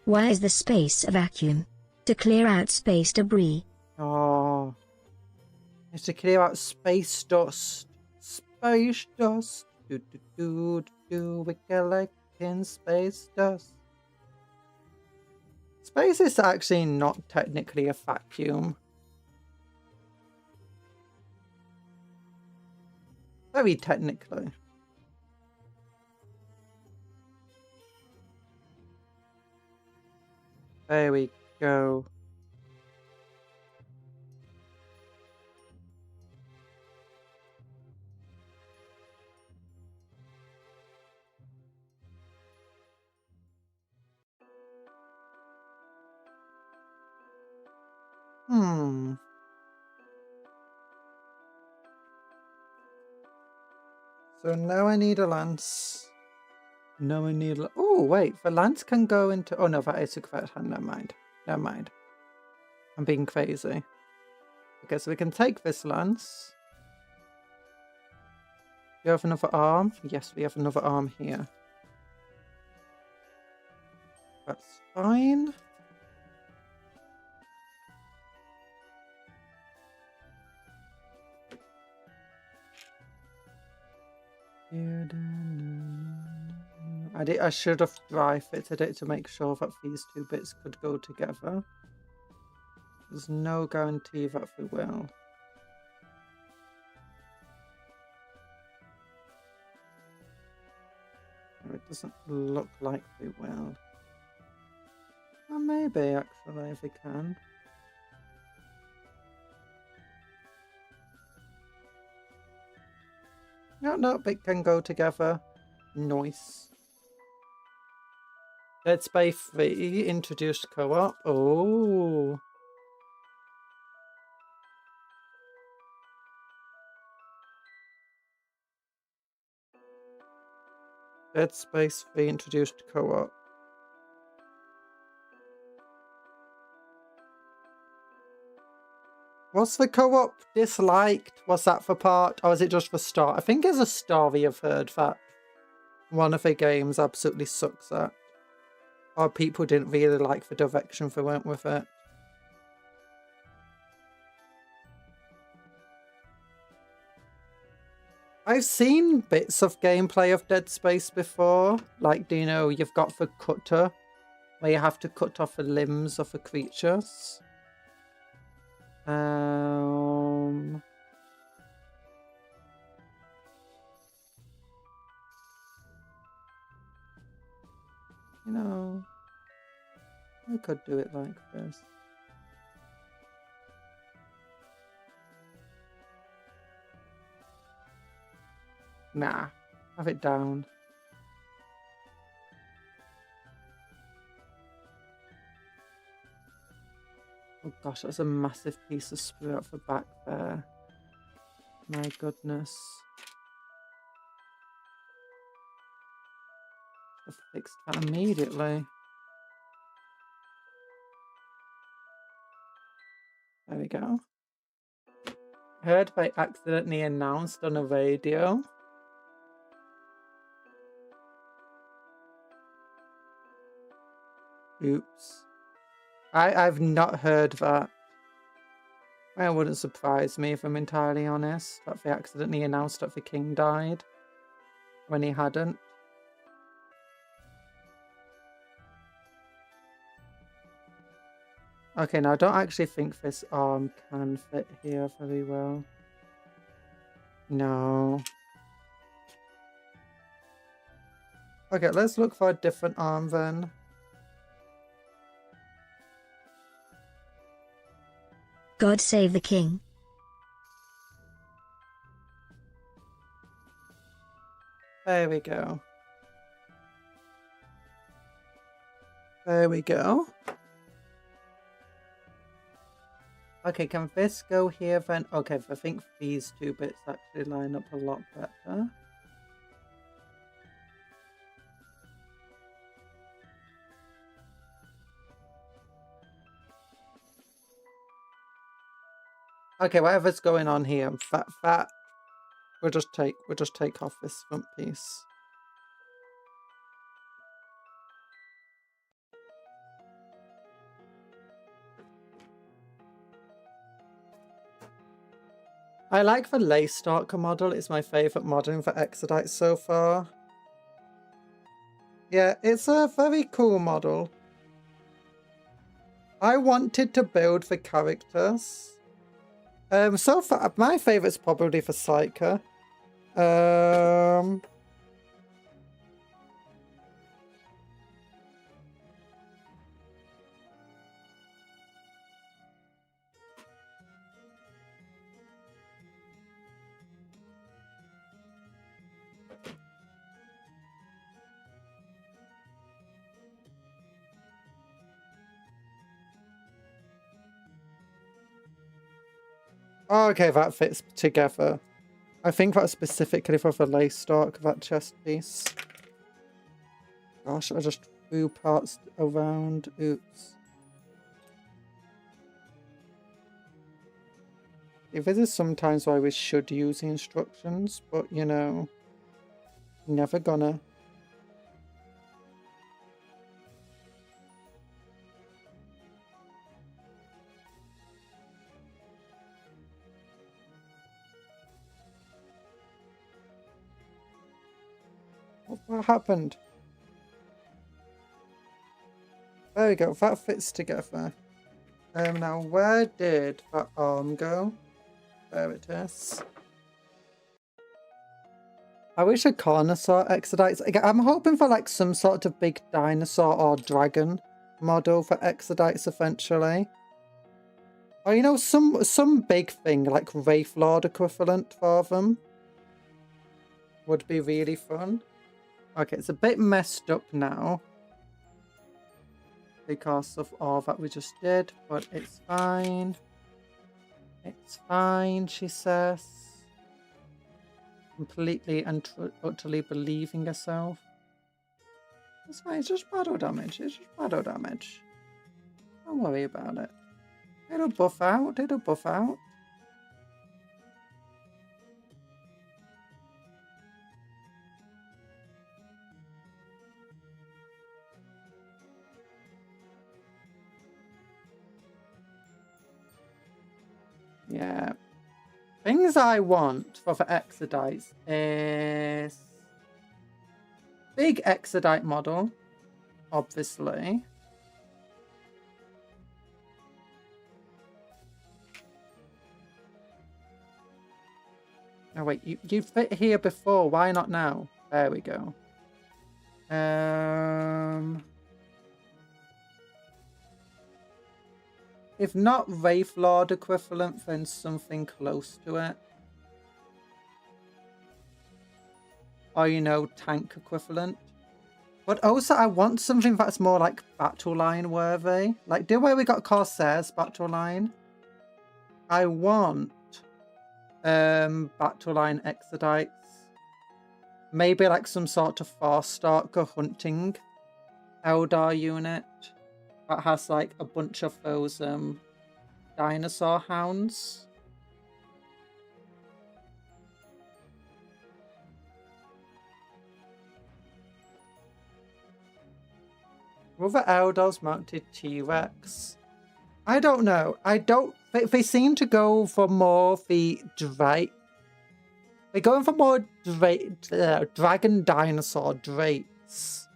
Why is the space a vacuum? To clear out space debris. Oh. It's to clear out space dust. Space dust. We're collecting space dust. Space is actually not technically a vacuum. Very technically. There we go. So now I need a lance. No, I need... Oh, wait. The lance can go into... Oh, no, that is a correct hand. Never mind. Never mind. I'm being crazy. Okay, so we can take this lance. Do you have another arm? Yes, we have another arm here. That's fine. I should have dry fitted it to make sure that these two bits could go together. There's no guarantee that they will. It doesn't look like they will. Well, maybe actually if they can. No, it can go together. Nice. Dead Space 3 introduced co-op. Oh. Dead Space 3 introduced co-op. Was the co-op disliked? Was that the part? Or was it just the start? I think there's a story I've heard that one of the games absolutely sucks at. Or people didn't really like the direction they went with it. I've seen bits of gameplay of Dead Space before. Like, do you know, you've got the cutter, where you have to cut off the limbs of the creatures. You know, I could do it like this. Nah, have it down. Oh gosh, that's a massive piece of sprue up the back there. My goodness. I've fixed that immediately. There we go. Heard by accidentally announced on a radio. Oops. I've not heard that. It wouldn't surprise me if I'm entirely honest, that they accidentally announced that the king died when he hadn't. Okay, now I don't actually think this arm can fit here very well. No. Okay, let's look for a different arm then. God save the king. There we go. There we go. Okay, can this go here then? Okay, I think these two bits actually line up a lot better. Okay, whatever's going on here, that we'll just take off this front piece. I like the lace stalker model. It's my favourite modelling for Exodite so far. Yeah, it's a very cool model. I wanted to build the characters. So far, my favourite's probably the Psyker. Oh, okay, that fits together. I think that's specifically for the lace stalk, that chest piece. Gosh, I just threw parts around. Oops. This is sometimes why we should use the instructions, but you know, never gonna. What happened? There we go, that fits together. Now where did that arm go? There it is. I wish a Carnosaur Exodites. I'm hoping for like some sort of big dinosaur or dragon model for Exodites eventually. Or you know, some big thing like Wraith Lord equivalent for them. Would be really fun. Okay, it's a bit messed up now. Because of all that we just did, but it's fine. It's fine, she says. Completely and utterly believing herself. It's fine, it's just battle damage. It's just battle damage. Don't worry about it. It'll buff out, it'll buff out. Yeah. Things I want for the Exodites is big Exodite model, obviously. Oh wait, you fit here before, why not now? There we go. If not Wraith Lord equivalent, then something close to it. Or, you know, tank equivalent. But also, I want something that's more like battle line worthy. Like, do where we got Corsairs battle line. I want battle line Exodites. Maybe like some sort of Farstalker hunting Eldar unit that has like a bunch of those dinosaur hounds. Were the Eldars mounted T-Rex? I don't know. They seem to go for more the Drake. They're going for more dragon dinosaur drakes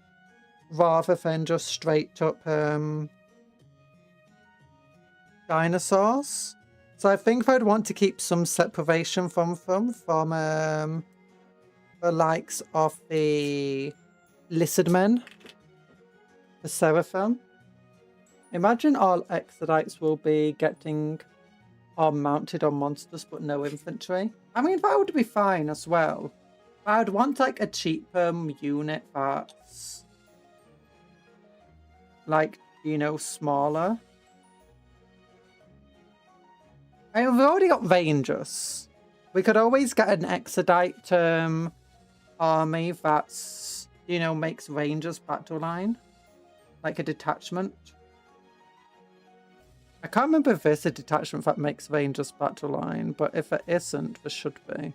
rather than just straight up dinosaurs. So I think I'd want to keep some separation from them, from the likes of the lizard men, the seraphim. Imagine all Exodites will be getting mounted on monsters but no infantry. I mean, that would be fine as well. I'd want like a cheap unit that's like, you know, smaller. I mean, we've already got Rangers. We could always get an Exodite army that's, you know, makes Rangers battle line. Like a detachment. I can't remember if there's a detachment that makes Rangers battle line, but if it isn't, there should be.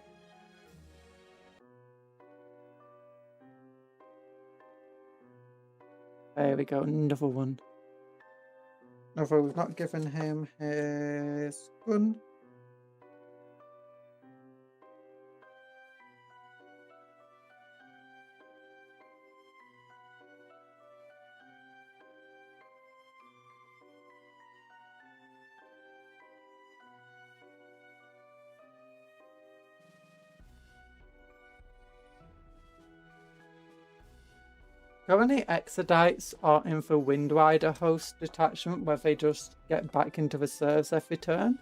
There we go, another one. Although we've not given him his gun. Currently, Exodites are in the Windrider host detachment where they just get back into reserves every turn.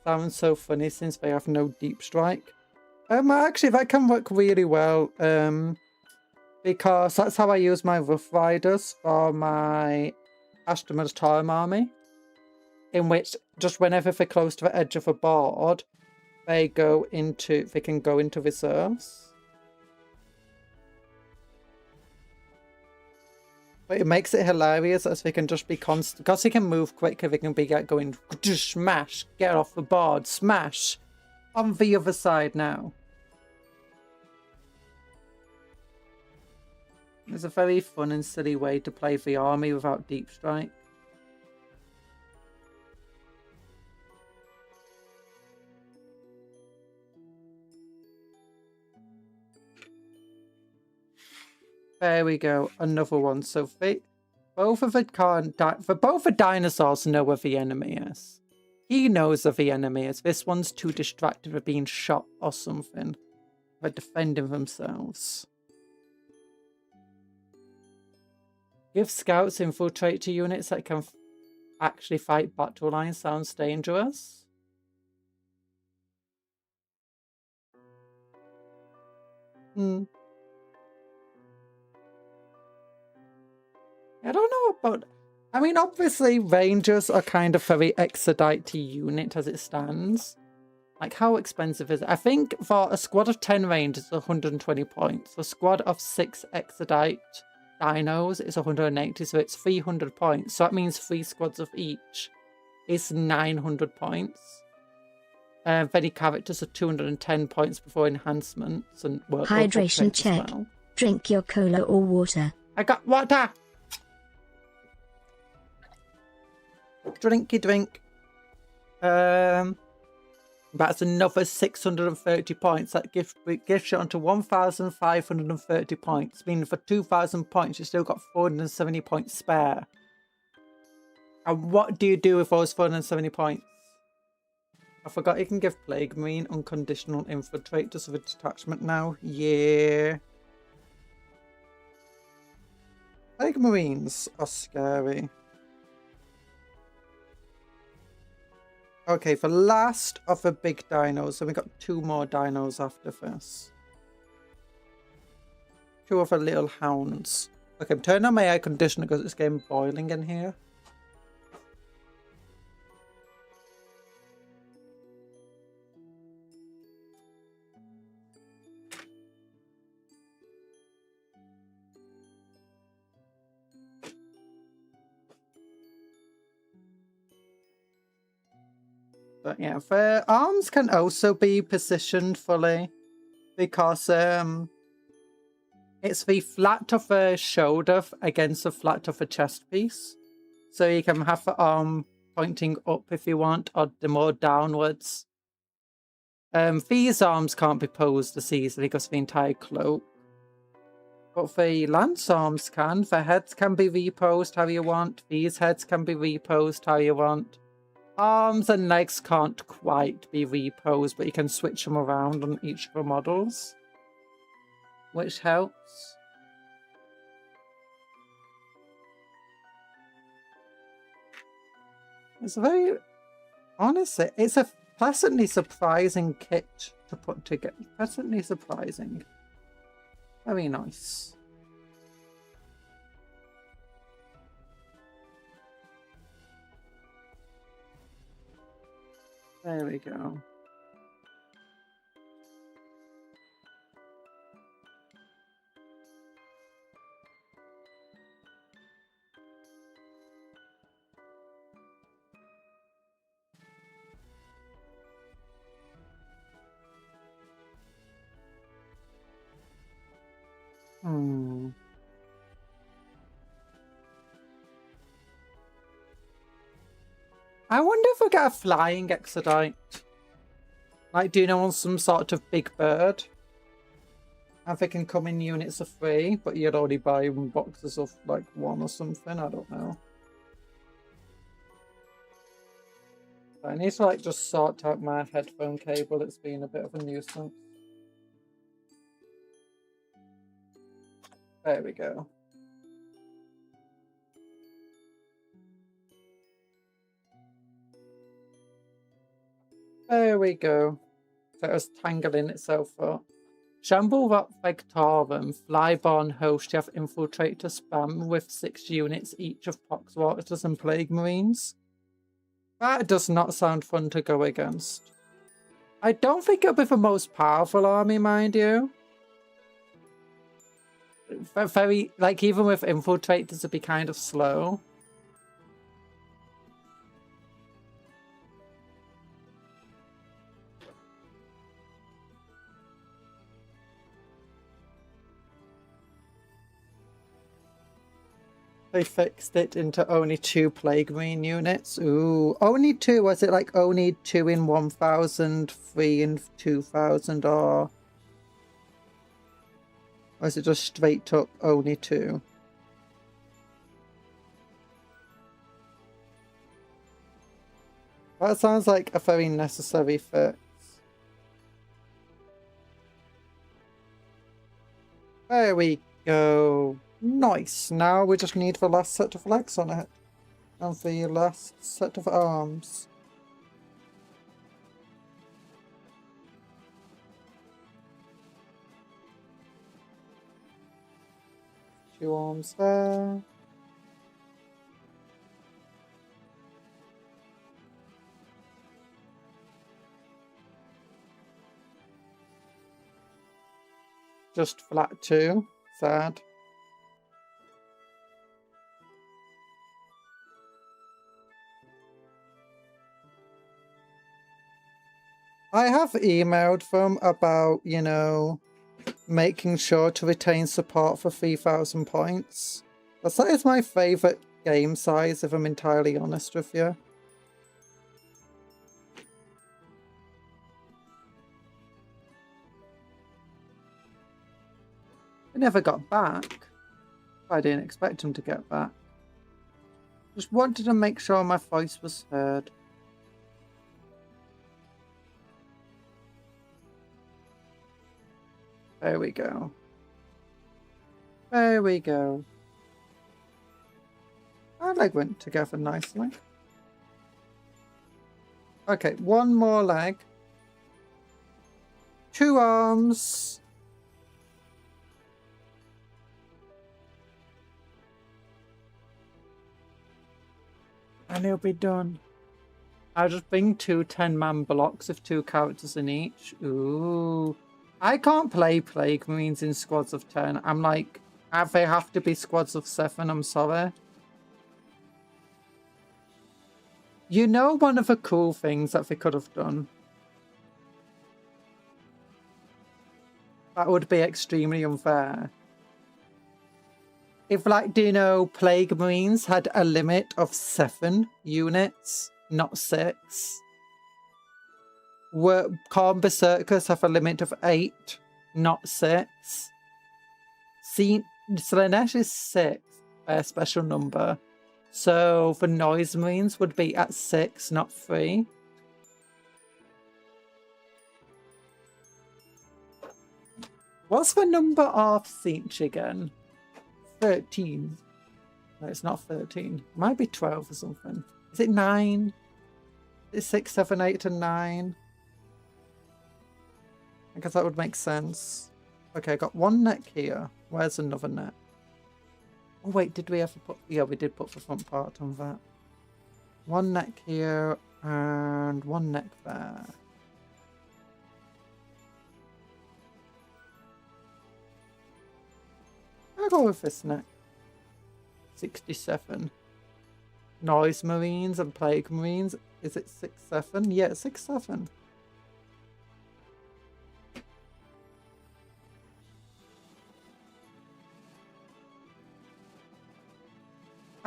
Sounds so funny since they have no deep strike. Actually, that can work really well. Because that's how I use my Rough Riders for my Ashtaman's Torm army. In which, just whenever they're close to the edge of a board, they can go into reserves. But it makes it hilarious as they can just be constant. Because they can move quicker, they can be going, smash, get off the board, smash. On the other side now. It's a very fun and silly way to play the army without deep strike. There we go, another one. So both of the dinosaurs know where the enemy is. He knows where the enemy is. This one's too distracted with being shot or something. They're defending themselves. Give scouts infiltrate to units that can actually fight battle lines. Sounds dangerous. I don't know about... I mean, obviously, Rangers are kind of very Exodite unit as it stands. Like, how expensive is it? I think for a squad of 10 Rangers, it's 120 points. A squad of 6 Exodite Dinos is 180, so it's 300 points. So that means 3 squads of each is 900 points. Any characters are 210 points before enhancements and work. Hydration check. Well. Drink your cola or water. I got water. Drinky drink. That's another 630 points. That gives you onto 1,530 points. Meaning for 2,000 points, you still got 470 points spare. And what do you do with those 470 points? I forgot you can give Plague Marine unconditional infiltrate just with a detachment now. Yeah. Plague Marines are scary. Okay, the last of the big dinos. So we got 2 more dinos after this. 2 of the little hounds. Okay, I'm turning on my air conditioner because it's getting boiling in here. But yeah, the arms can also be positioned fully because it's the flat of the shoulder against the flat of the chest piece. So you can have the arm pointing up if you want, or the more downwards. These arms can't be posed as easily because of the entire cloak. But the lance arms can. The heads can be reposed how you want. These heads can be reposed how you want. Arms and legs can't quite be reposed, but you can switch them around on each of the models, which helps. It's very... Honestly, it's a pleasantly surprising kit to put together. Pleasantly surprising. Very nice. There we go. I wonder if we get a flying Exodite. Like, do you know, on some sort of big bird? And they can come in units of 3, but you'd already buy boxes of, like, 1 or something. I don't know. I need to, like, just sort out my headphone cable. It's been a bit of a nuisance. There we go. There we go. So it was tangling itself up. Shamble Rock Vectorum, Flyborn host, you have infiltrate to spam with 6 units each of Poxwaters and Plague Marines. That does not sound fun to go against. I don't think it'll be the most powerful army, mind you. Very, like, even with infiltrators, it'd be kind of slow. They fixed it into only 2 Plague Marine units. Ooh, only 2? Was it like only 2 in 1,000, 3 in 2,000, or is it just straight up only 2? That sounds like a very necessary fix. There we go. Nice. Now we just need the last set of legs on it. And the last set of arms. Two arms there. Just flat 2. Sad. I have emailed them about, you know, making sure to retain support for 3,000 points. That is my favourite game size, if I'm entirely honest with you. They never got back. I didn't expect them to get back. Just wanted to make sure my voice was heard. There we go. There we go. Our leg went together nicely. Okay, one more leg. 2 arms. And he'll be done. I'll just bring 2 10-man blocks with 2 characters in each. Ooh. I can't play Plague Marines in squads of 10. I'm like, they have to be squads of 7, I'm sorry. You know, one of the cool things that they could have done? That would be extremely unfair. If, like, you know, Plague Marines had a limit of 7 units, not 6. Khorne Berserkers have a limit of 8, not 6. See, Slanesh is 6, their special number. So the Noise Marines would be at 6, not 3. What's the number of Siege again? 13. No, it's not 13. It might be 12 or something. Is it 9? Is it 6, 7, 8, and 9? I guess that would make sense. Okay, I got 1 neck here. Where's another neck? Oh wait, did we ever put... Yeah, we did put the front part on that. 1 neck here and 1 neck there. I'll go with this neck. 67. Noise Marines and Plague Marines. Is it 6-7? Yeah, 6-7.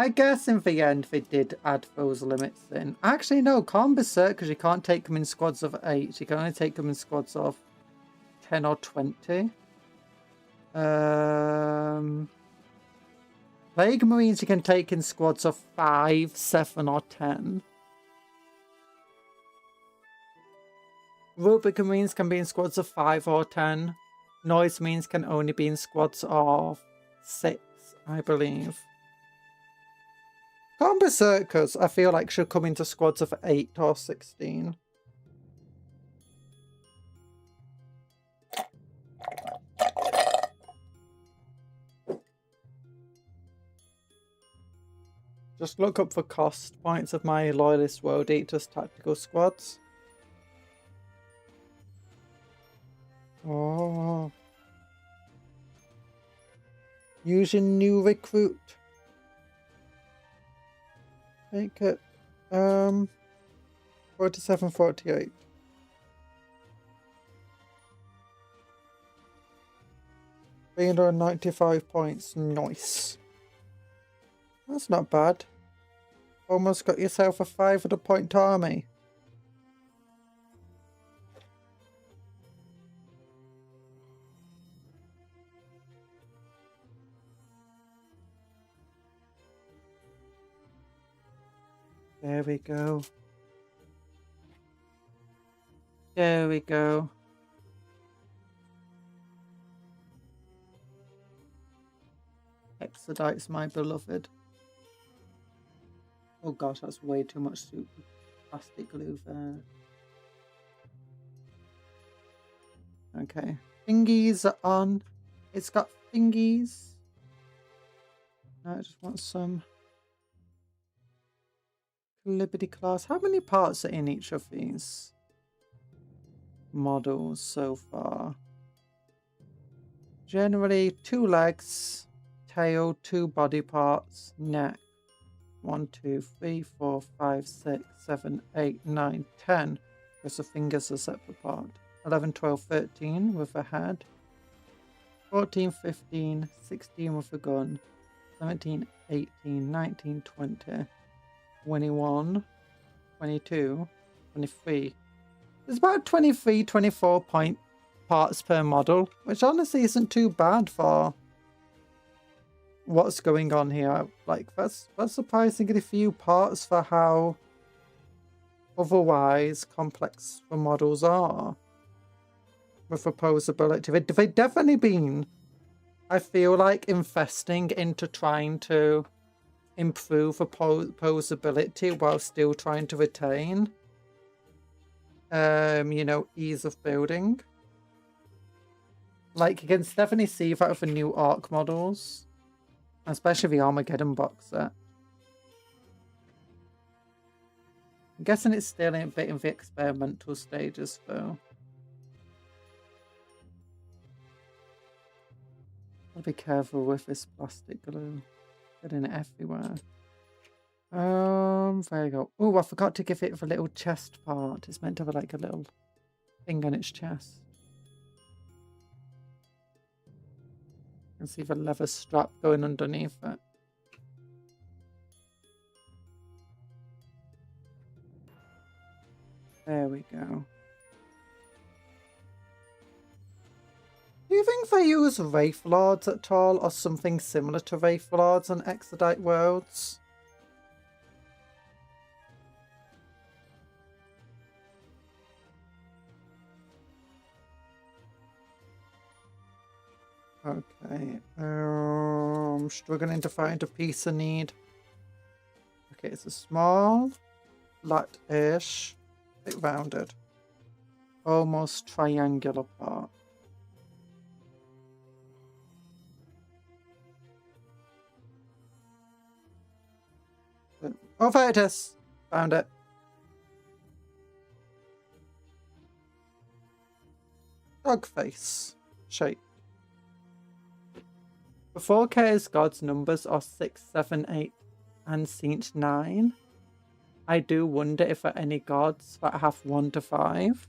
I guess in the end they did add those limits in. Actually, no, Khorne Berserkers, you can't take them in squads of 8. You can only take them in squads of 10 or 20. Plague Marines you can take in squads of 5, 7, or 10. Rubric Marines can be in squads of 5 or 10. Noise Marines can only be in squads of 6, I believe. Calm Berserkers, I feel like, should come into squads of 8 or 16. Just look up for cost points of my Loyalist World Eaters tactical squads. Oh. Using new recruit. Make it 47, 48. $395 points. Nice. That's not bad. Almost got yourself a 500-point army. There we go. There we go. Exodites, my beloved. Oh gosh, that's way too much super plastic glue there. Okay. Thingies are on. It's got thingies. No, I just want some Liberty class. How many parts are in each of these models so far? Generally 2 legs, tail, 2 body parts, neck. 1, 2, 3, 4, 5, 6, 7, 8, 9, 10. Because the fingers are separate part. 11, 12, 13 with a head. 14, 15, 16 with a gun. 17, 18, 19, 20. 21, 22, 23. There's about 23, 24 point parts per model, which honestly isn't too bad for what's going on here. Like, that's surprisingly few parts for how otherwise complex the models are with opposability. They've definitely been, I feel like, investing into trying to improve opposability while still trying to retain you know, ease of building. Like, you can definitely see that with the new Arc models, especially the Armageddon box set. I'm guessing it's still a bit in the experimental stages though. Gotta be careful with this plastic glue. Getting it everywhere. There you go. Oh, I forgot to give it the little chest part. It's meant to have like a little thing on its chest. You can see the leather strap going underneath it. There we go. Do you think they use Wraith Lords at all, or something similar to Wraith Lords on Exodite Worlds? Okay, I'm struggling to find a piece I need. Okay, it's a small, flat-ish, bit rounded, almost triangular part. Oh, there it is! Found it. Dog face shape. The 4K's God's numbers are 6, 7, 8, and Siege 9. I do wonder if there are any gods that have 1 to 5.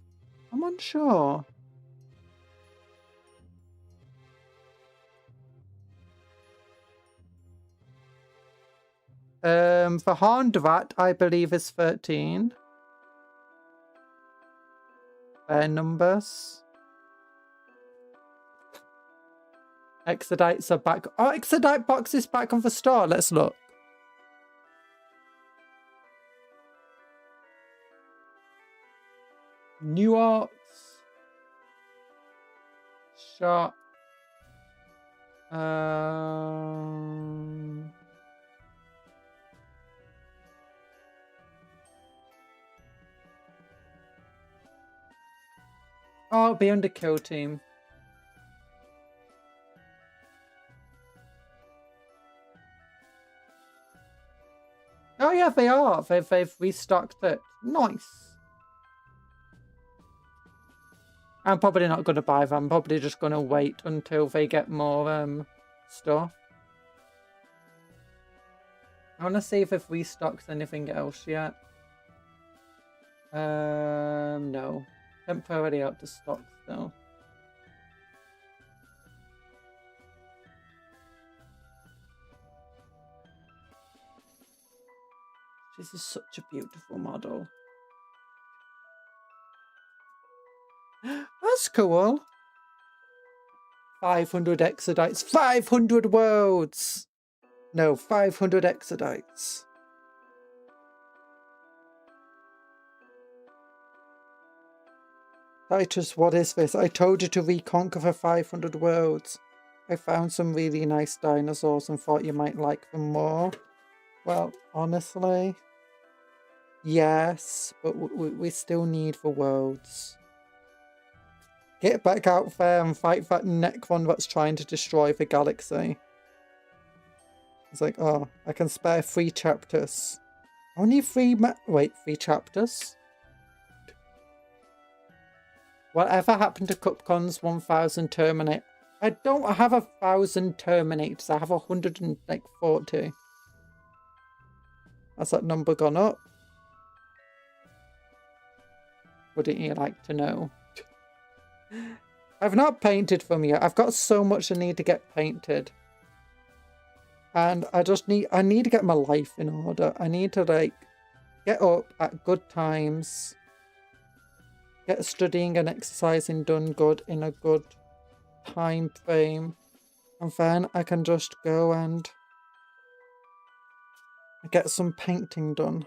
I'm unsure. The Horned I believe is 13. Their numbers. Exodites are back. Oh, Exodite box is back on the store. Let's look. New Orcs. Shop. Oh, it'll be under kill team. Oh yeah, they are. They've restocked it. Nice. I'm probably not going to buy them. I'm probably just going to wait until they get more stuff. I want to see if they've restocked anything else yet. No. Temporarily out of stock still. This is such a beautiful model. That's cool. 500 exodites. 500 worlds! No, 500 exodites. Titus, what is this? I told you to reconquer for 500 worlds. I found some really nice dinosaurs and thought you might like them more. Well, honestly, yes, but we still need the worlds. Get back out there and fight that Necron that's trying to destroy the galaxy. It's like, oh, I can spare 3 chapters. Only 3 3 chapters? Whatever happened to Cupcon's 1000 Terminate? I don't have 1000 Terminators, I have 140. Has that number gone up? Wouldn't you like to know? I've not painted them yet. I've got so much I need to get painted. And I need to get my life in order. I need to like get up at good times. Get studying and exercising done good in a good time frame. And then I can just go and get some painting done.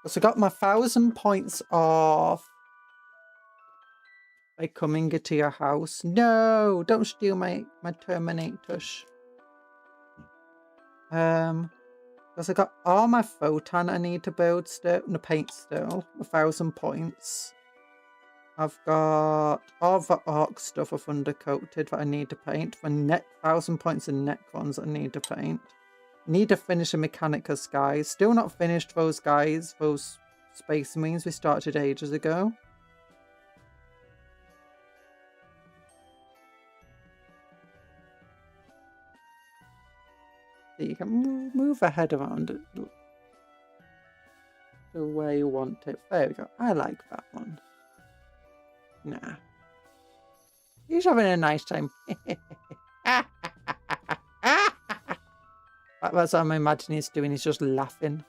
So I got my 1000 points off by coming into your house. No, don't steal my Terminators. Because I got all my photon I need to build still, no, paint still, 1000 points. I've got all the orc stuff I've undercoated that I need to paint. For 1000 points in Necrons I need to paint. Need to finish the Mechanicus guys. Still not finished those guys, those Space Marines we started ages ago. So you can move the head around it the way you want it. There we go. I like that one. Nah. He's having a nice time. That's what I'm imagining he's doing. He's just laughing.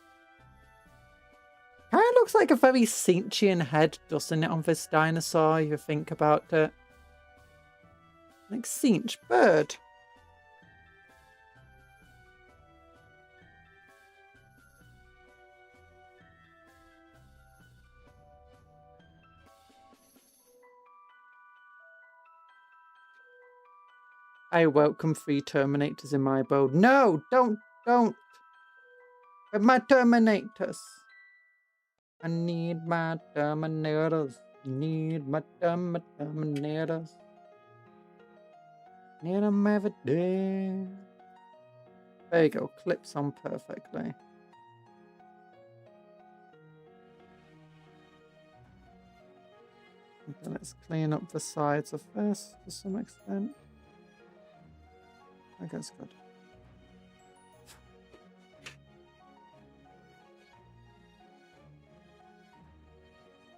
Kind of looks like a very Cinchian head, doesn't it, on this dinosaur, if you think about it. Like Cinch, bird. I welcome 3 Terminators in my boat. No, don't. With my Terminators. I need my Terminators. Need my Terminators. Need them every day. There you go. Clips on perfectly. Okay, let's clean up the sides of this to some extent. I guess good.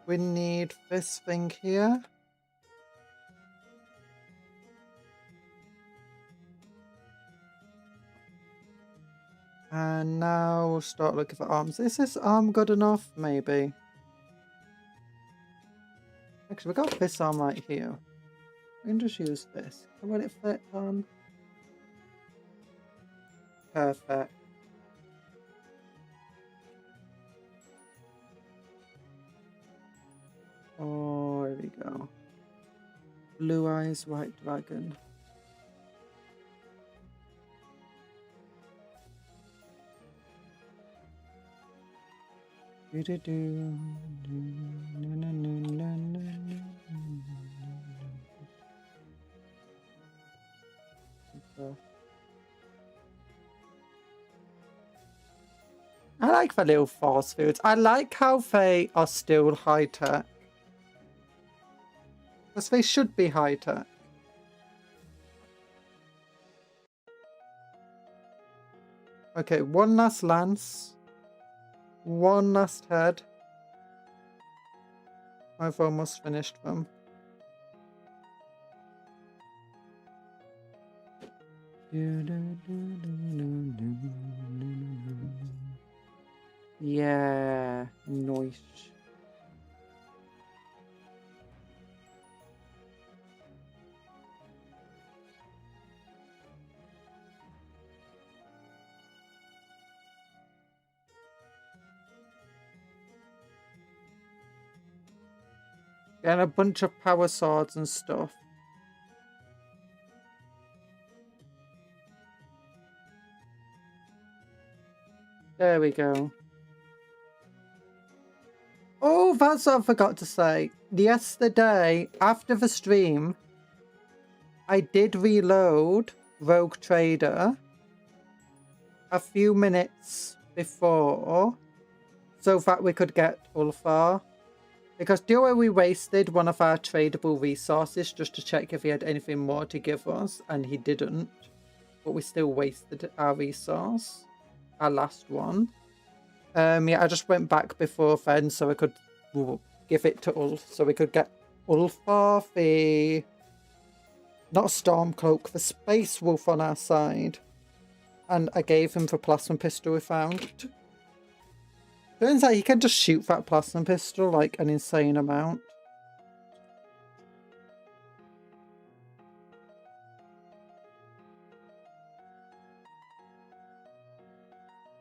We need this thing here. And now we'll start looking for arms. Is this arm good enough? Maybe. Actually, we got this arm right here. We can just use this. Will it fit on? Perfect. Oh, here we go. Blue eyes, white dragon. I like the little force fields. I like how they are still high-tech. Because they should be high-tech. Okay, one last lance. One last head. I've almost finished them. Yeah, nice. And a bunch of power swords and stuff. There we go. Oh, that's what I forgot to say. Yesterday, after the stream, I did reload Rogue Trader a few minutes before so that we could get Ulfar. Because do you know we wasted one of our tradable resources just to check if he had anything more to give us, and he didn't. But we still wasted our resource. Our last one. Yeah, I just went back before then so I could give it to Ulf. So we could get Ulfar, the... not Stormcloak, the Space Wolf on our side. And I gave him the plasma pistol we found. Turns out he can just shoot that plasma pistol like an insane amount.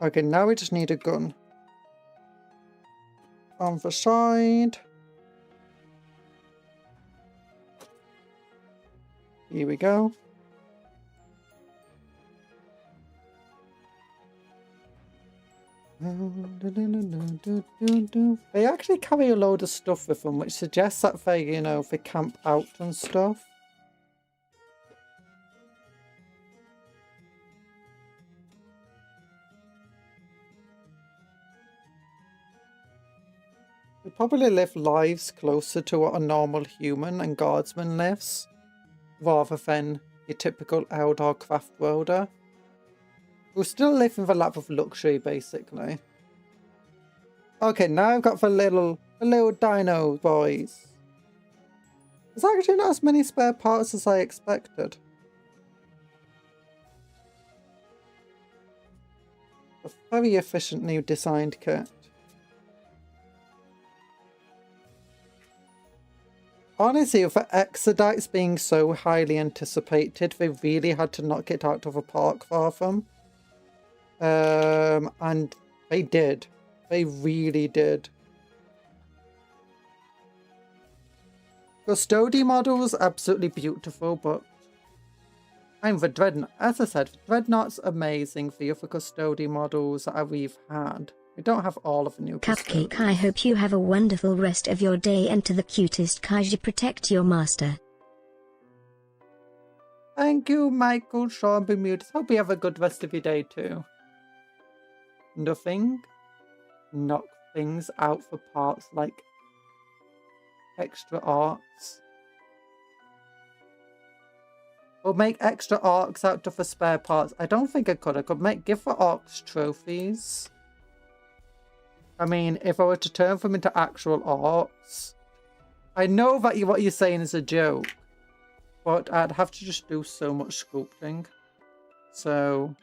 Okay, now we just need a gun. On the side. Here we go. They actually carry a load of stuff with them, which suggests that they, you know, they camp out and stuff. They probably live lives closer to what a normal human and guardsman lives, rather than your typical outdoor craft worlder. We'll still live in the lap of luxury, basically. Okay, now I've got the little dino boys. There's actually not as many spare parts as I expected. A very efficiently designed kit. Honestly, with the Exodites being so highly anticipated, they really had to knock it out of the park for them. And they did. They really did. Custody models, absolutely beautiful, but I'm the Dreadnought. As I said, Dreadnought's amazing. The other Custody models that we've had. We don't have all of the new Cupcake, Custodies. I hope you have a wonderful rest of your day, and to the cutest Kaiji, protect your master. Thank you, Michael, Sean, Bermudas. Hope you have a good rest of your day too. Nothing. Knock things out for parts like extra arcs. Or make extra arcs out of the spare parts. I don't think I could. I could give the arcs trophies. I mean, if I were to turn them into actual arcs. I know that what you're saying is a joke. But I'd have to just do so much sculpting. So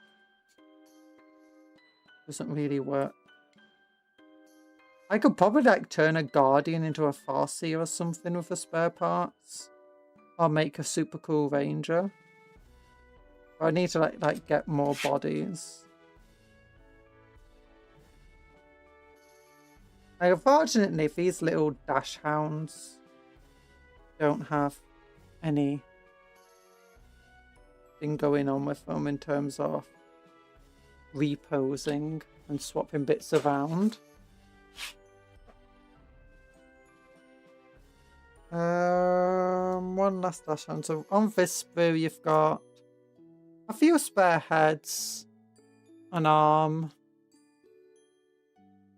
doesn't really work. I could probably like turn a Guardian into a Farseer or something with the spare parts. Or make a super cool Ranger. But I need to like get more bodies. Unfortunately, these little dash hounds don't have any thing going on with them in terms of reposing and swapping bits around. One last dash on. So on this brew, you've got a few spare heads, an arm,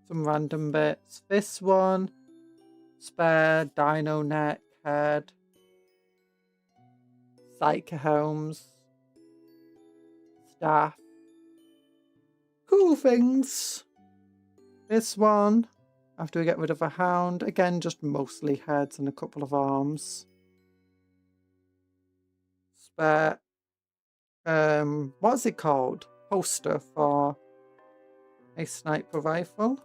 some random bits. This one, spare dino neck, head, psychohomes, staff, cool things. This one, after we get rid of a hound, again just mostly heads and a couple of arms. Spare, what's it called? Holster for a sniper rifle.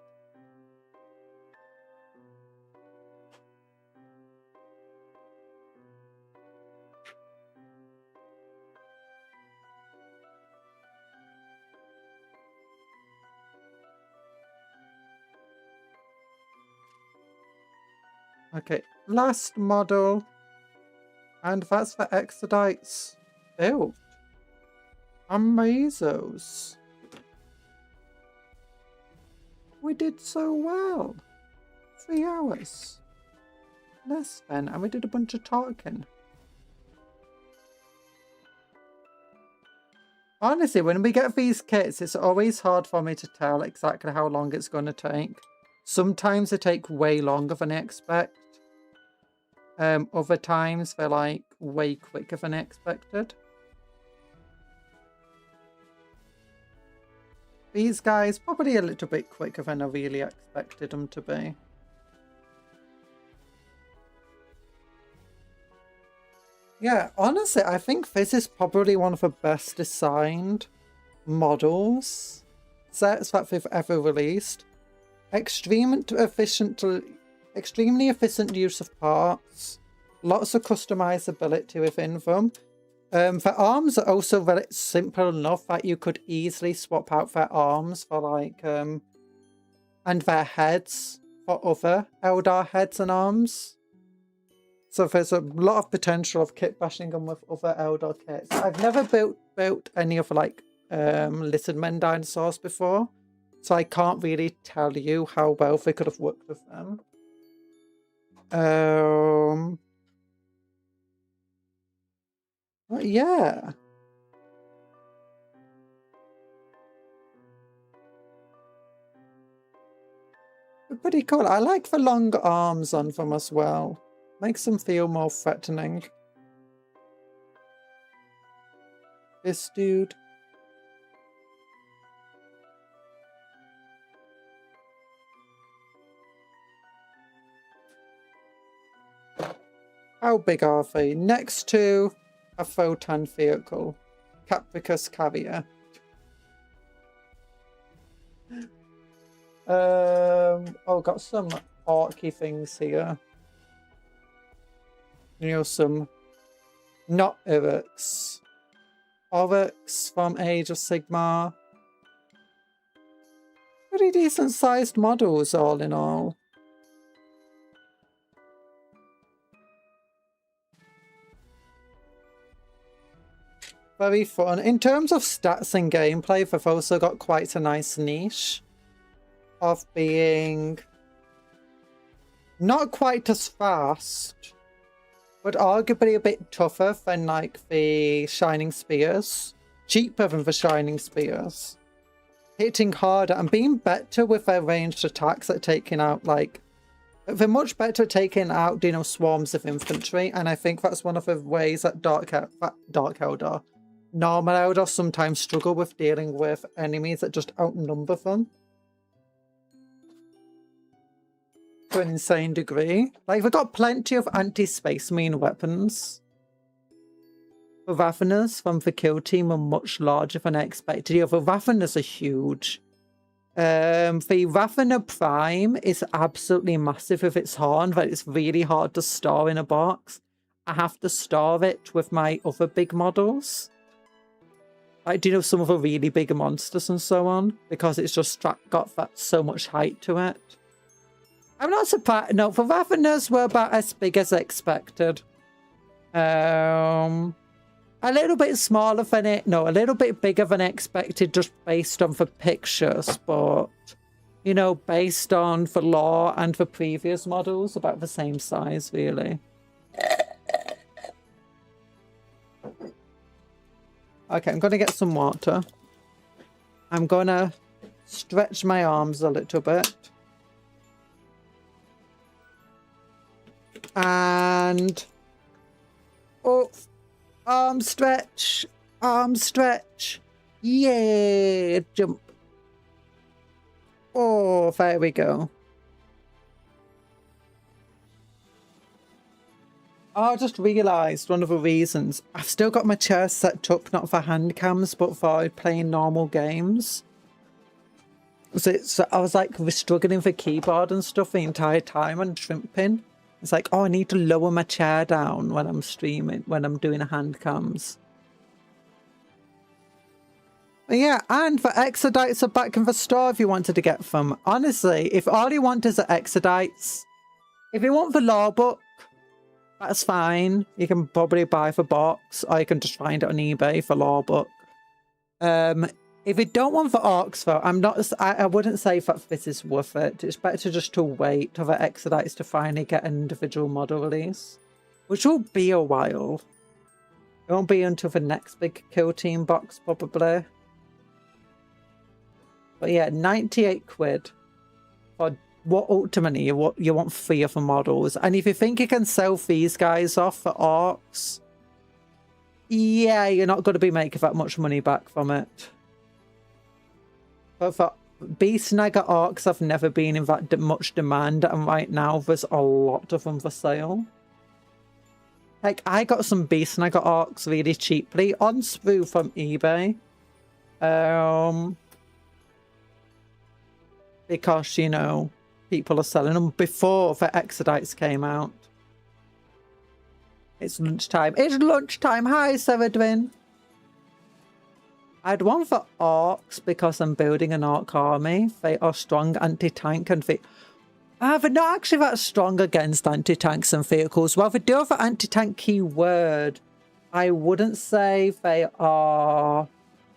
Okay, last model, and that's for Exodites built. Amazos. We did so well. 3 hours. Less than, and we did a bunch of talking. Honestly, when we get these kits, it's always hard for me to tell exactly how long it's going to take. Sometimes they take way longer than I expect. Other times they're like way quicker than I expected. These guys probably a little bit quicker than I really expected them to be. Yeah, honestly, I think this is probably one of the best designed models sets that they've ever released. Extremely efficient use of parts, lots of customizability within them. The arms are also very simple enough that you could easily swap out their arms for like, and their heads for other Eldar heads and arms. So there's a lot of potential of kit bashing them with other Eldar kits. I've never built any of like lizard men dinosaurs before, so I can't really tell you how well they could have worked with them. But yeah. They're pretty cool. I like the long arms on them as well. Makes them feel more threatening. This dude. How big are they? Next to a photon vehicle. Cupcake Conjuror. Oh, got some orky things here. You know, some not Uruks. Oryx from Age of Sigmar. Pretty decent sized models all in all. Very fun. In terms of stats and gameplay, they've also got quite a nice niche of being not quite as fast, but arguably a bit tougher than like the Shining Spears. Cheaper than the Shining Spears. Hitting harder and being better with their ranged attacks at taking out like... They're much better at taking out, you know, swarms of infantry, and I think that's one of the ways that Dark Eldar, normal Eldar sometimes struggle with dealing with enemies that just outnumber them to an insane degree. Like, they've got plenty of anti-space marine weapons. The Raveners from the kill team are much larger than I expected. Yeah, the Raveners are huge. The Ravener Prime is absolutely massive with its horn, but it's really hard to store in a box. I have to store it with my other big models. Like, do you know, some of the really big monsters and so on, because it's just got that so much height to it. I'm not surprised. No, the Raveners were about as big as expected. A little bit smaller than it. No, a little bit bigger than expected just based on the pictures. But, you know, based on the lore and the previous models, about the same size, really. Okay, I'm going to get some water. I'm going to stretch my arms a little bit. And... oh, arm stretch. Arm stretch. Yeah, jump. Oh, there we go. Oh, I just realised one of the reasons. I've still got my chair set up, not for hand cams, but for playing normal games. So I was like struggling for keyboard and stuff the entire time and shrimping. It's like, oh, I need to lower my chair down when I'm streaming, when I'm doing hand cams. Yeah, and the Exodites are back in the store if you wanted to get them. Honestly, if all you want is the Exodites, if you want the law book, that's fine. You can probably buy the box, or you can just find it on eBay for law book. If you don't want the orcs though, I wouldn't say that this is worth it. It's better just to wait for the Exodites to finally get an individual model release, which will be a while. It won't be until the next big kill team box probably. But yeah, 98 quid for what ultimately you want 3 of the models. And if you think you can sell these guys off for orcs, yeah, you're not going to be making that much money back from it. But for Beast Snagger orcs have never been in that much demand, and right now there's a lot of them for sale. Like, I got some Beast Snagger orcs really cheaply on Sprue from eBay. Because, you know, people are selling them before the Exodites came out. It's lunchtime. It's lunchtime. Hi, Severin. I'd want for orcs because I'm building an orc army. They are strong anti-tank and they're not actually that strong against anti-tanks and vehicles. Well, they do have an anti-tank keyword. I wouldn't say they are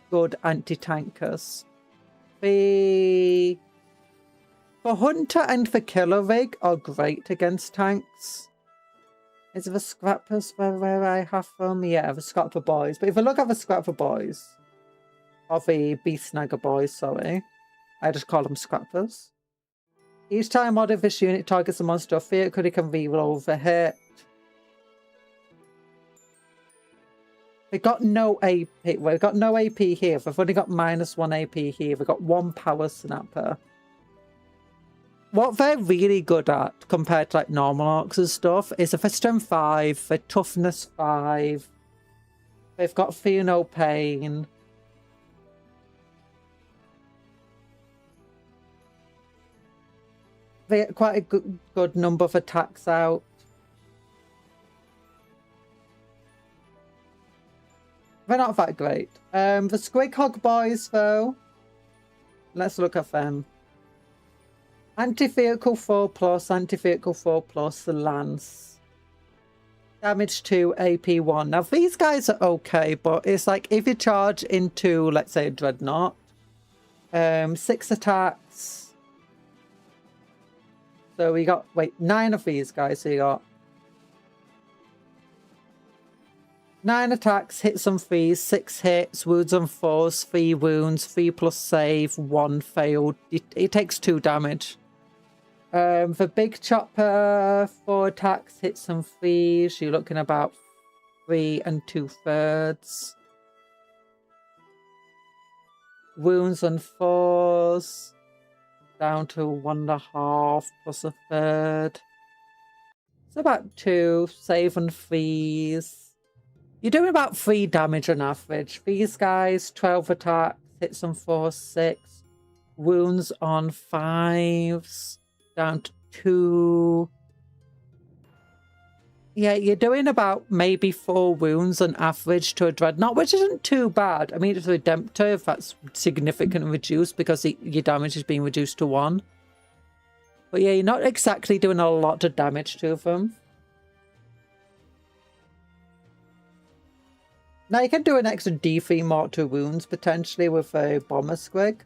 good anti-tankers. The Hunter and the Killer Rig are great against tanks. Is the Scrappers where I have them? Yeah, the Scrapper boys. But if I look at the Scrapper boys, or the Beast Snagger boys, sorry, I just call them Scrappers. Each time one of this unit targets a monster or vehicle, it can reroll the hit. We got no AP. We've got no AP here. We've only got -1 AP here. We've got 1 power snapper. What they're really good at compared to like normal orcs and stuff is if they're strength 5, they're toughness 5, they've got fear no pain. They get quite a good number of attacks out. They're not that great. The Squighog boys though, let's look at them. Anti-vehicle 4+, anti-vehicle 4+, the lance. Damage 2, AP 1. Now these guys are okay, but it's like if you charge into, let's say, a dreadnought, 6 attacks. So we got, 9 of these guys. So you got 9 attacks, hits on 3, 6 hits, wounds on 4s, 3 wounds, 3+ save, 1 failed. It takes 2 damage. The big chopper, 4 attacks, hits on 3s. You're looking about 3 2/3. Wounds on 4s. Down to 1.5 plus 1/3. So about 2. Save on 3s. You're doing about 3 damage on average. These guys, 12 attacks, hits on 4, 6. Wounds on 5s. Down to 2. Yeah, you're doing about maybe 4 wounds on average to a dreadnought, which isn't too bad. I mean, it's redemptive. That's significantly reduced because your damage is being reduced to 1. But yeah, you're not exactly doing a lot of damage to them. Now you can do an extra D3 mortar wounds potentially with a bomber squig.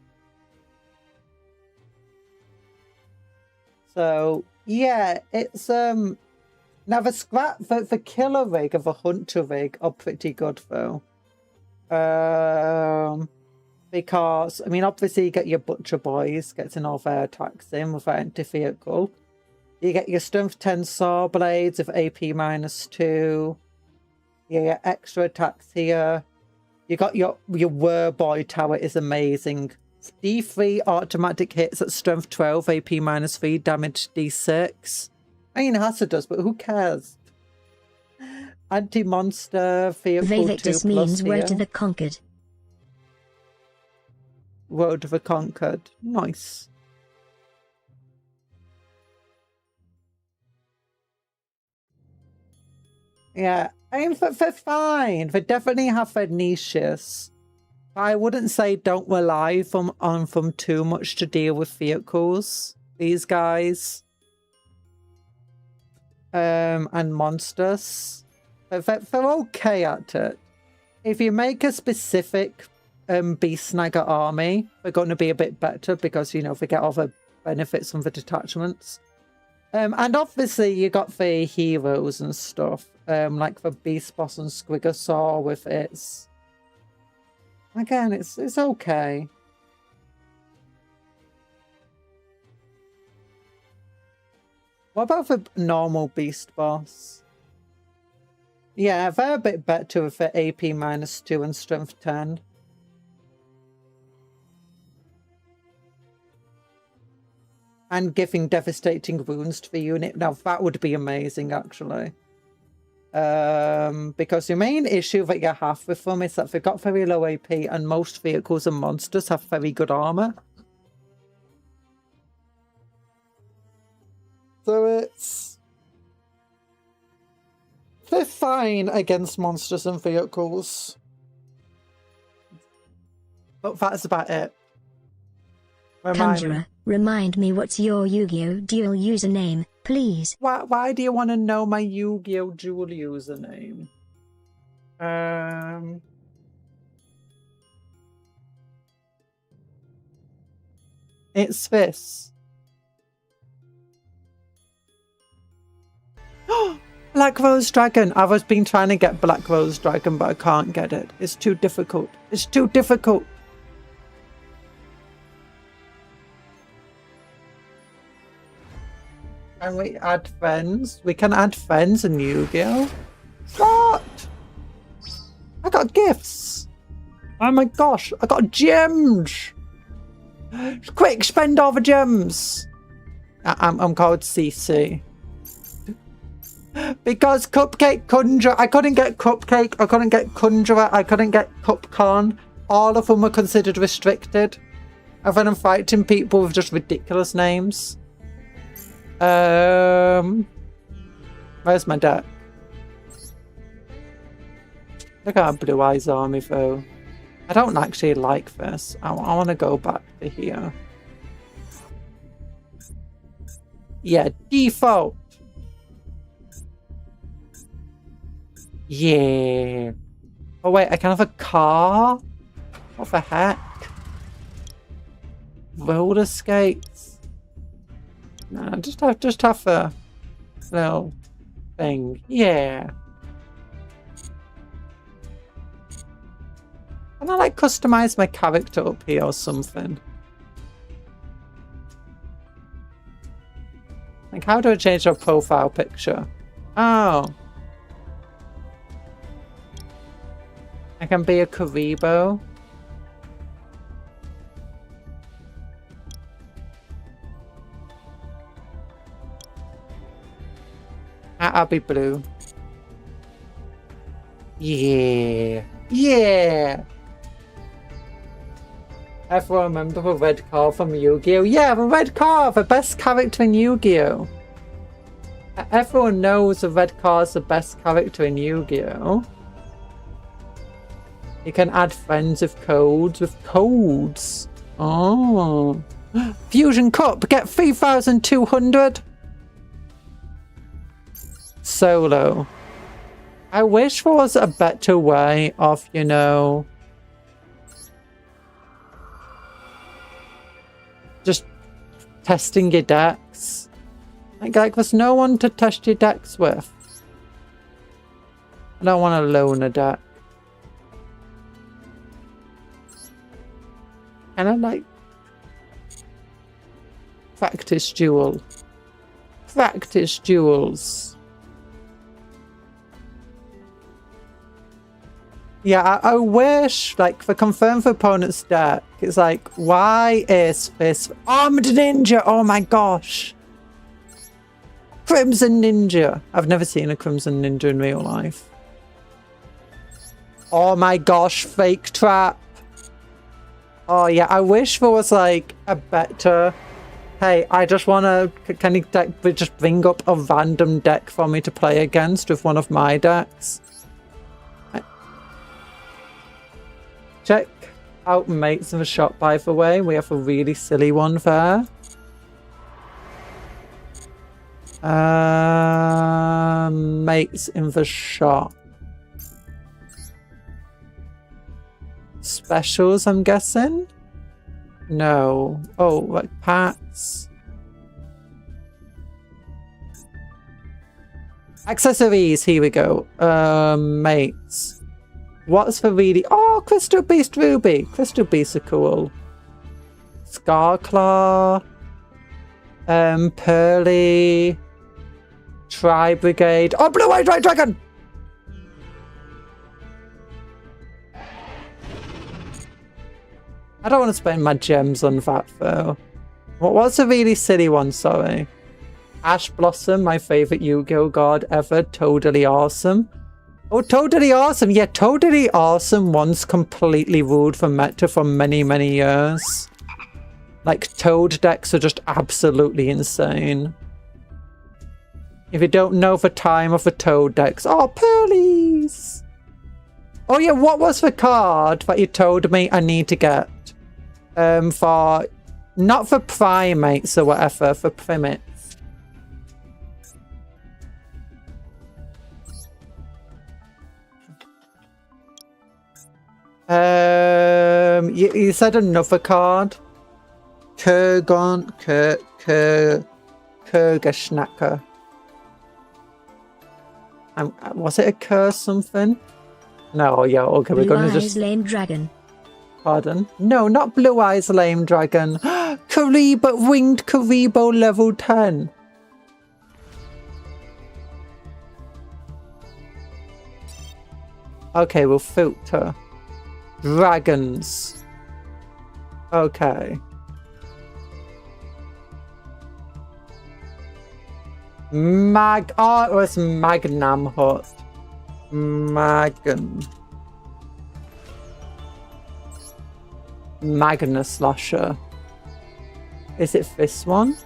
So yeah, it's now the killer rig and the hunter rig are pretty good though. Because, I mean, obviously you get your Butcher Boys, gets an over attacks in with anti-vehicle. You get your Strength 10 Saw Blades with AP -2. You get extra attacks here. You got your Warboy Tower is amazing. D3 automatic hits at Strength 12, AP -3, damage D6. I mean, Hassa does, but who cares? Anti-monster, vehicle 2 Vivictus plus means here. Road to the Conquered. Road to the Conquered. Nice. Yeah, I mean, they're fine. They definitely have their niches. I wouldn't say don't rely on them too much to deal with vehicles. These guys. And monsters. They're okay at it. If you make a specific Beast Snagger army, they're going to be a bit better because, you know, they get all the benefits from the detachments. And obviously you got the heroes and stuff. Like the Beast Boss and Squigosaur with its... Again, it's okay. What about the normal Beast Boss? Yeah, they're a bit better with the AP -2 and Strength 10. And giving devastating wounds to the unit. Now, that would be amazing, actually. Because the main issue that you have with them is that they've got very low AP and most vehicles and monsters have very good armor. So it's... They're fine against monsters and vehicles. But that's about it. Conjurer, remind me what's your Yu-Gi-Oh! Duel username, please. Why do you want to know my Yu-Gi-Oh! Duel username? It's this. Black Rose Dragon. I've been trying to get Black Rose Dragon, but I can't get it. It's too difficult. It's too difficult. Can we add friends? We can add friends in Yu-Gi-Oh! What? I got gifts! Oh my gosh, I got gems! Quick, spend all the gems! I'm called CC. Because Cupcake Conjuror, I couldn't get Cupcake, I couldn't get Conjurer, I couldn't get Cupcon. All of them were considered restricted. And then I'm fighting people with just ridiculous names. Where's my deck? Look at our Blue Eyes army though. I don't actually like this. I want to go back to here. Yeah, default. Yeah. Oh wait, I can have a car? What the heck? Roller skates? No, just have a little thing. Yeah. Can I like customize my character up here or something? Like how do I change our profile picture? Oh. I can be a Karibo. I'll be blue. Yeah. Yeah. Everyone remember the red car from Yu-Gi-Oh? Yeah, the red car, the best character in Yu-Gi-Oh! Everyone knows the red car is the best character in Yu-Gi-Oh! You can add friends with codes. Oh. Fusion Cup, get 3,200. Solo. I wish there was a better way of, you know, just testing your decks. Like there's no one to test your decks with. I don't want to loan a deck. Kind of like practice duel. Practice duels. Yeah, I wish, like, for confirm for opponent's deck, it's like, why is this armed ninja? Oh my gosh. Crimson Ninja. I've never seen a Crimson Ninja in real life. Oh my gosh, fake trap. Oh yeah, I wish there was like a better... Hey, I just want to... Can you just bring up a random deck for me to play against with one of my decks? Check out mates in the shop, by the way. We have a really silly one there. Mates in the shop. Specials, I'm guessing? No. Oh, like pats. Accessories, here we go. Mates. What's the really... Oh, Crystal Beast Ruby. Crystal Beasts are cool. Scarclaw. Pearly. Tri-Brigade. Oh, Blue-Eyed White Dragon! I don't want to spend my gems on that, though. What was a really silly one, sorry? Ash Blossom, my favourite Yu-Gi-Oh god ever. Totally awesome. Oh, Totally Awesome. Yeah, Totally Awesome once completely ruled for meta for many, many years. Like, Toad decks are just absolutely insane. If you don't know the time of the Toad decks... Oh, Pearlies! Oh yeah, what was the card that you told me I need to get? For... Not for primates or whatever, for primates. You said another card? Kurgaschnacker. Was it a curse something? No, yeah, okay, we're going to just... Blue Eyes Lame Dragon. Pardon? No, not Blue Eyes Lame Dragon. Karibo, Winged Karibo level 10. Okay, we'll filter. Dragons. Okay. Oh, it was Magnam Hut. Magnus Lasher. Is it this one?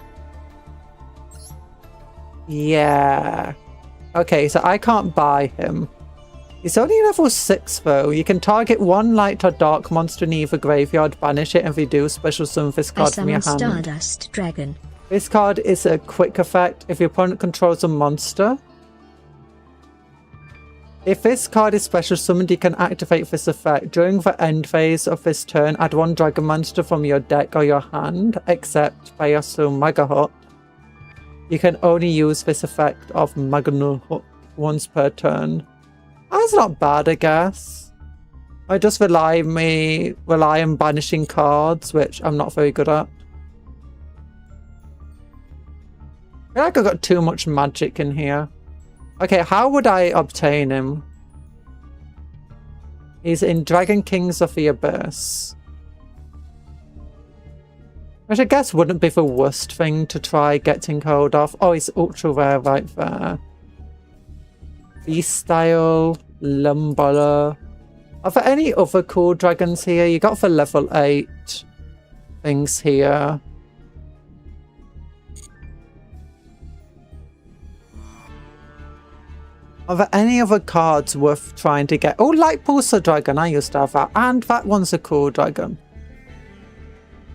Yeah. Okay, so I can't buy him. He's only level 6 though. You can target one light or dark monster in either graveyard, banish it, and if you do, special summon this card from your hand. Stardust Dragon. This card is a quick effect if your opponent controls a monster. If this card is special summoned, you can activate this effect. During the end phase of this turn, add one dragon monster from your deck or your hand, except by your Mega Hut. You can only use this effect of Magna Hut once per turn. That's not bad, I guess. I just rely on banishing cards, which I'm not very good at. I feel like I've got too much magic in here. Okay, how would I obtain him? He's in Dragon Kings of the Abyss. Which I guess wouldn't be the worst thing to try getting hold of. Oh, he's ultra rare right there. Beast-style, Lumberer. Are there any other cool dragons here? You got the level 8 things here. Are there any other cards worth trying to get? Oh, Light Pulsar Dragon. I used to have that. And that one's a cool dragon.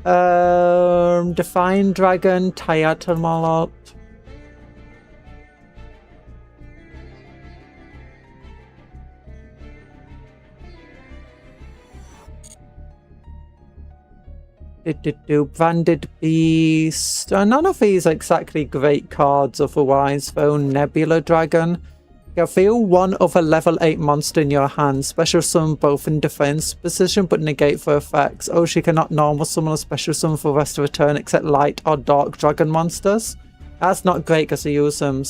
Define Dragon, Tyatamolot. Branded Beast. None of these are exactly great cards otherwise, though. Nebula Dragon. You feel one other level 8 monster in your hand. Special summon both in defense position but negate for effects. Oh, she cannot normal summon or special summon for the rest of her turn except light or dark dragon monsters. That's not great because I use the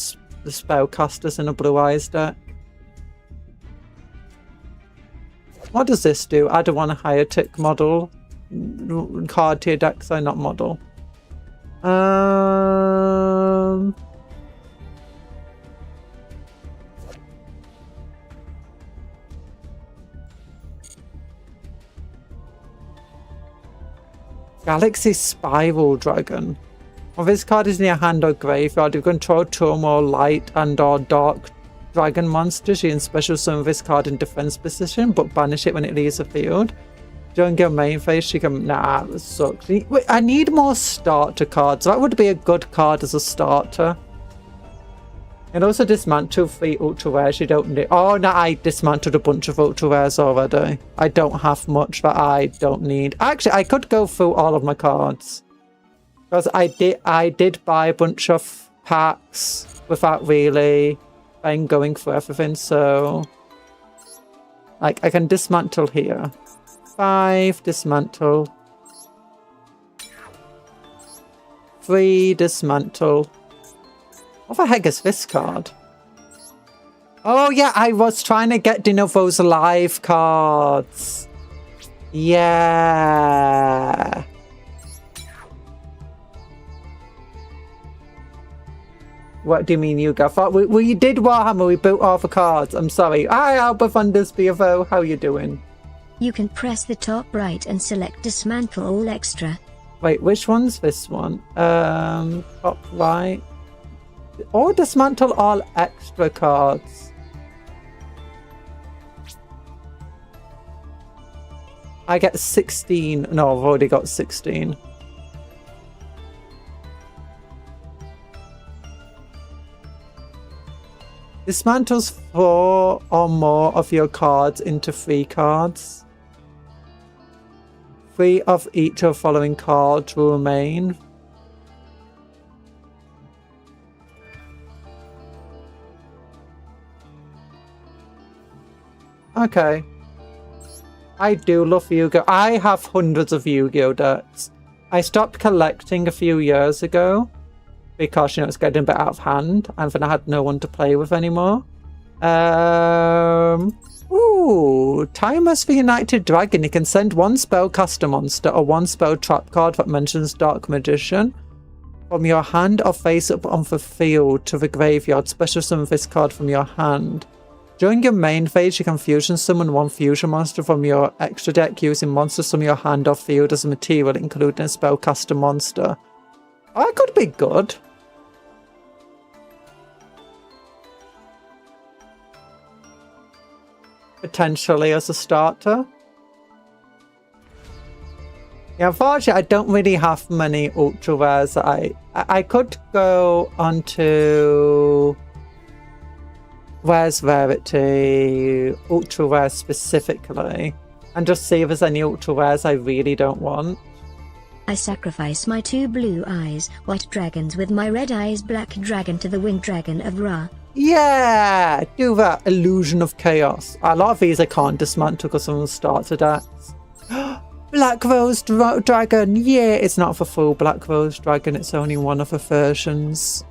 spellcasters in a Blue Eyes deck. What does this do? Add a 1 higher tick model. Card to your deck, so not model. Galaxy Spiral Dragon. If this card is in your hand or graveyard, you control 2 or more light and or dark dragon monsters. You can special summon this card in defense position, but banish it when it leaves the field. During your main phase, you can... Nah, this sucks. Wait, I need more starter cards. That would be a good card as a starter. And also dismantle 3 ultra rares you don't need. Oh, no, I dismantled a bunch of ultra rares already. I don't have much that I don't need. Actually, I could go through all of my cards. Because I did buy a bunch of packs without really going for everything. So, like, I can dismantle here. 5, dismantle. 3, dismantle. What the heck is this card? Oh yeah, I was trying to get Dinovo's live cards. Yeah. What do you mean you got? We did Warhammer, we built all the cards. I'm sorry. Hi Alba Thunders BFO, how you doing? You can press the top right and select dismantle all extra. Wait, which one's this one? Top right. Or dismantle all extra cards. I get 16. No, I've already got 16. Dismantles 4 or more of your cards into 3 cards. 3 of each of the following cards will remain. Okay. I do love Yu-Gi-Oh! I have hundreds of Yu-Gi-Oh! Decks. I stopped collecting a few years ago because, you know, it's getting a bit out of hand and then I had no one to play with anymore. Ooh, Timeless the United Dragon. You can send 1 spellcaster monster or 1 spell trap card that mentions Dark Magician from your hand or face up on the field to the graveyard. Special summon this card from your hand. During your main phase, you can fusion summon 1 fusion monster from your extra deck using monsters from your hand or field as a material, including a spellcaster monster. Oh, that could be good. Potentially as a starter. Yeah, unfortunately, I don't really have many ultra rares. I could go onto... Where's Rarity? Ultra Rare specifically. And just see if there's any ultra rares I really don't want. I sacrifice my 2 blue eyes, white dragons with my red eyes, black dragon to the winged dragon of Ra. Yeah! Do that. Illusion of Chaos. A lot of these I can't dismantle because someone starts attacks. Black Rose Dragon! Yeah! It's not for full Black Rose Dragon, it's only one of the versions.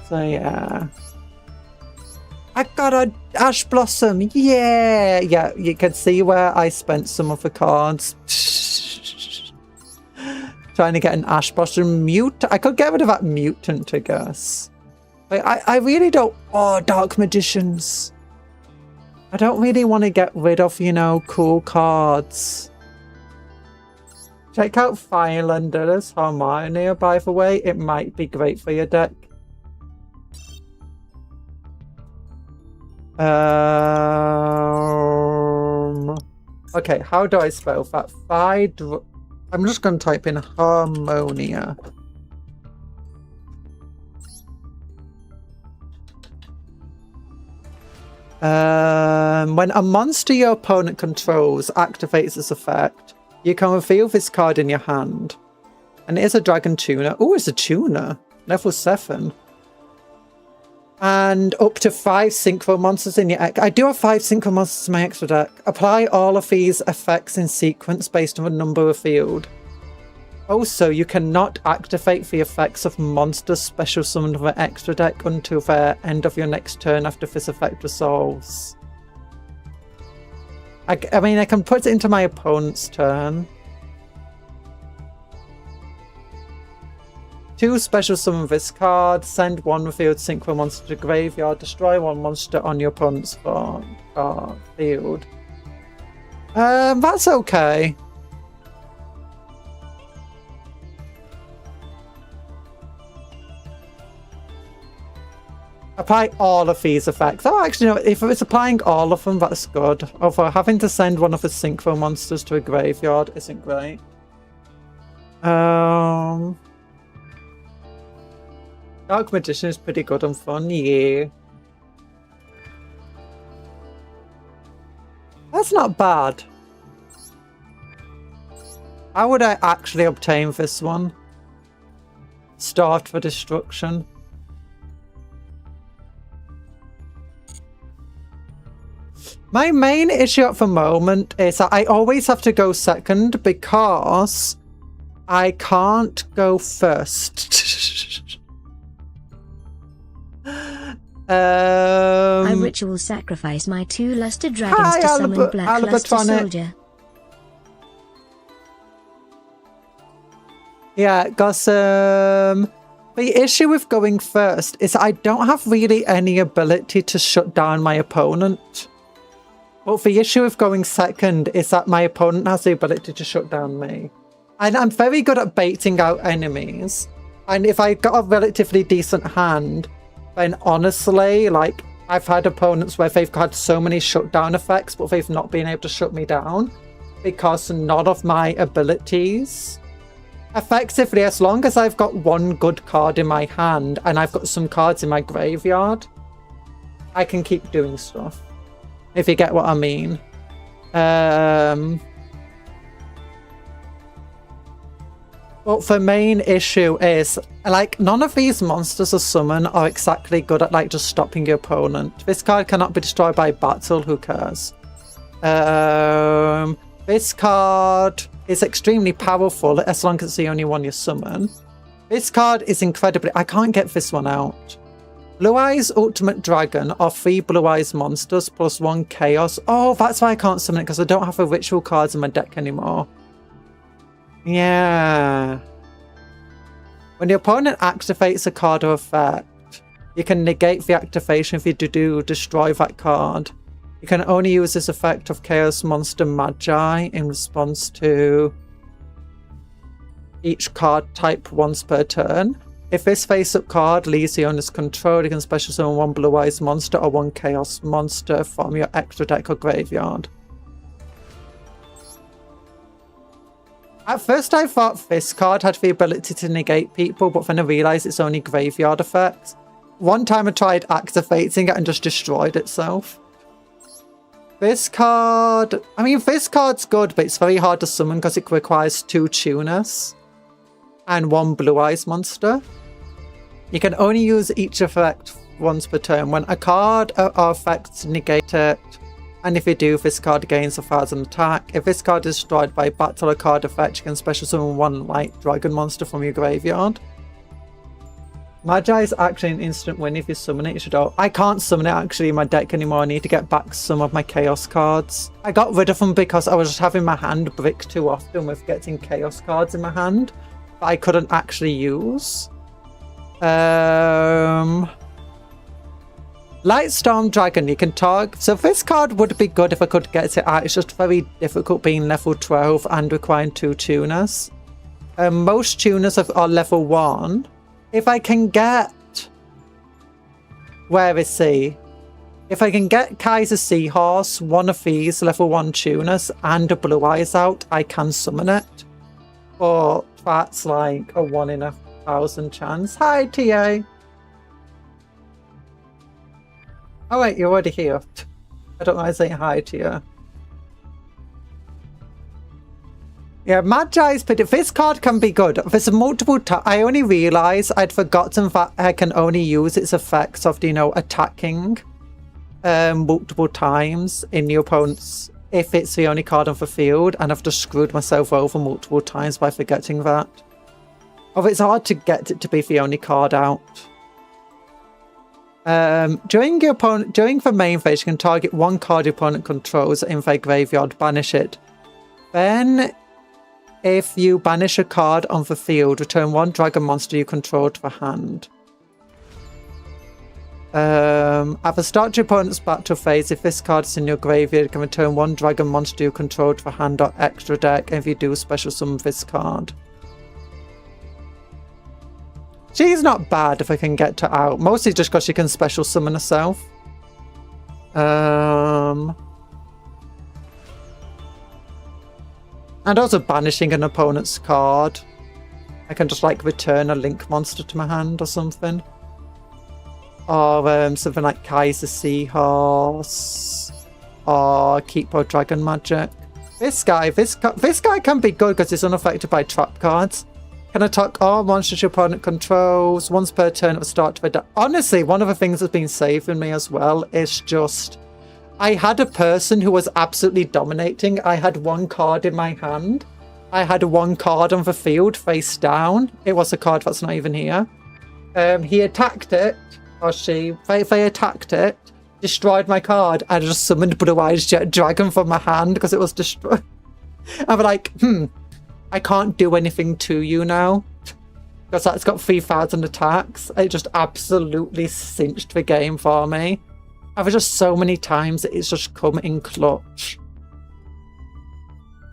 So yeah. I got a Ash Blossom, yeah! Yeah, you can see where I spent some of the cards. Trying to get an Ash Blossom I could get rid of that mutant, I guess. I really don't... Oh, Dark Magicians. I don't really want to get rid of, you know, cool cards. Check out Firelander's Harmonia, by the way. It might be great for your deck. Okay, how do I spell that? I'm just going to type in Harmonia. When a monster your opponent controls activates this effect, you can reveal this card in your hand. And it is a dragon tuner. Oh, it's a tuner. Level 7. And up to 5 synchro monsters in your deck. I do have 5 synchro monsters in my extra deck. Apply all of these effects in sequence based on the number revealed. Also, you cannot activate the effects of monsters special summoned from the extra deck until the end of your next turn after this effect resolves. I mean, I can put it into my opponent's turn. 2 special summon this card, send 1 revealed synchro monster to graveyard, destroy 1 monster on your opponent's field. That's okay. Apply all of these effects. Oh, actually, no, if it's applying all of them, that's good. Although having to send one of the synchro monsters to a graveyard isn't great. Dark Magician is pretty good and fun, yeah. That's not bad. How would I actually obtain this one? Start for destruction. My main issue at the moment is that I always have to go second because I can't go first. I ritual sacrifice my 2 lusted dragons to summon Black Luster Soldier. Yeah, Gossam. The issue with going first is I don't have really any ability to shut down my opponent. But the issue with going second is that my opponent has the ability to shut down me. And I'm very good at baiting out enemies. And if I got a relatively decent hand, then honestly, like, I've had opponents where they've had so many shutdown effects, but they've not been able to shut me down because none of my abilities. Effectively, as long as I've got 1 good card in my hand and I've got some cards in my graveyard, I can keep doing stuff. If you get what I mean. But the main issue is, like, none of these monsters are summoned are exactly good at, like, just stopping your opponent. This card cannot be destroyed by battle, who cares? This card is extremely powerful as long as it's the only one you summon. This card is incredibly... I can't get this one out. Blue Eyes Ultimate Dragon are 3 Blue Eyes monsters plus 1 Chaos. Oh, that's why I can't summon it, because I don't have the ritual cards in my deck anymore. Yeah. When the opponent activates a card or effect, you can negate the activation if you do destroy that card. You can only use this effect of Chaos Monster Magi in response to each card type once per turn. If this face-up card leaves the owner's control, you can special summon 1 Blue Eyes monster or 1 Chaos monster from your extra deck or graveyard. At first I thought this card had the ability to negate people, but then I realised it's only graveyard effects. One time I tried activating it and just destroyed itself. This card... I mean, this card's good, but it's very hard to summon because it requires 2 tuners and 1 Blue Eyes monster. You can only use each effect once per turn. When a card or effect negate it, and if you do, this card gains 1,000 attack. If this card is destroyed by battle or card effect, you can special summon 1 light dragon monster from your graveyard. Magi is actually an instant win if you summon it. You should... I can't summon it actually in my deck anymore. I need to get back some of my chaos cards. I got rid of them because I was just having my hand brick too often with getting chaos cards in my hand that I couldn't actually use. Lightstorm Dragon, you can target. So this card would be good if I could get it out. It's just very difficult being level 12 and requiring 2 tuners. Most tuners are level 1. If I can get... Where is he? If I can get Kaiser Seahorse, one of these level 1 tuners, and a Blue Eyes out, I can summon it. But that's like a 1 in 1,000 chance. Hi, TA. Oh wait, you're already here. I don't know why I'm saying hi to you. Yeah, Magi's pretty... This card can be good. There's multiple... I only realised I'd forgotten that I can only use its effects of, you know, attacking multiple times in the opponent's... If it's the only card on the field, and I've just screwed myself over multiple times by forgetting that. Oh, it's hard to get it to be the only card out. During the main phase, you can target one card your opponent controls in their graveyard, banish it. Then, if you banish a card on the field, return one dragon monster you control to the hand. At the start of your opponent's battle phase, if this card is in your graveyard, you can return one dragon monster you control to the hand or extra deck, and if you do, special summon this card. She's not bad if I can get her out, mostly just because she can special summon herself. And also banishing an opponent's card. I can just like return a link monster to my hand or something. Or something like Kaiser Seahorse. Or Keeper Dragon Magic. This guy can be good because it's unaffected by trap cards. Can attack all monsters your opponent controls once per turn at the start of a deck. Honestly, one of the things that's been saving me as well is just... I had a person who was absolutely dominating. I had one card in my hand. I had one card on the field face down. It was a card that's not even here. He attacked it. Or they attacked it, destroyed my card, and I just summoned Blue Eyes Jet Dragon from my hand because it was destroyed. I'm like, I can't do anything to you now. Because that's got 3,000 attacks. It just absolutely cinched the game for me. I've just so many times that it's just come in clutch.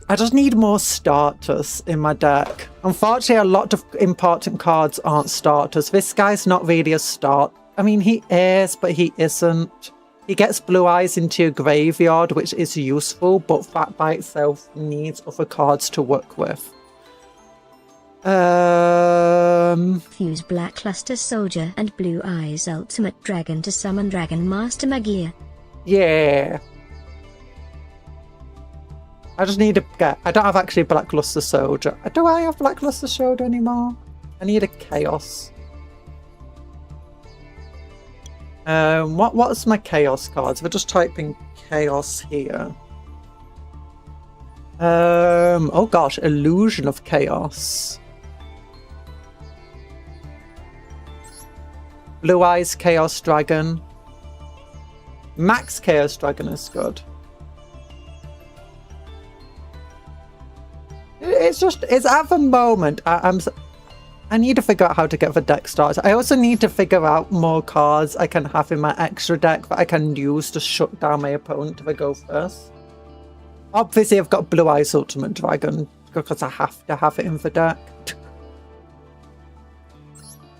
I just need more starters in my deck. Unfortunately, a lot of important cards aren't starters. This guy's not really a start. I mean, he is, but he isn't. He gets Blue Eyes into your graveyard, which is useful, but that by itself needs other cards to work with. Fuse Blackluster Soldier and Blue Eyes Ultimate Dragon to summon Dragon Master Magia. Yeah. I just need to get... I don't have actually Blackluster Soldier. Do I have Blackluster Soldier anymore? I need a Chaos. What's my Chaos cards? If I just type in Chaos here. Oh gosh, Illusion of Chaos. Blue Eyes Chaos Dragon. Max Chaos Dragon is good. It's at the moment, I need to figure out how to get the deck started. I also need to figure out more cards I can have in my extra deck that I can use to shut down my opponent if I go first. Obviously, I've got Blue Eyes Ultimate Dragon because I have to have it in the deck.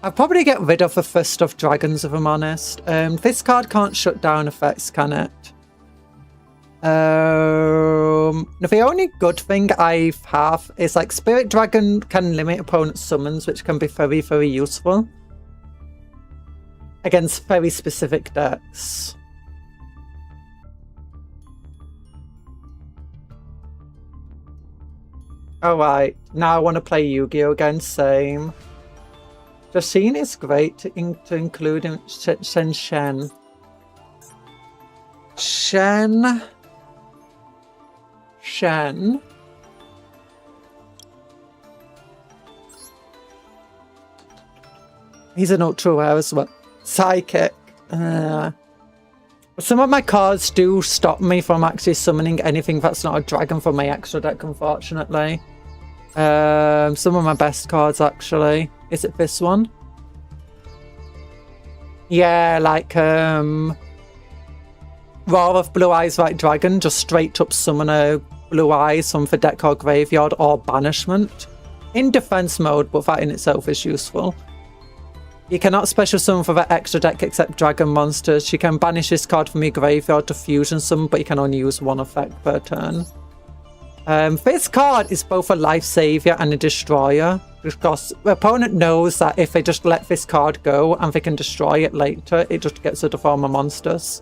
I'll probably get rid of the Fist of Dragons if I'm honest. This card can't shut down effects, can it? The only good thing I have is like Spirit Dragon can limit opponent summons, which can be very, very useful against very specific decks. Alright, now I want to play Yu-Gi-Oh! Again, same. The scene is great to include in Shen. He's an ultra rare as well. Psychic. Some of my cards do stop me from actually summoning anything that's not a dragon from my extra deck, unfortunately. Some of my best cards, actually. Is it this one? Yeah, like, Roar of Blue Eyes White Dragon, just straight up summon a Blue Eyes from the deck or graveyard or banishment. In defense mode, but that in itself is useful. You cannot special summon for that extra deck except dragon monsters. You can banish this card from your graveyard to fusion summon, but you can only use one effect per turn. This card is both a life savior and a destroyer, because the opponent knows that if they just let this card go and they can destroy it later, it just gets rid of all my monsters.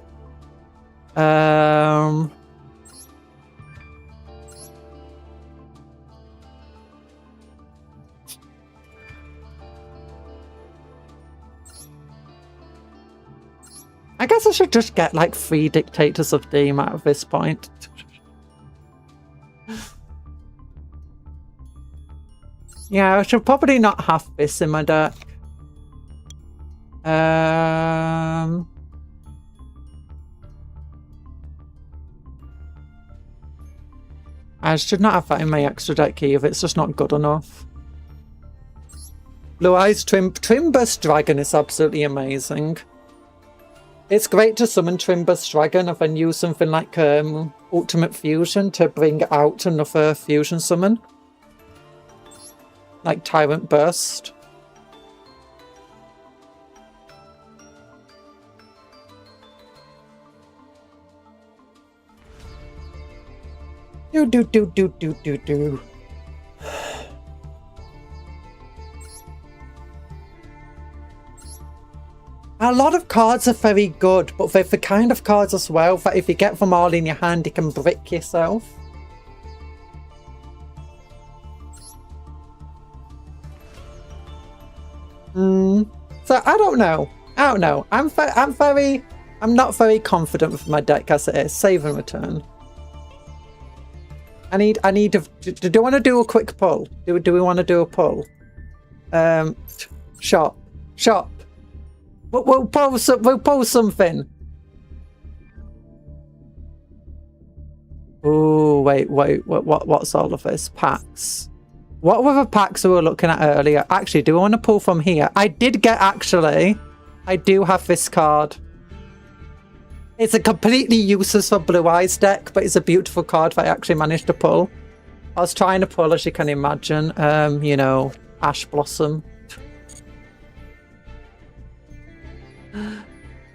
I guess I should just get like 3 Dictators of Doom out of this point. Yeah, I should probably not have this in my deck. I should not have that in my extra deck either. It's just not good enough. Blue Eyes Trimbus Dragon is absolutely amazing. It's great to summon Trimbus Dragon and then use something like Ultimate Fusion to bring out another fusion summon. Like Tyrant Burst. Do. A lot of cards are very good, but they're the kind of cards as well that if you get them all in your hand, you can brick yourself. So I don't know. I'm not very confident with my deck as it is. Save and return. I need do I want to do a quick pull? Do we want to do a pull? Shop. We'll pull something. Oh wait, what's all of this? Packs. What were the packs we were looking at earlier? Actually, do we want to pull from here? I do have this card. It's a completely useless for Blue Eyes deck, but it's a beautiful card that I actually managed to pull. I was trying to pull, as you can imagine, you know, Ash Blossom.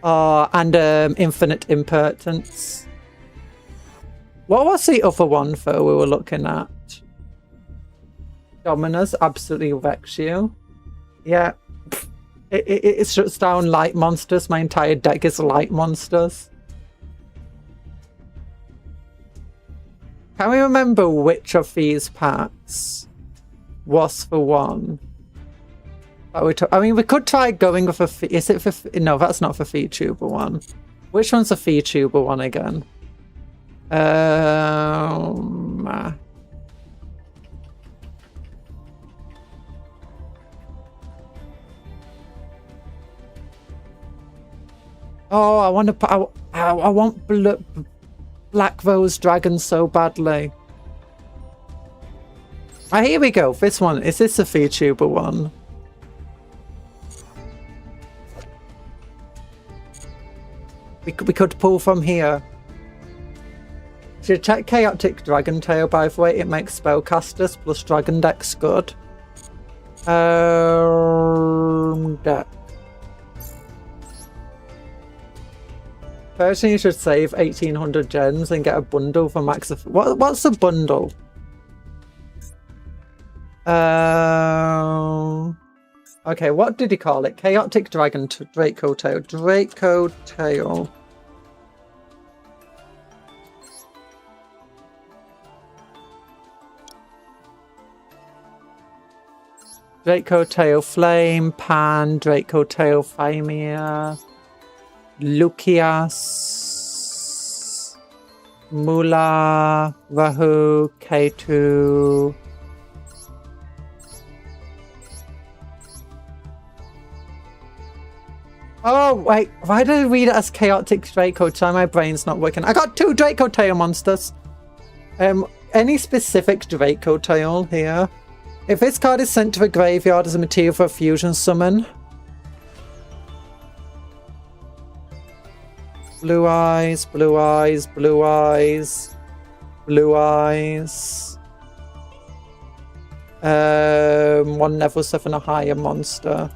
Oh, and Infinite Impertinence. What was the other one, though, we were looking at? Dominus absolutely wrecks you. Yeah. It shuts down light monsters. My entire deck is light monsters. Can we remember which of these packs was the one? I mean, we could try going with a... Is it for... No, that's not for VTuber one. Which one's the VTuber one again? Oh, I want to... I want Black Rose Dragon so badly. Ah, here we go. This one. Is this the VTuber one? We could pull from here. Should check Chaotic Dragon Tail, by the way. It makes spellcasters plus dragon decks good. Deck. First thing, you should save 1800 gems and get a bundle for max of... What's a bundle? Okay, what did he call it? Chaotic Dragon Draco Tail. Draco Tail. Draco Tail Flame, Pan, Draco Tail Faimia, Lucius, Mula, Rahu, K2. Oh, wait. Why did I read it as Chaotic Draco Tail? My brain's not working. I got 2 Draco Tail monsters. Any specific Draco Tail here? If this card is sent to the graveyard as a material for a fusion summon. Blue Eyes, Blue Eyes, Blue Eyes, Blue Eyes. 1 level 7 or higher monster.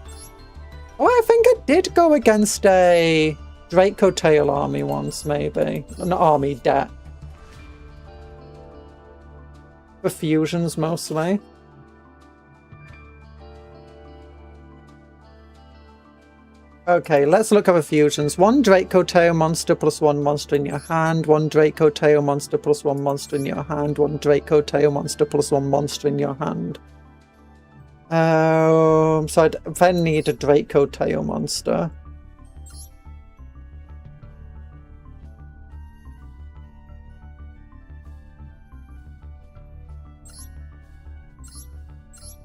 Oh, I think I did go against a Draco Tail army once, maybe. An army deck. For fusions, mostly. Okay, let's look at the fusions. 1 Draco Tail monster plus 1 monster in your hand. 1 Draco Tail monster plus 1 monster in your hand. 1 Draco Tail monster plus 1 monster in your hand. So I'd then need a Draco Tail monster.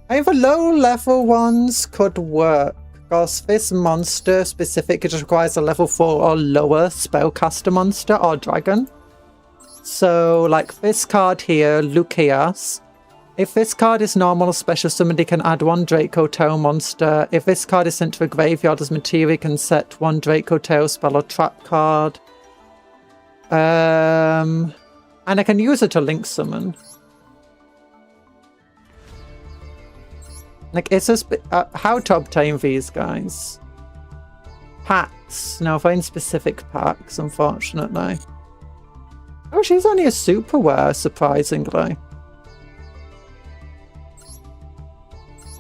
Either low level ones could work, because this monster specifically just requires a level 4 or lower spellcaster monster or dragon. So, like this card here, Lucius. If this card is normal or special, somebody can add 1 Draco Tail monster. If this card is sent to a graveyard as material, you can set 1 Draco Tail spell or trap card. And I can use it to link summon. Like, it's just how to obtain these guys. Packs. No, find specific packs, unfortunately. Oh, she's only a super rare, surprisingly.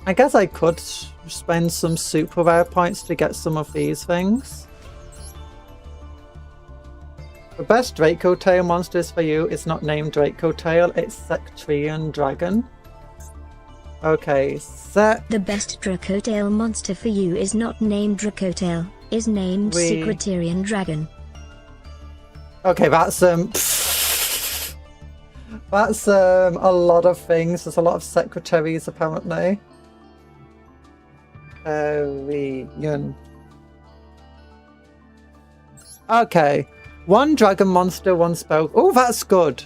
I guess I could spend some super rare points to get some of these things. The best Draco Tail monsters for you is not named Draco Tail, it's Sectrian Dragon. Okay, the best Draco Tail monster for you is not named Draco Tail, is named Secretarian Dragon. Okay, that's that's a lot of things. There's a lot of secretaries apparently. Okay, 1 dragon monster, 1 spell. Oh, that's good.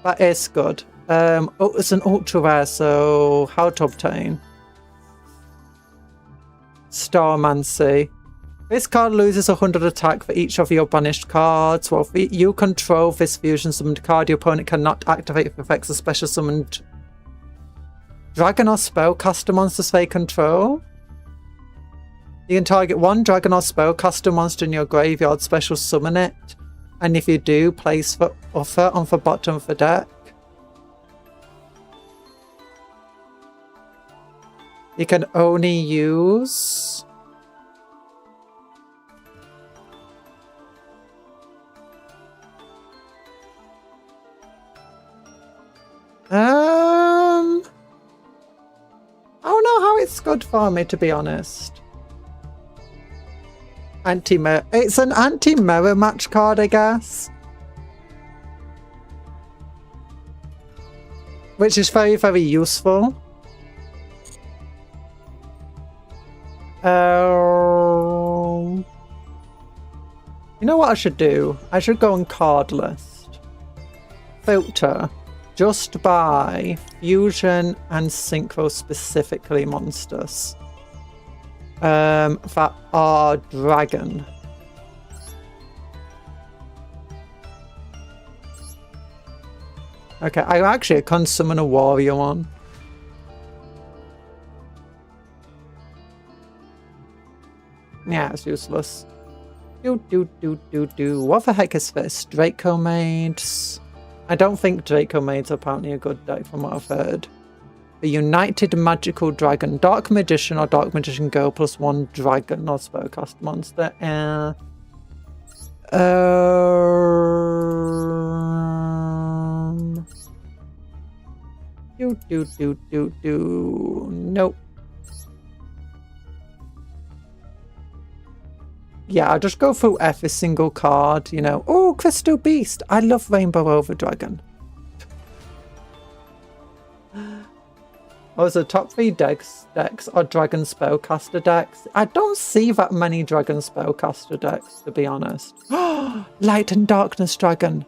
That is good. Oh, it's an ultra rare, so how to obtain? Starmancy. This card loses 100 attack for each of your banished cards. Well, if you control this fusion summoned card, your opponent cannot activate if it affects a special summoned dragon or spellcaster monsters they control. You can target 1 dragon or spellcaster monster in your graveyard, special summon it, and if you do, place the other on the bottom of the deck. You can only use... I don't know how it's good for me, to be honest. Anti-mirror. It's an anti-mirror match card, I guess. Which is very, very useful. You know what I should do? I should go on card list. Filter. Just by fusion and synchro specifically monsters. That are dragon. Okay, I can summon a warrior one. Yeah, it's useless. What the heck is this? Draco Maids. I don't think Draco Maids are apparently a good deck from what I've heard. The United Magical Dragon. Dark Magician or Dark Magician Girl plus 1 dragon or spellcast monster. Nope. Yeah, I'll just go through every single card, you know. Oh, Crystal Beast. I love Rainbow Over Dragon. Oh, so top 3 decks are Dragon Spellcaster decks. I don't see that many Dragon Spellcaster decks, to be honest. Light and Darkness Dragon.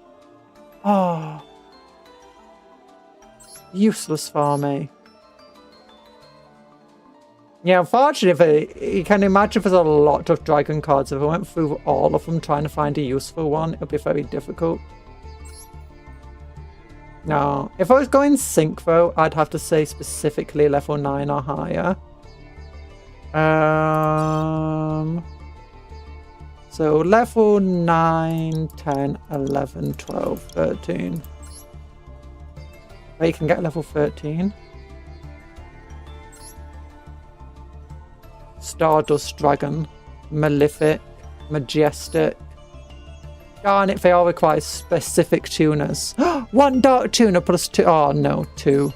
Oh. Useless for me. Yeah, unfortunately, you can imagine there's a lot of dragon cards. If I went through all of them trying to find a useful one, it would be very difficult. No, if I was going synchro, I'd have to say specifically level 9 or higher. So level 9, 10, 11, 12, 13. Wait, you can get level 13. Stardust Dragon, Malefic, Majestic. Darn it, they all require specific tuners. 1 Dark Tuner plus 2. Oh no, 2.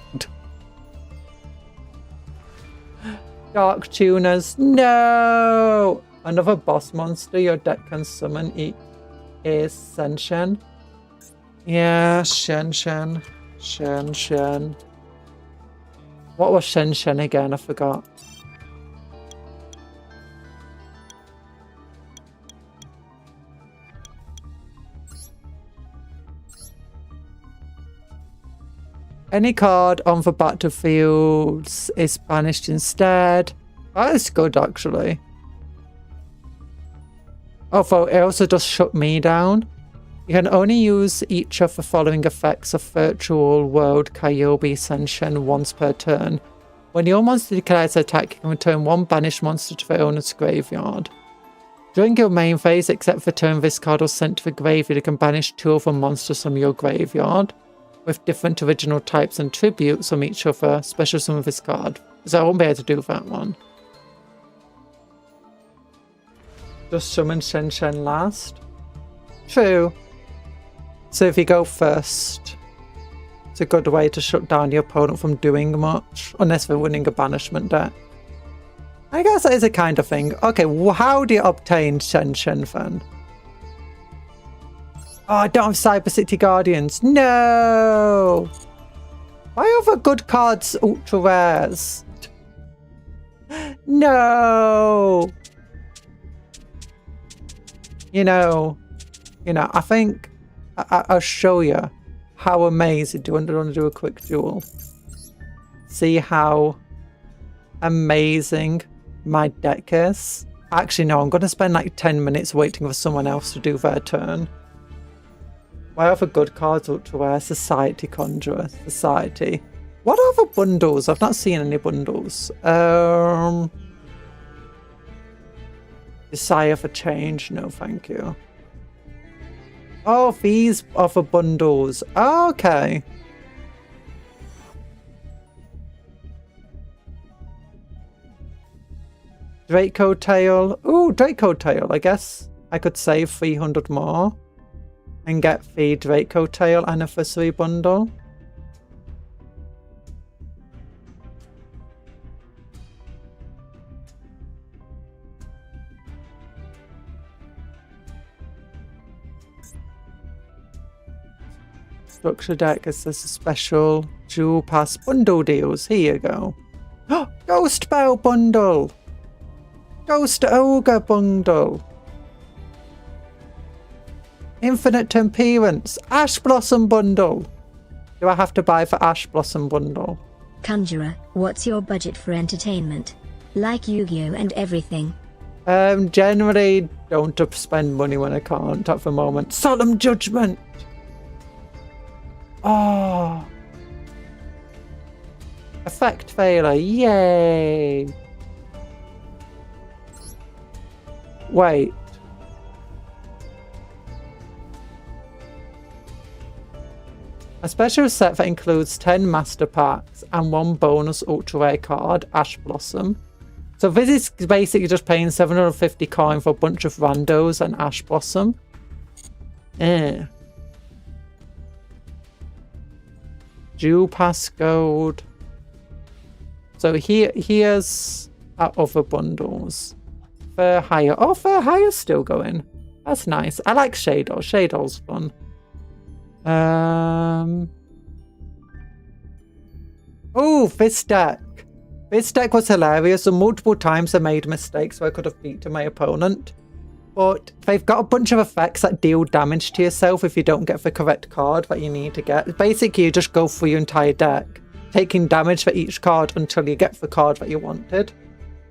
Dark Tuners. No! Another boss monster your deck can summon is Shen. Yeah, Shen. What was Shen Shen again? I forgot. Any card on the battlefield is banished instead. That is good, actually. Although it also does shut me down. You can only use each of the following effects of Virtual World Kyobi Senshin once per turn. When your monster declares an attack, you can return one banished monster to their owner's graveyard. During your main phase, except for turn this card was sent to the graveyard, you can banish 2 other monsters from your graveyard, with different original types and tributes from each other. Special summon this card. So I won't be able to do that one. Just summon Shen Shen last. True. So if you go first, it's a good way to shut down your opponent from doing much, unless they're winning a banishment deck. I guess that is a kind of thing. Okay, well, how do you obtain Shen Shen then? Oh, I don't have Cyber City Guardians. No! Why are the good cards ultra rares? No! You know, I think I'll show you how amazing. Do you want to do a quick duel? See how amazing my deck is? Actually, no, I'm going to spend like 10 minutes waiting for someone else to do their turn. Why are the good cards ultra rare? Society Conjuror. Society. What are the bundles? I've not seen any bundles. Desire for change. No, thank you. Oh, these are the bundles. Oh, okay. Draco Tail. Ooh, Draco Tail. I guess I could save 300 more and get the Draco Tail Anniversary Bundle. Structure deck is this special Dual Pass bundle deals. Here you go. Ghost Bell Bundle. Ghost Ogre Bundle. Infinite Temperance. Ash Blossom Bundle. Do I have to buy the Ash Blossom Bundle? Conjurer, what's your budget for entertainment? Like Yu-Gi-Oh and everything. Generally don't spend money when I can't at the moment. Solemn Judgment. Oh. Effect failure. Yay. Wait. A special set that includes 10 master packs and 1 bonus ultra rare card, Ash Blossom. So this is basically just paying 750 coin for a bunch of randos and Ash Blossom. Dual Pass Gold. So here's our other bundles. Fair Hire. Oh, Fair Hire's still going. That's nice. I like Shadow. Shadow's fun. Oh, this deck. This deck was hilarious, and multiple times I made mistakes so I could have beaten my opponent. But they've got a bunch of effects that deal damage to yourself if you don't get the correct card that you need to get. Basically, you just go through your entire deck, taking damage for each card until you get the card that you wanted.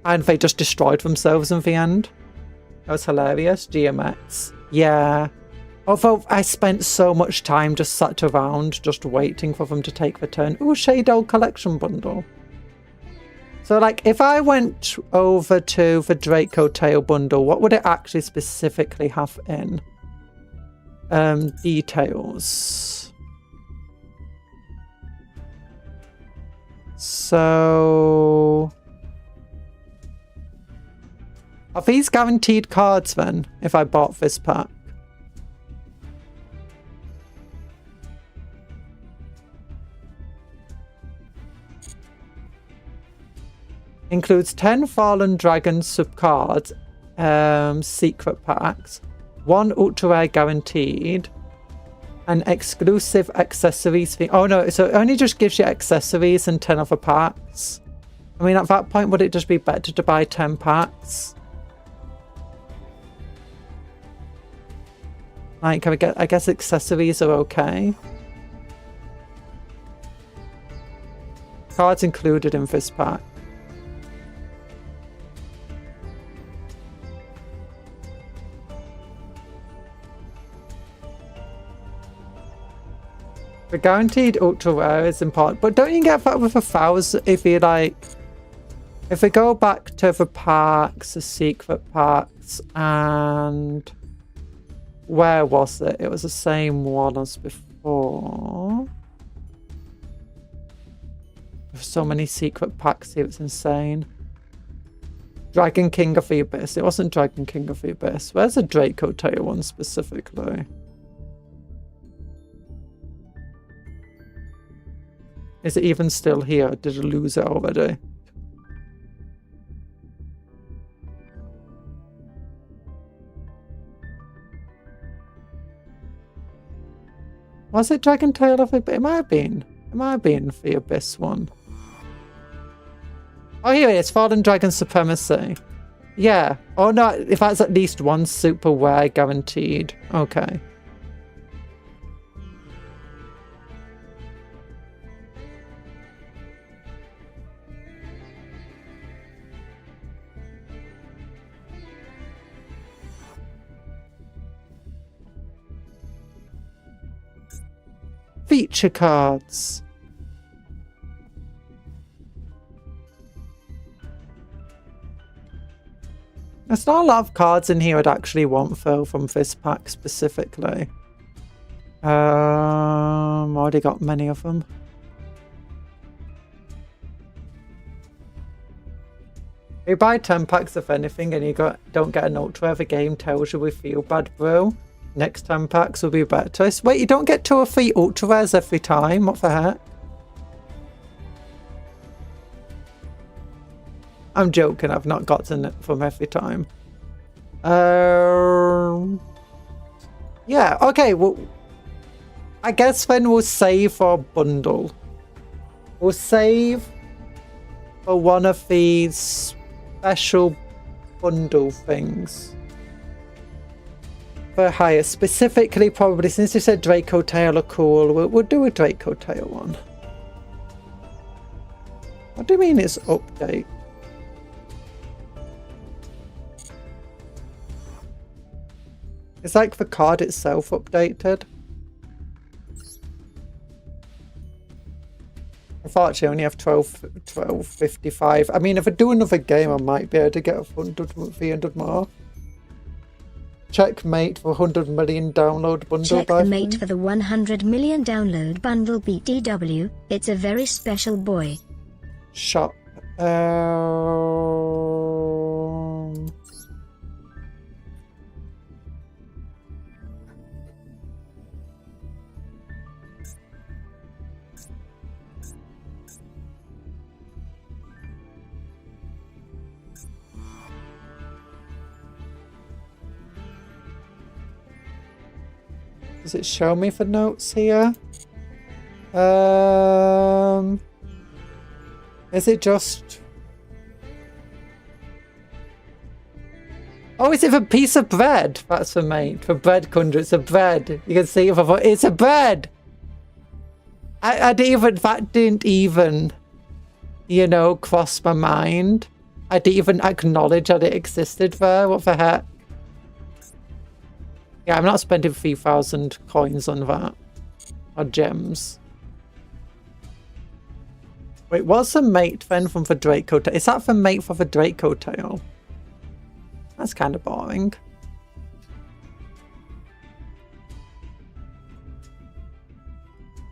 And they just destroyed themselves in the end. That was hilarious. GMX. Yeah. Although I spent so much time just sat around, just waiting for them to take the turn. Ooh, Shadow Collection Bundle. So, like, if I went over to the Draco Tail Bundle, what would it actually specifically have in? Details. So... are these guaranteed cards then, if I bought this pack? Includes 10 Fallen Dragon subcards, secret packs, 1 ultra rare guaranteed, and exclusive accessories fee. Oh no, so it only just gives you accessories and 10 other packs. I mean, at that point, would it just be better to buy 10 packs? Like, I guess accessories are okay. Cards included in this pack. The guaranteed ultra rare is important, but don't you get that with 1,000 if you like... If we go back to the packs, the secret packs, and... Where was it? It was the same one as before. There's so many secret packs here, it's insane. Dragon King of the Abyss. It wasn't Dragon King of the Abyss. Where's the Draco Tail one specifically? Is it even still here? Did I lose it already? Was it Dragon Tail of the Abyss? It might have been. It might have been the Abyss one. Oh, here it is. Fallen Dragon Supremacy. Yeah. Oh, no. If that's at least one super rare guaranteed. Okay. Feature cards. There's not a lot of cards in here I'd actually want though from this pack specifically. Already got many of them. You buy 10 packs of anything and you don't get an ultra rare, the game tells you we feel bad, bro. Next 10 packs will be better. Wait, you don't get 2 or 3 ultra rares every time? What the heck? I'm joking, I've not gotten it from every time. Yeah, okay, well, I guess then we'll save for a bundle. We'll save for one of these special bundle things. For hire, specifically probably, since you said Draco Tail are cool, we'll do a Draco Tail one. What do you mean it's update? It's like the card itself updated. Unfortunately, I only have 12.55. I mean, if I do another game, I might be able to get 300 more. Checkmate for 100 million download bundle. Check the mate for the 100 million download bundle BTW. It's a very special boy. Shop. Does it show me the notes here? Is it just... Oh, is it a piece of bread? That's for mate. For bread conjure, it's a bread. You can see it. It's a bread! I didn't even... That didn't even, you know, cross my mind. I didn't even acknowledge that it existed there. What the heck? Yeah, I'm not spending 3,000 coins on that. Or gems. Wait, what's the mate then from the Draco Tail? Is that the mate for the Draco Tail? That's kind of boring.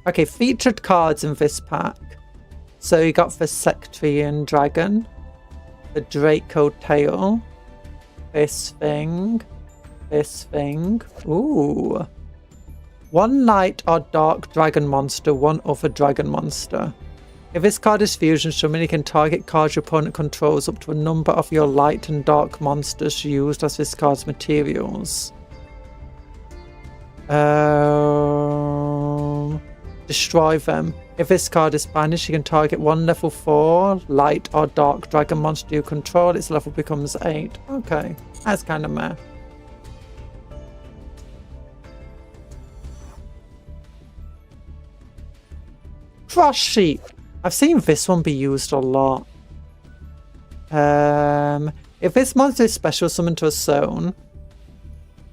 Okay, featured cards in this pack. So you got the Sectarian Dragon, the Draco Tail, this thing. This thing. Ooh. One light or dark dragon monster, one other dragon monster. If this card is fusion summoned, you can target cards your opponent controls up to a number of your light and dark monsters used as this card's materials. Destroy them. If this card is banished, you can target one level 4 light or dark dragon monster you control. Its level becomes 8. Okay, that's kind of meh. Cross sheep. I've seen this one be used a lot. If this monster is special summoned to a zone,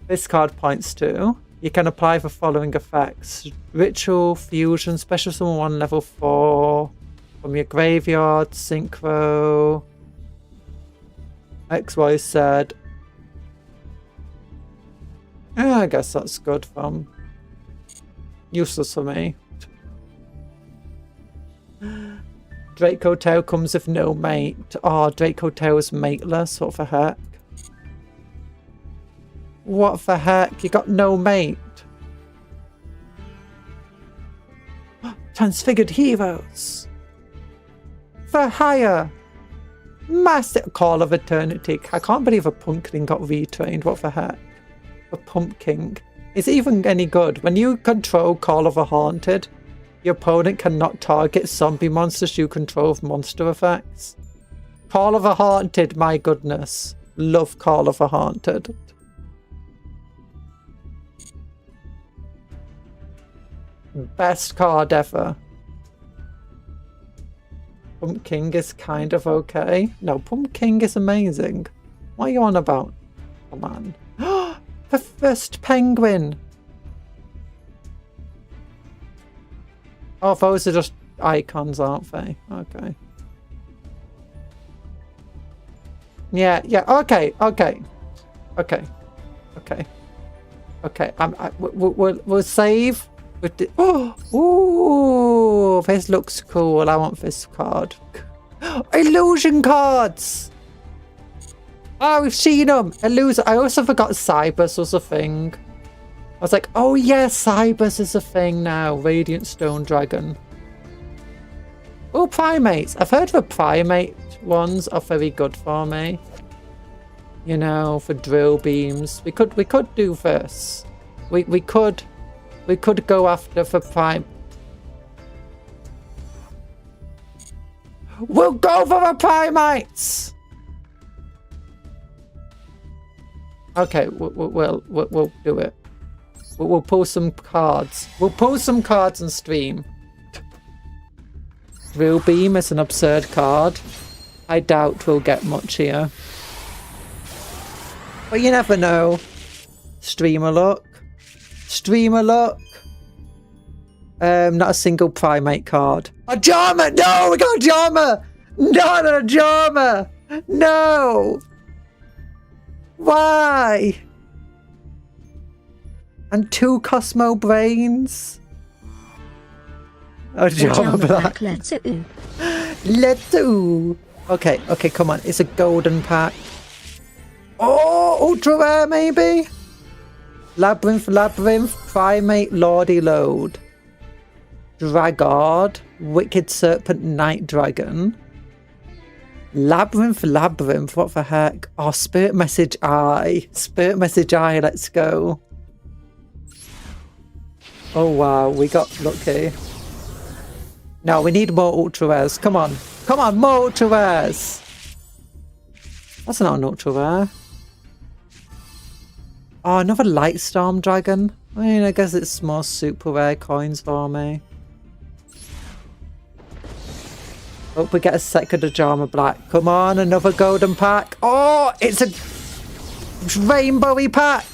this card points to, you can apply the following effects. Ritual, fusion, special summon 1 level 4 from your graveyard, synchro, XYZ. Yeah, I guess that's good from. Useless for me. Draco Tail comes with no mate. Oh, Draco Tail is mateless. What the heck? What the heck? You got no mate. Transfigured heroes. For hire. Massive Call of Eternity. I can't believe a pumpkin got retrained. What the heck? A pumpkin. Is it even any good? When you control Call of a Haunted, your opponent cannot target zombie monsters you control with monster effects. Call of a Haunted, my goodness. Love Call of a Haunted. Best card ever. Pumpkin is kind of okay. No, Pumpkin is amazing. What are you on about? Come on. The first penguin. Oh, those are just icons, aren't they? Okay. Yeah, okay. We'll save. With the, ooh, this looks cool. I want this card. Illusion cards. Oh, we've seen them. Illusion. I also forgot Cybus was a thing. I was like, oh yeah, Cybus is a thing now. Radiant Stone Dragon. Oh, primates. I've heard the primate ones are very good for me. You know, for drill beams. We could do this. We could go after for prime. We'll go for the primates. Okay, we'll do it. We'll pull some cards. We'll pull some cards and stream. Drill beam is an absurd card. I doubt we'll get much here. But you never know. Stream a look. Stream a look. Not a single primate card. A Jama! No, we got a Jama! Not a Jama! No! Why? And 2 Cosmo Brains? Oh, Jama Black. Let's ooh. Let's ooh. Okay, come on. It's a golden pack. Oh, ultra rare maybe? Labyrinth, Primate, Lordy Load. Dragard, Wicked Serpent, Night Dragon. Labyrinth, what the heck? Oh, Spirit Message Eye. Spirit Message Eye, let's go. Oh wow, we got lucky. No, we need more ultra rares. Come on, more ultra rares. That's not an ultra rare. Oh, another Lightstorm Dragon. I mean, I guess it's more super rare coins for me. Hope we get a second Ajama Black. Come on, another golden pack. Oh, it's a rainbowy pack.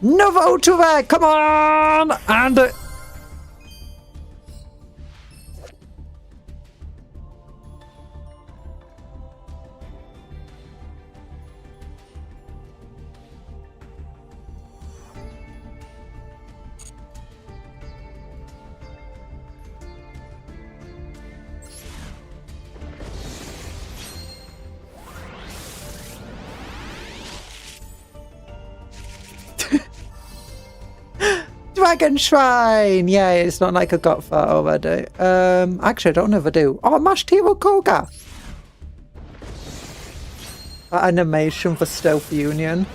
Another ultra rare. Come on, and Dragon Shrine! Yeah, it's not like I got that already. Actually, I don't know if I do. Oh, Mashed Hero Koga! That animation for Stealth Union.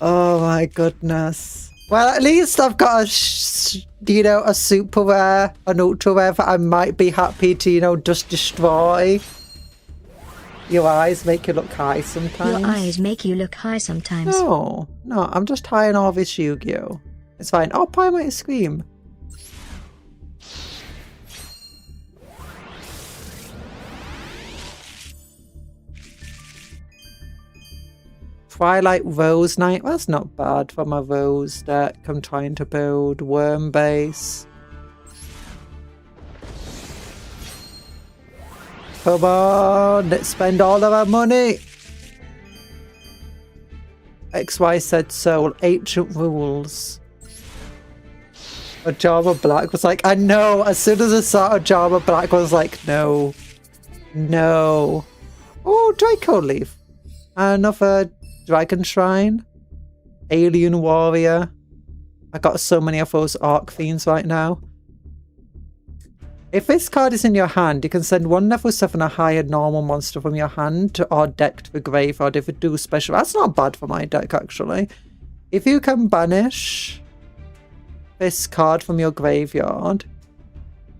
Oh my goodness. Well, at least I've got a super rare, an ultra rare that I might be happy to, just destroy. Your eyes make you look high sometimes. Your eyes make you look high sometimes. No, I'm just high on all this Yu-Gi-Oh! It's fine. Oh, Pie might scream. Twilight Rose Knight. That's not bad for my Rose deck. I'm trying to build Worm Base. Come on, let's spend all of our money. XY said Soul, Ancient Rules. Ajama Black was like, I know. As soon as I saw Ajama Black, I was like, no. No. Oh, Draco Leaf. Another Dragon Shrine. Alien Warrior. I got so many of those Arc Fiends right now. If this card is in your hand, you can send one level 7 or higher normal monster from your hand to or deck to the graveyard if it do special. That's not bad for my deck, actually. If you can banish this card from your graveyard,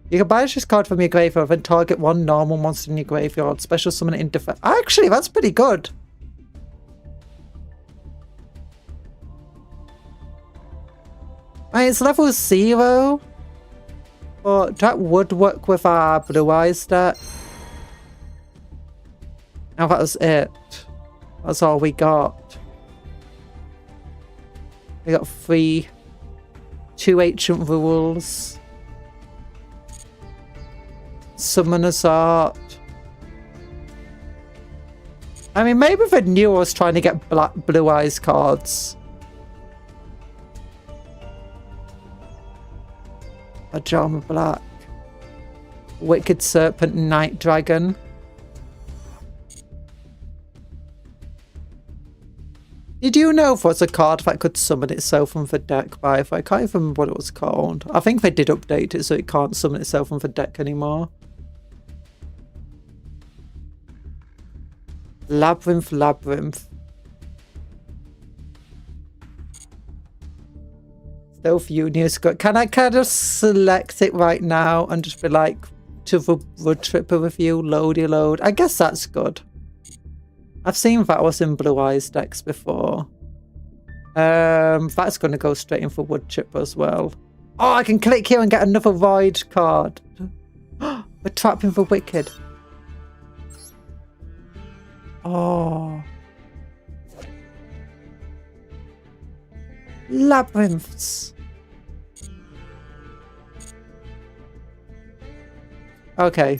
you can banish this card from your graveyard and target one normal monster in your graveyard. Special summon it in defense. Actually, that's pretty good. It's level 0. But that would work with our Blue Eyes deck. Now that was it. That's all we got. We got 2 Ancient Rules. Summoner's Art. I mean, maybe they knew I was trying to get Blue Eyes cards. Ajama Black. Wicked Serpent Night Dragon. Did you know there was a card that could summon itself from the deck by if I can't even remember what it was called. I think they did update it so it can't summon itself from the deck anymore. Labyrinth. Stealth Unius. Can I kind of select it right now and just be like, to the road tripper with you, loady load? I guess that's good. I've seen that was in Blue Eyes decks before. That's going to go straight in for wood chipper as well. Oh, I can click here and get another void card. We're trapping the wicked. Oh. Labyrinths. Okay.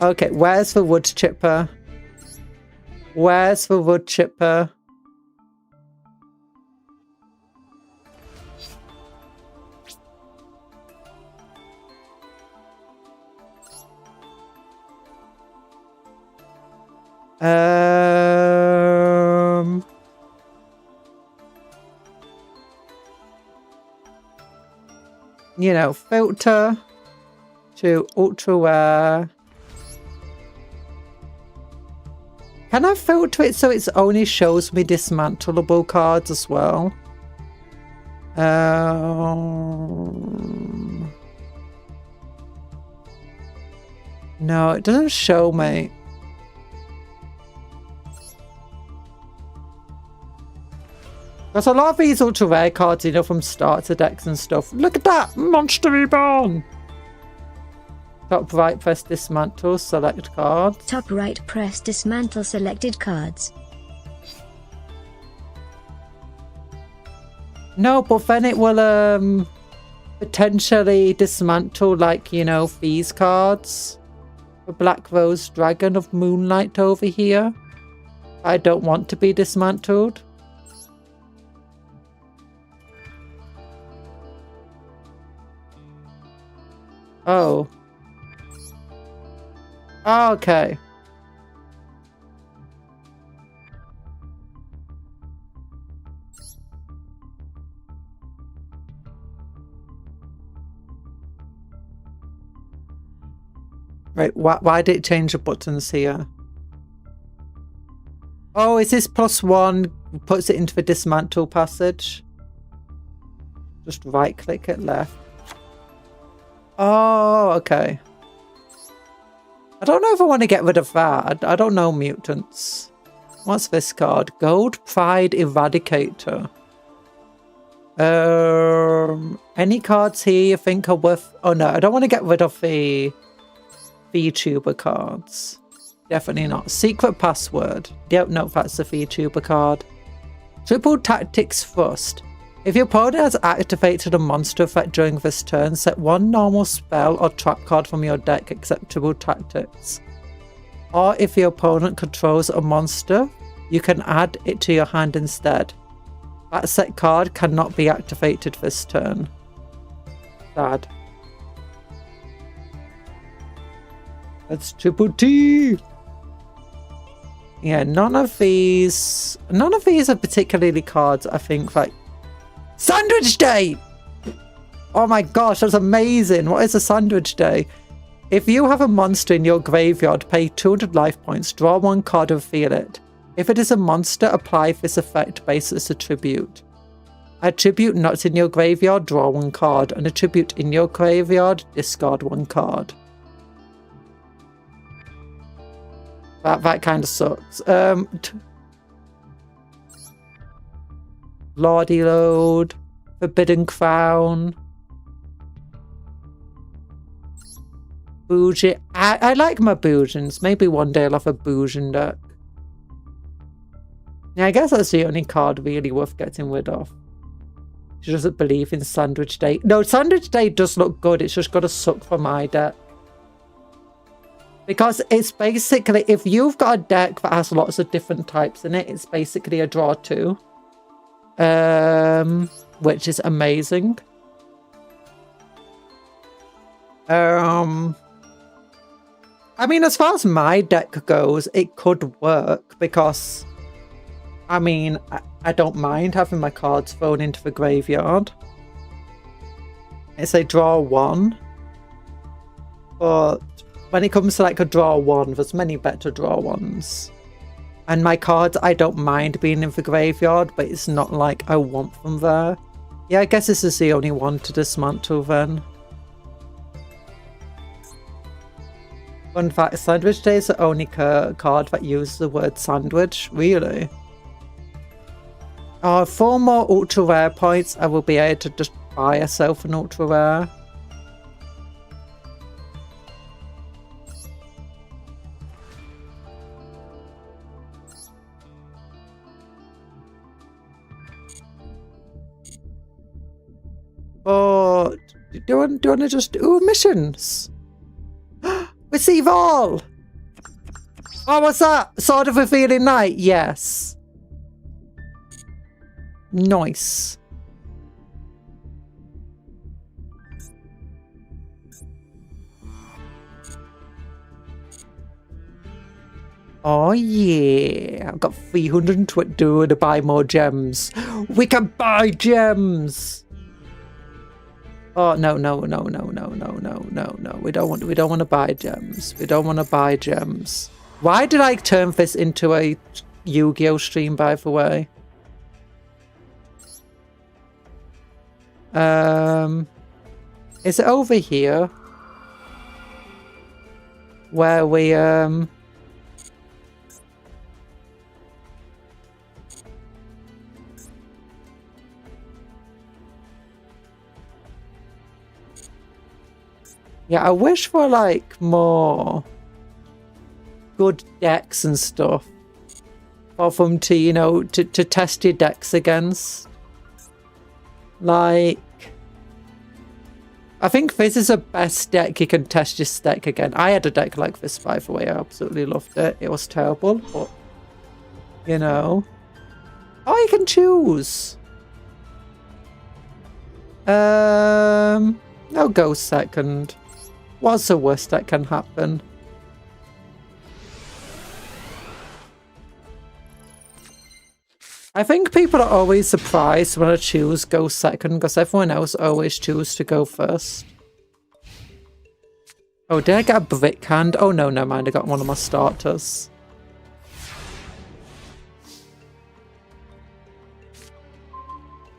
Okay, where's the wood chipper? Where's the wood chipper? You know, filter to ultra rare. Can I filter it so it only shows me dismantleable cards as well? No, it doesn't show me. There's a lot of these ultra rare cards, you know, from starter decks and stuff. Look at that! Monster Reborn! Top right, press dismantle, select cards. Top right, press dismantle selected cards. No, but then it will potentially dismantle, like, you know, these cards. The Black Rose Dragon of Moonlight over here. I don't want to be dismantled. Oh. Okay. Right, why did it change the buttons here? Oh, is this +1 puts it into the dismantle passage. Just right click it left. Oh, okay. I don't know if I want to get rid of that. I don't know mutants. What's this card? Gold Pride Eradicator. Any cards here you think are worth... Oh no, I don't want to get rid of the VTuber cards. Definitely not. Secret Password. Yep, no, that's the VTuber card. Triple Tactics Thrust. If your opponent has activated a monster effect during this turn, set one normal spell or trap card from your deck except Triple Tactics. Or if your opponent controls a monster, you can add it to your hand instead. That set card cannot be activated this turn. Sad. That's Triple T! Yeah, none of these are particularly cards, I think, like... Sandwich Day! Oh my gosh, that's amazing. What is a Sandwich Day? If you have a monster in your graveyard, pay 200 life points, draw one card and reveal it. If it is a monster, apply this effect based as a tribute. A tribute not in your graveyard, draw one card, and a tribute in your graveyard, discard one card. That kind of sucks. Lordy Load, Forbidden Crown, Bougie. I like my Bougians. Maybe one day I'll have a Bougian deck. Yeah, I guess that's the only card really worth getting rid of. She doesn't believe in Sandwich Day. No, Sandwich Day does look good. It's just got to suck for my deck. Because it's basically, if you've got a deck that has lots of different types in it, it's basically a draw 2. Which is amazing. I mean, as far as my deck goes, it could work because, I mean, I don't mind having my cards thrown into the graveyard. It's a draw 1. But when it comes to like a draw 1, there's many better draw 1s. And my cards, I don't mind being in the graveyard, but it's not like I want them there. Yeah, I guess this is the only one to dismantle then. Fun fact, Sandwich Day is the only card that uses the word sandwich. Really? Oh, 4 more ultra rare points, I will be able to just buy myself an ultra rare. But do you want to just do missions? Receive all! Oh, what's that? Sword of Revealing Night? Yes. Nice. Oh yeah, I've got 320 to buy more gems. We can buy gems! Oh no. We don't want to buy gems. We don't want to buy gems. Why did I turn this into a Yu-Gi-Oh stream, by the way? Is it over here? Where we yeah, I wish for like more good decks and stuff for them to, you know, to test your decks against. Like, I think this is the best deck you can test your deck again. I had a deck like this, by the way. I absolutely loved it. It was terrible, but, you know. Oh, you can choose. I'll go second. What's the worst that can happen? I think people are always surprised when I choose go second because everyone else always chooses to go first. Oh, did I get a brick hand? Oh no, never mind. I got one of my starters.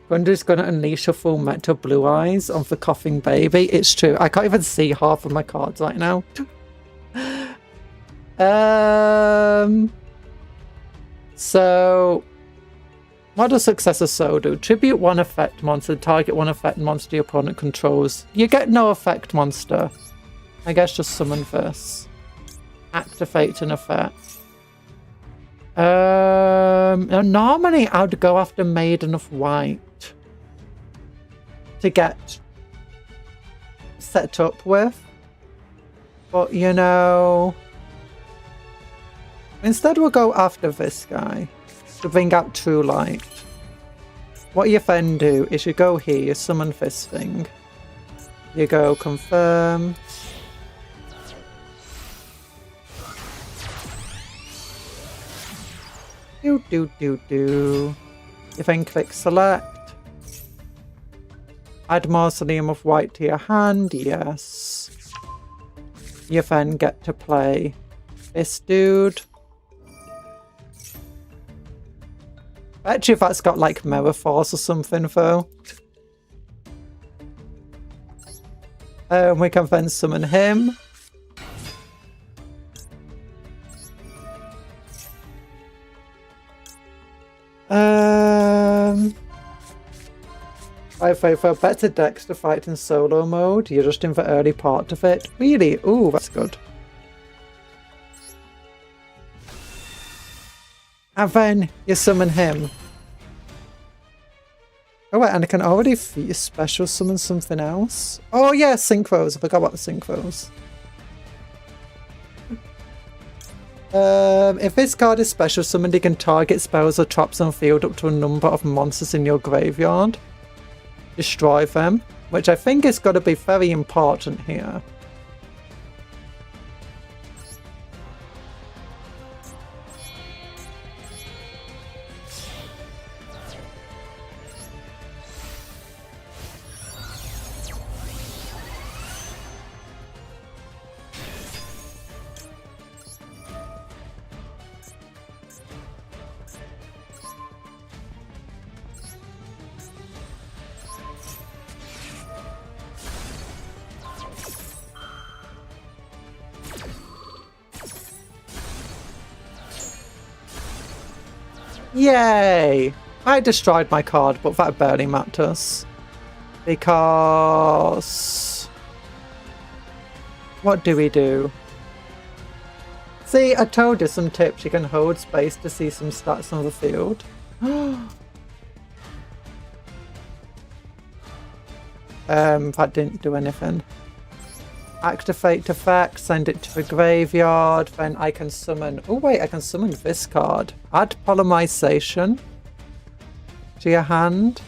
Grundy's gonna unleash a full metal blue eyes on the coughing baby. It's true. I can't even see half of my cards right now. So what does Successor So do? Tribute one effect monster, target one effect monster your opponent controls. You get no effect monster. I guess just summon this. Activate an effect. Normally I'd go after Maiden of White to get set up with. But you know, instead we'll go after this guy to bring out True Light. What you then do is you go here, you summon this thing. You go confirm. You then click select. Add Mausoleum of White to your hand, yes. You then get to play this dude. Actually, if that's got like Mirror Force or something though. We can then summon him. I favor better decks to fight in solo mode. You're just in the early part of it. Really? Ooh, that's good. And then you summon him. Oh wait, and I can already special summon something else. Oh yeah, synchros. I forgot about the synchros. If this card is special summoned, you can target spells or traps on field up to a number of monsters in your graveyard. Destroy them, which I think is got to be very important here. Yay! I destroyed my card, but that barely matters. Because... what do we do? See, I told you some tips. You can hold space to see some stats on the field. That didn't do anything. Activate effect, send it to the graveyard, then I can summon... oh wait, I can summon this card. Add Polymerization to your hand.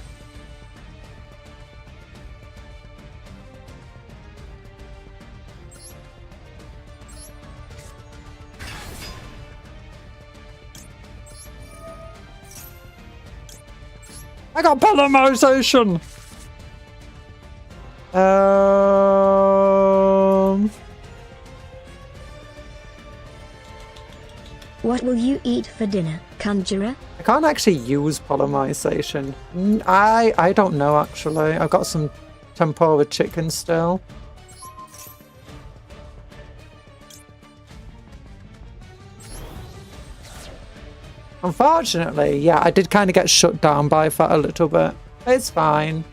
I got Polymerization! What will you eat for dinner, Conjurer? I can't actually use Polymerization. I don't know actually. I've got some tempura chicken still. Unfortunately, yeah, I did kind of get shut down by that a little bit. It's fine.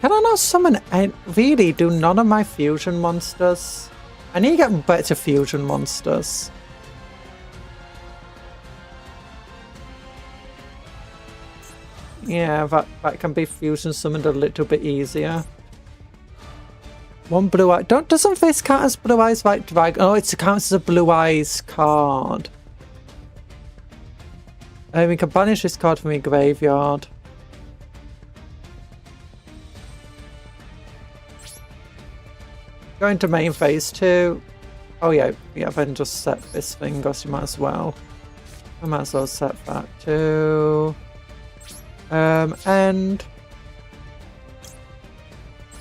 Can I not summon really do none of my fusion monsters? I need to get better fusion monsters. Yeah, that can be fusion summoned a little bit easier. One blue eye. Doesn't this count as blue eyes like dragon? Oh, it counts as a blue eyes card. We can banish this card from your graveyard. Going to main phase 2. Oh yeah, then just set this thing, because you might as well. I might as well set that too. And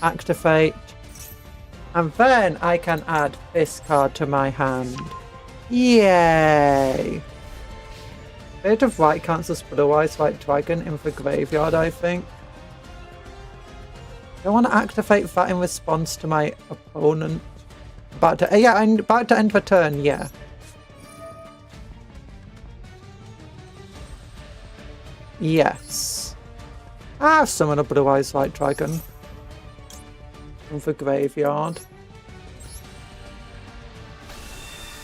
activate. And then I can add this card to my hand. Yay! Bit of White cancels Blue Eyes White Dragon in the graveyard, I think. I want to activate that in response to my opponent. I'm about to end the turn, yeah. Yes. I've summoned a Blue Eyes White Dragon from the graveyard.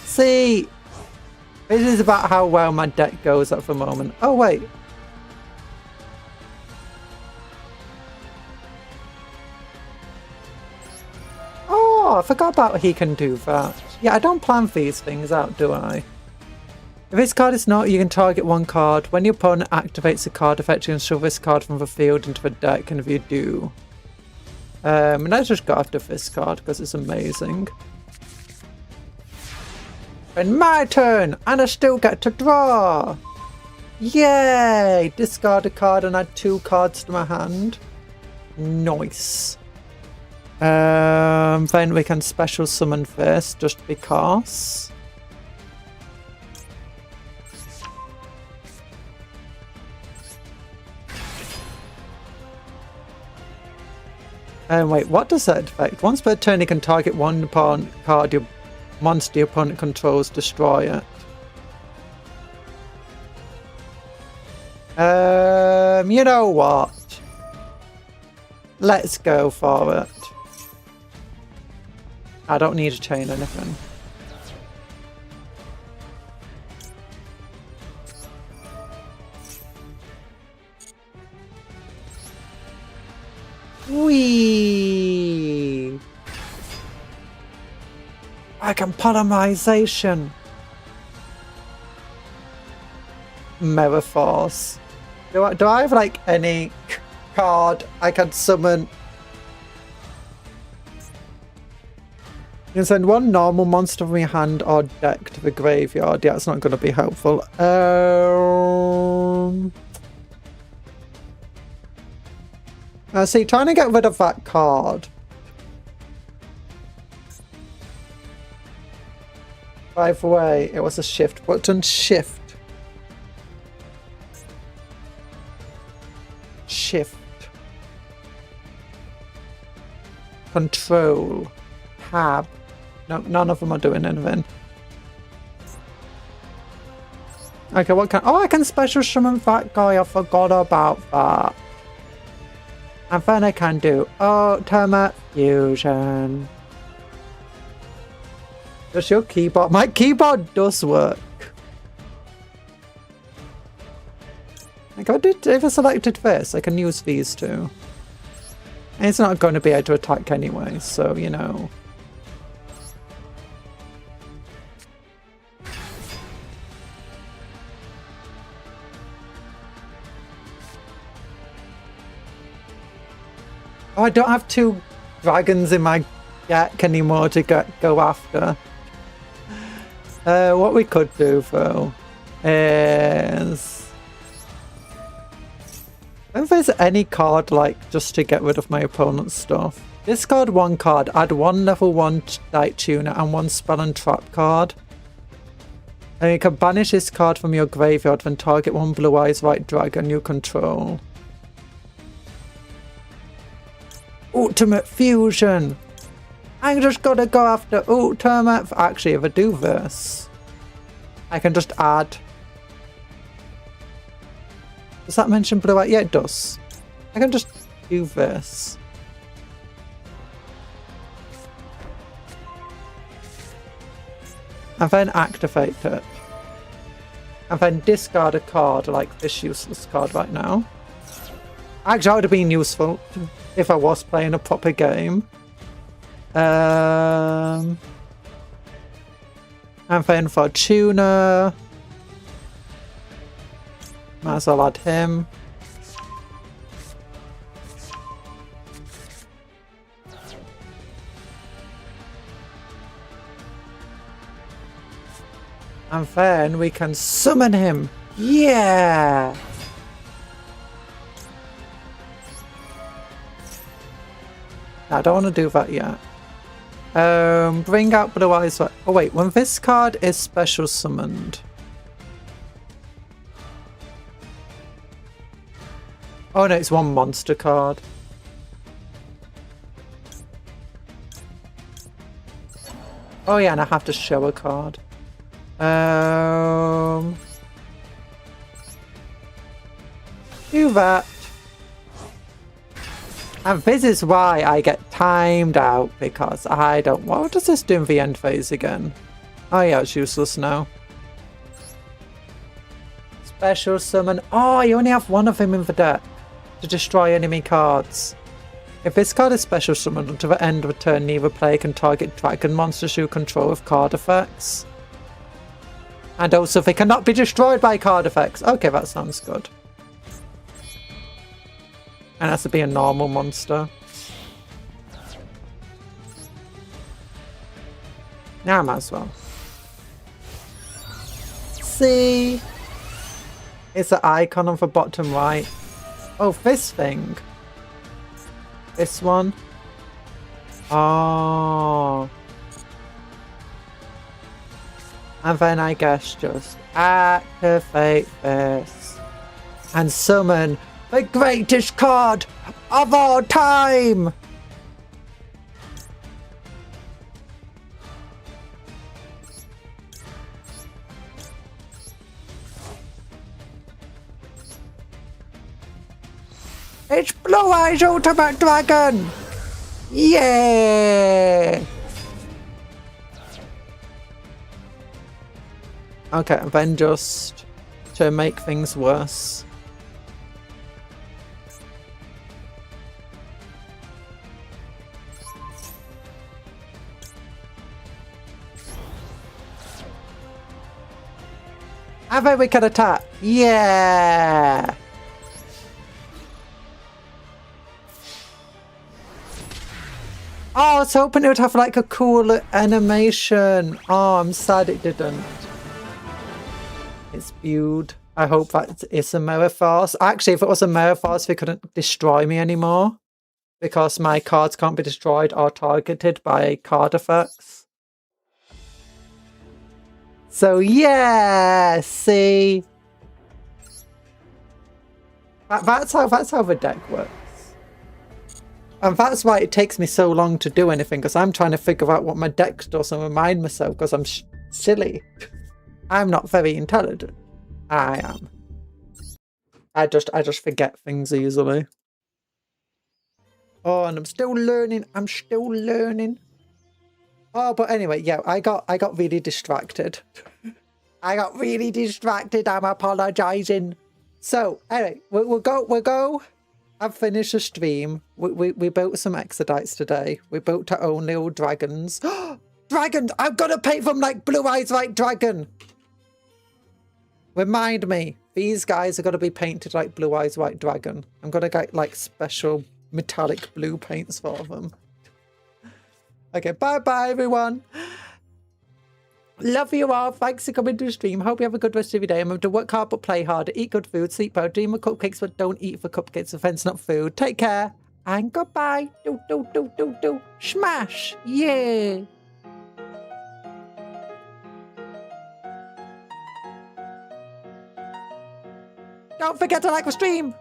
See, this is about how well my deck goes at the moment. Oh wait. Oh, I forgot about he can do that. Yeah, I don't plan these things out, do I? If this card is not, you can target one card. When your opponent activates a card effect, you can shove this card from the field into the deck, and if you do... let's just go after this card, because it's amazing. And my turn! And I still get to draw! Yay! Discard a card and add 2 cards to my hand. Nice. Then we can special summon first, just because. Wait, what does that affect? Once per turn, you can target one card your monster your opponent controls, destroy it. You know what? Let's go for it. I don't need to chain anything. Whee! I can polymerization. Mirror Force. Do I have like any card I can summon? You can send one normal monster from your hand or deck to the graveyard. Yeah, it's not going to be helpful. See, trying to get rid of that card. By the way, it was a shift button. Shift. Shift. Control. Tab. No, none of them are doing anything. Okay, what can... Oh, I can special summon that guy. I forgot about that. And then I can do Ultimate Fusion. Does your keyboard... My keyboard does work. Like if I selected this, I can use these two. And it's not going to be able to attack anyway, so, you know. Oh, I don't have 2 dragons in my deck anymore to go after. What we could do, though, is... if there's any card, like, just to get rid of my opponent's stuff. Discard 1 card, add 1 level 1 Light Tuner and 1 Spell and Trap card. And you can banish this card from your graveyard, then target 1 Blue Eyes White Dragon you control. Ultimate Fusion! I'm just gonna go after Ultimate... Actually, if I do this, I can just add... Does that mention Blue Eye? Yeah, it does. I can just do this. And then activate it. And then discard a card like this useless card right now. Actually, that would have been useful if I was playing a proper game. And then for Tuner, might as well add him. And then we can summon him. Yeah! I don't want to do that yet. Bring out Blue Eyes. Oh wait, when this card is special summoned. Oh no, it's one monster card. Oh yeah, and I have to show a card. Do that. And this is why I get timed out, because I don't... What does this do in the end phase again? Oh yeah, it's useless now. Special summon. Oh, you only have one of them in the deck to destroy enemy cards. If this card is special summoned until the end of the turn, neither player can target dragon monsters you control with card effects. And also they cannot be destroyed by card effects. Okay, that sounds good. And it has to be a normal monster. Now I might as well. See? It's the icon on the bottom right. Oh, this thing. This one. Oh. And then I guess just activate this. And summon the greatest card of all time! It's Blue Eyes Ultimate Dragon! Yeah! Okay, and then just to make things worse. And then we can attack. Yeah! Oh, I was hoping it would have like a cool animation. Oh, I'm sad it didn't. It's viewed. I hope that it's a mirror force. Actually, if it was a mirror force, they couldn't destroy me anymore. Because my cards can't be destroyed or targeted by card effects. So yeah, see. That's how the deck works. And that's why it takes me so long to do anything, because I'm trying to figure out what my deck does and remind myself, because I'm silly. I'm not very intelligent. I am. I just forget things easily. Oh, and I'm still learning. I'm still learning. Oh, but anyway, yeah, I got really distracted. I got really distracted. I'm apologizing. So anyway, we'll go. I've finished the stream. We built some exodites today. We built our own little dragons. Dragons! I'm gonna paint them like Blue Eyes White Dragon. Remind me, these guys are gonna be painted like Blue Eyes White Dragon. I'm gonna get like special metallic blue paints for them. Okay, bye everyone. Love you all. Thanks for coming to the stream. Hope you have a good rest of your day. Remember to work hard but play hard. Eat good food, sleep well, dream of cupcakes, but don't eat for cupcakes. Offense, not food. Take care and goodbye. Do. Smash. Yeah. Don't forget to like the stream.